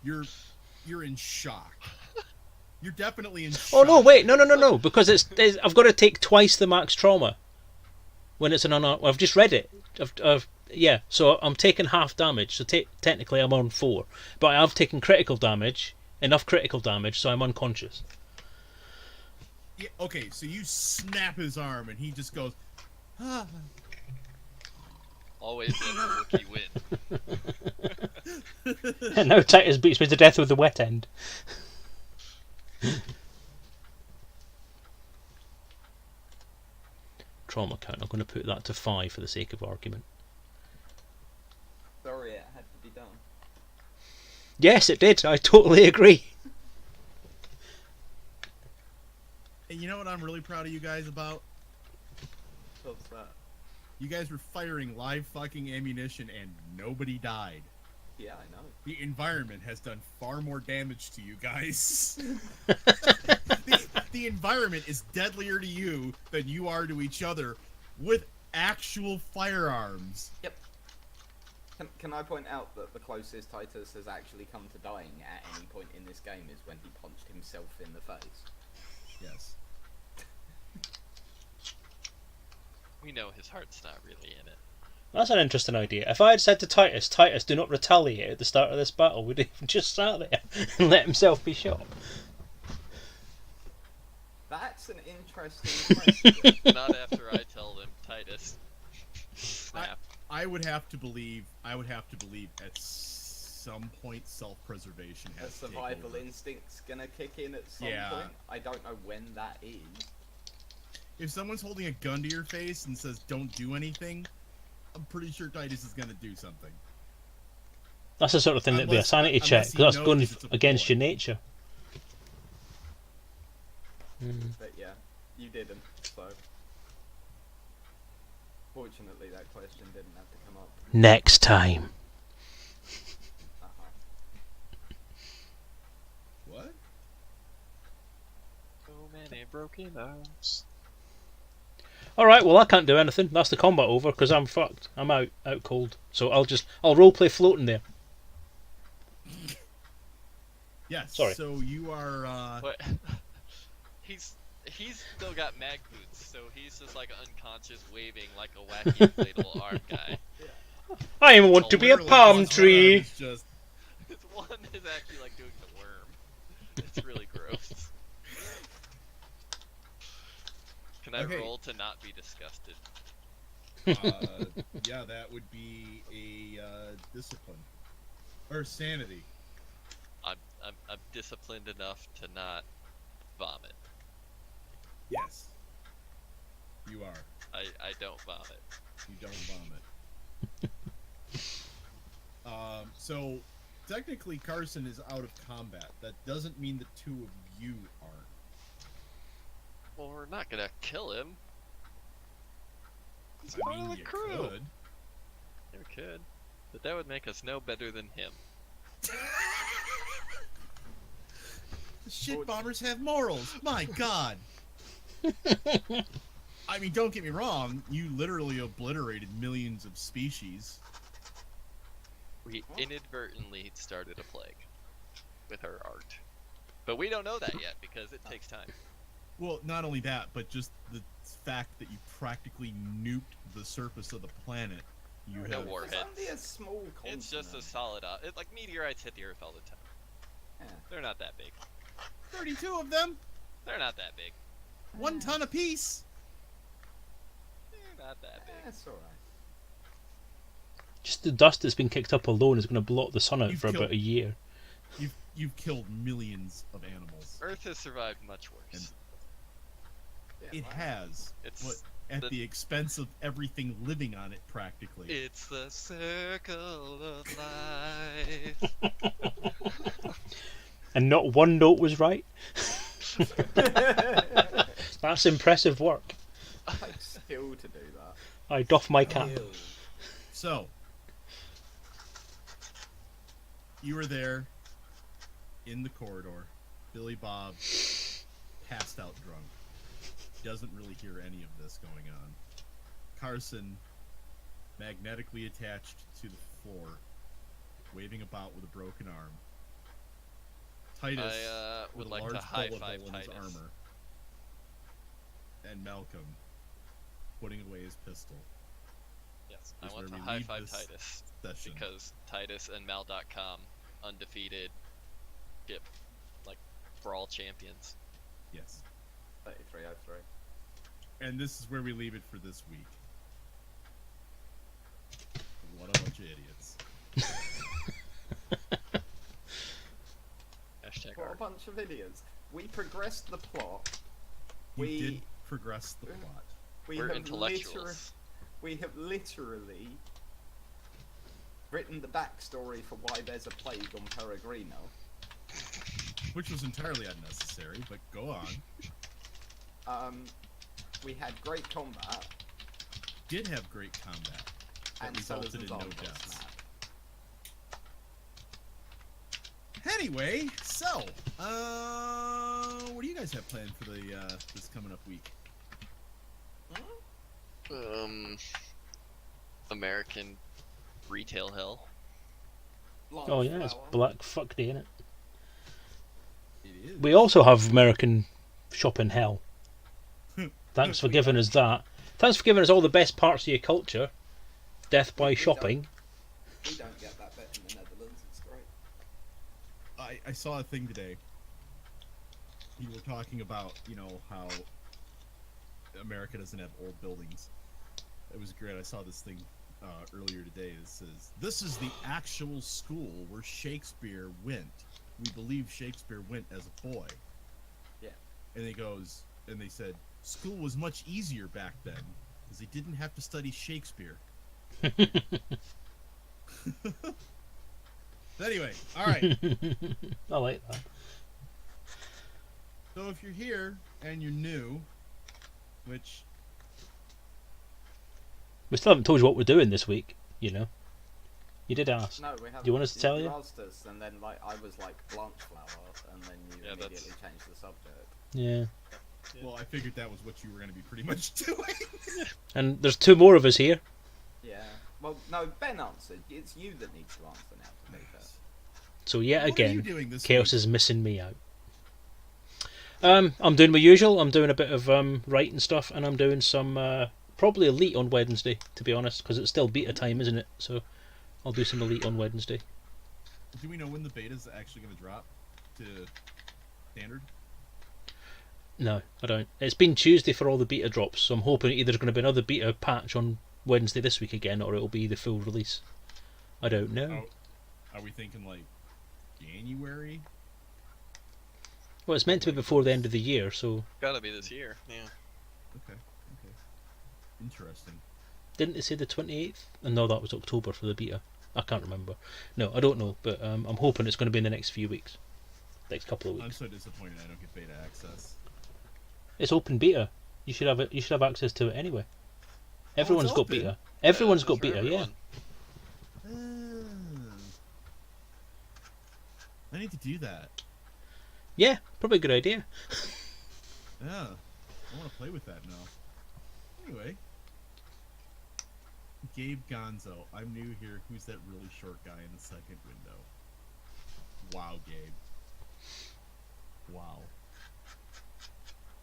You're in shock. You're definitely in shock. Oh no, wait, no, because it's I've got to take twice the max trauma when it's an unarmed. I've just read it. Yeah, so I'm taking half damage. So technically I'm on 4, but I have taken critical damage, enough critical damage, so I'm unconscious. Yeah, okay, so you snap his arm and he just goes, ah. Always let the Wookiee win. And now Titus beats me to death with the wet end. Trauma count. I'm going to put that to 5 for the sake of argument. Sorry, it had to be done. Yes, it did. I totally agree. And you know what I'm really proud of you guys about? What's that? You guys were firing live fucking ammunition and nobody died. Yeah, I know. The environment has done far more damage to you guys. the environment is deadlier to you than you are to each other with actual firearms. Yep. Can I point out that the closest Titus has actually come to dying at any point in this game is when he punched himself in the face? Yes. We know his heart's not really in it. That's an interesting idea. If I had said to Titus, do not retaliate at the start of this battle, would he have just sat there and let himself be shot? an interesting question. Not after I tell them, Titus. Snap. I would have to believe at some point self-preservation A has to take survival over. instinct's gonna kick in at some Yeah. point. I don't know when that is. If someone's holding a gun to your face and says don't do anything, I'm pretty sure Titus is gonna do something. That's the sort of thing that'd be a Unless- sanity unless check, he because that's going knows it's a against boy. your nature. But yeah, you didn't, so. Fortunately, that question didn't have to come up. Next time. Uh-huh. What? So many broken arms. Alright, well I can't do anything. That's the combat over, because I'm fucked. I'm out cold. So I'll roleplay floating there. Yes. Sorry. So you are. But he's still got mag boots, so he's just like unconscious waving like a wacky inflatable arm guy. I want to be a literally palm his arm tree. is just- His one is actually like doing the worm. It's really gross. Can I Okay. roll to not be disgusted? yeah, that would be a discipline or sanity. I'm disciplined enough to not vomit. Yes. You are. I don't vomit. You don't vomit. So technically Carson is out of combat. That doesn't mean the two of you aren't. Well, we're not gonna kill him. He's I part mean, of the you crew. could. Yeah, we could, but that would make us no better than him. Shit bombers have morals. My God. I mean, don't get me wrong. You literally obliterated millions of species. We inadvertently started a plague with our art, but we don't know that yet because it takes time. Well, not only that, but just the fact that you practically nuked the surface of the planet. You No have. war. It's only a small continent. It's just a solid. Like meteorites hit the Earth all the time. Yeah. They're not that big. 32 of them. They're not that big. 1 ton apiece. They're not that big. That's alright. Just the dust that's been kicked up alone is going to block the sun out You've for killed- about a year. You've killed millions of animals. Earth has survived much worse. Yeah, It right. has. It's But at the expense of everything living on it, practically. It's the circle of life. And not one note was right. That's impressive work. I'd still to do that. I doff my cap. So, you were there in the corridor. Billy Bob passed out drunk. Doesn't really hear any of this going on. Carson, magnetically attached to the floor, waving about with a broken arm. Titus, I with would a like to large high bullet five hole in his Titus. armor. And Malcolm, putting away his pistol. Yes, is I want to where we high leave five this Titus session. because Titus and Mal.com undefeated, get like brawl champions. Yes. 3303. And this is where we leave it for this week. What a bunch of idiots. Hashtag What a art. bunch of idiots. We progressed the plot. You We- did progress the plot. We're have intellectuals. we have literally written the backstory for why there's a plague on Peregrino. Which was entirely unnecessary, but go on. We had great combat, Did have great combat, but and resulted in Selezen's no arm got deaths. snapped. Anyway, so, what do you guys have planned for the this coming up week? American retail hell. Large Oh yeah, it's flower. Black Fuck Day, innit? It is. We also have American shopping hell. Thanks for giving us that. Thanks for giving us all the best parts of your culture. Death by We shopping. We don't get that bit in the Netherlands. It's great. I saw a thing today. You were talking about, how America doesn't have old buildings. It was great. I saw this thing earlier today that says, "This is the actual school where Shakespeare went. We believe Shakespeare went as a boy." Yeah. And they said, school was much easier back then because they didn't have to study Shakespeare. Anyway, all right. I like that. So if you're here and you're new, which We still haven't told you what we're doing this week, you know. You did ask. No, we haven't. Do you want us to tell you? asked us, and then I was like Blanchflower, and then you Yeah, that's- immediately changed the subject. Yeah. well, I figured that was what you were going to be pretty much doing. And there's 2 more of us here. Yeah. Well, no, Ben answered. It's you that needs to answer now, to be fair. So yet What are you again, doing this Chaos week? is missing me out. I'm doing my usual. I'm doing a bit of writing stuff, and I'm doing some probably Elite on Wednesday, to be honest, because it's still beta time, isn't it? So I'll do some Elite on Wednesday. Do we know when the beta's actually going to drop to standard? No, I don't. It's been Tuesday for all the beta drops, so I'm hoping either there's going to be another beta patch on Wednesday this week again, or it'll be the full release. I don't know. Oh, are we thinking like January? Well, it's meant to be before the end of the year, so Gotta be this year. Yeah. Okay. Interesting. didn't they say the 28th? No, that was October for the beta. I can't remember. No, I don't know, but I'm hoping it's going to be in the next few weeks. Next couple of I'm weeks. so disappointed I don't get beta access. It's open beta. You should have it. You should have access to it anyway. Everyone's got open? beta. Everyone's Yeah, got for beta. Yeah. everyone. I need to do that. Yeah, probably a good idea. Yeah, I want to play with that now. Anyway, Gabe Gonzo, I'm new here. Who's that really short guy in the second window? Wow, Gabe. Wow.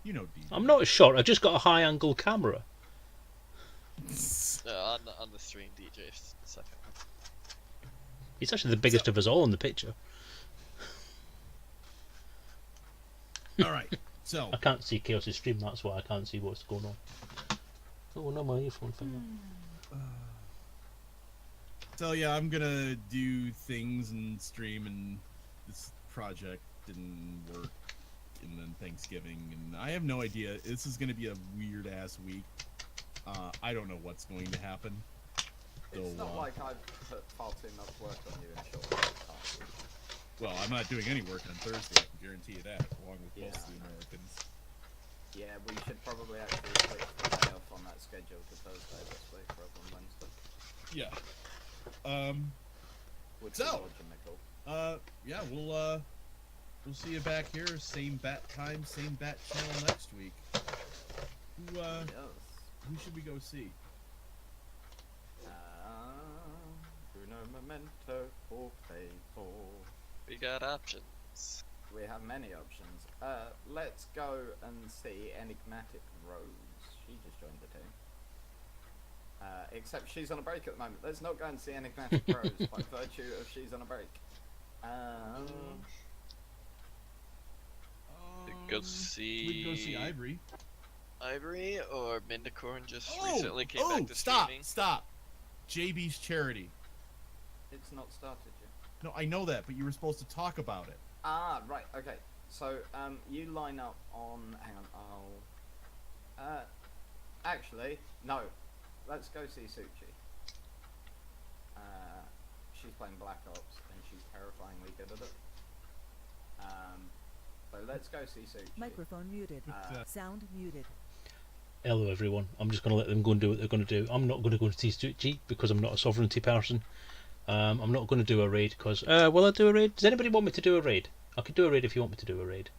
You know D. I'm not as short. I just got a high angle camera. On the stream, DJ. Second one. He's actually the biggest of us all in the picture. All right, so I can't see Chaos's stream. That's why I can't see what's going on. Oh no, my earphone fell off. So yeah, I'm gonna do things and stream, and this project didn't work, and then Thanksgiving, and I have no idea. This is gonna be a weird ass week. I don't know what's going to happen. It's So, not like I've put far too much work on you in a short period of time. well, I'm not doing any work on Thursday. I can guarantee you that, along with Yeah, most of I the know. Americans. Yeah, we should probably actually switch the day off on that schedule to Thursday this week rather than Wednesday. Yeah. Would be So- logical. Yeah, we'll see you back here, same bat time, same bat channel next week. Yes. Who should we go see? Uno momento or faithful. We got options. We have many options. Let's go and see Enigmatic Rose. She just joined the team. Except she's on a break at the moment. Let's not go and see Enigmatic Rose by virtue of she's on a break. Go see. We'd go see Ivory. Ivory or Mindacorn just Oh, recently came back to stop, streaming. stop. JB's Charity. It's not started yet. No, I know that, but you were supposed to talk about it. Ah, right, okay. So, you line up on... Hang on, I'll... actually, no. Let's go see Suchi. She's playing Black Ops, and she's terrifyingly good at it. So let's go see Suchi. Microphone muted. Uh, Sound muted. Hello everyone. I'm just going to let them go and do what they're going to do. I'm not going to go and see Suchi because I'm not a sovereignty person. I'm not going to do a raid because... will I do a raid? Does anybody want me to do a raid? I could do a raid if you want me to do a raid.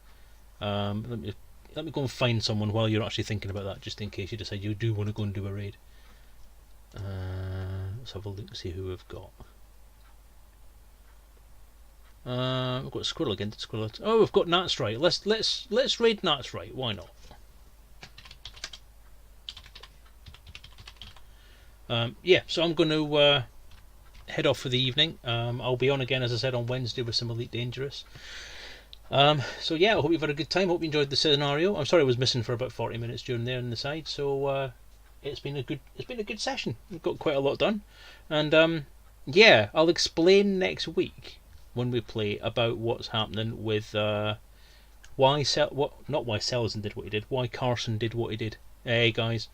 Let me go and find someone while you're actually thinking about that, just in case you decide you do want to go and do a raid. Let's have a look and see who we've got. We've got Squirrel again. Squirrel. Oh, we've got Nat's right. Let's raid Nat's right. Why not? Yeah, so I'm going to head off for the evening. I'll be on again, as I said, on Wednesday with some Elite Dangerous. So yeah, I hope you've had a good time. Hope you enjoyed the scenario. I'm sorry I was missing for about 40 minutes during there on the side. So it's been a good session. We've got quite a lot done, and yeah, I'll explain next week when we play about what's happening with why Selezen did what he did, why Carson did what he did. Hey guys,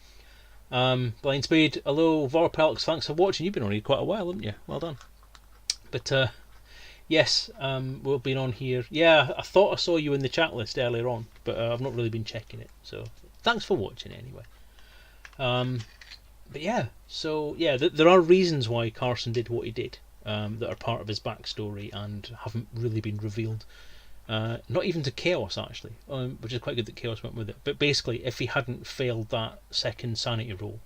Blind Speed, hello, Vorpelix, thanks for watching. You've been on here quite a while, haven't you? Well done. But yes, we've been on here. Yeah, I thought I saw you in the chat list earlier on, but I've not really been checking it. So thanks for watching anyway. But yeah, so yeah, there are reasons why Carson did what he did that are part of his backstory and haven't really been revealed. Not even to Chaos actually, which is quite good that Chaos went with it. But basically, if he hadn't failed that second sanity roll,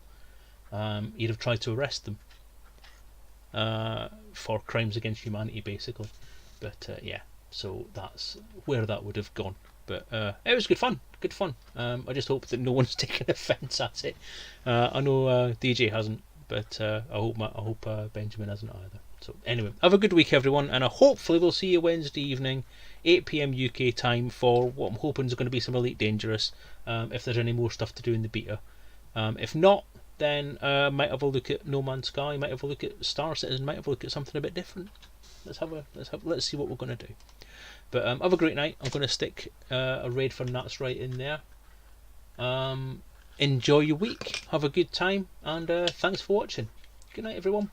he'd have tried to arrest them for crimes against humanity, basically. But yeah, so that's where that would have gone. But it was good fun. I just hope that no one's taken offence at it. I know DJ hasn't, but I hope Benjamin hasn't either. So anyway, have a good week, everyone, and hopefully we'll see you Wednesday evening, 8 PM UK time, for what I'm hoping is going to be some Elite Dangerous. If there's any more stuff to do in the beta, if not, then might have a look at No Man's Sky, might have a look at Star Citizen, might have a look at something a bit different. Let's see what we're going to do. But have a great night. I'm going to stick a raid for Nats right in there. Enjoy your week. Have a good time, and thanks for watching. Good night, everyone.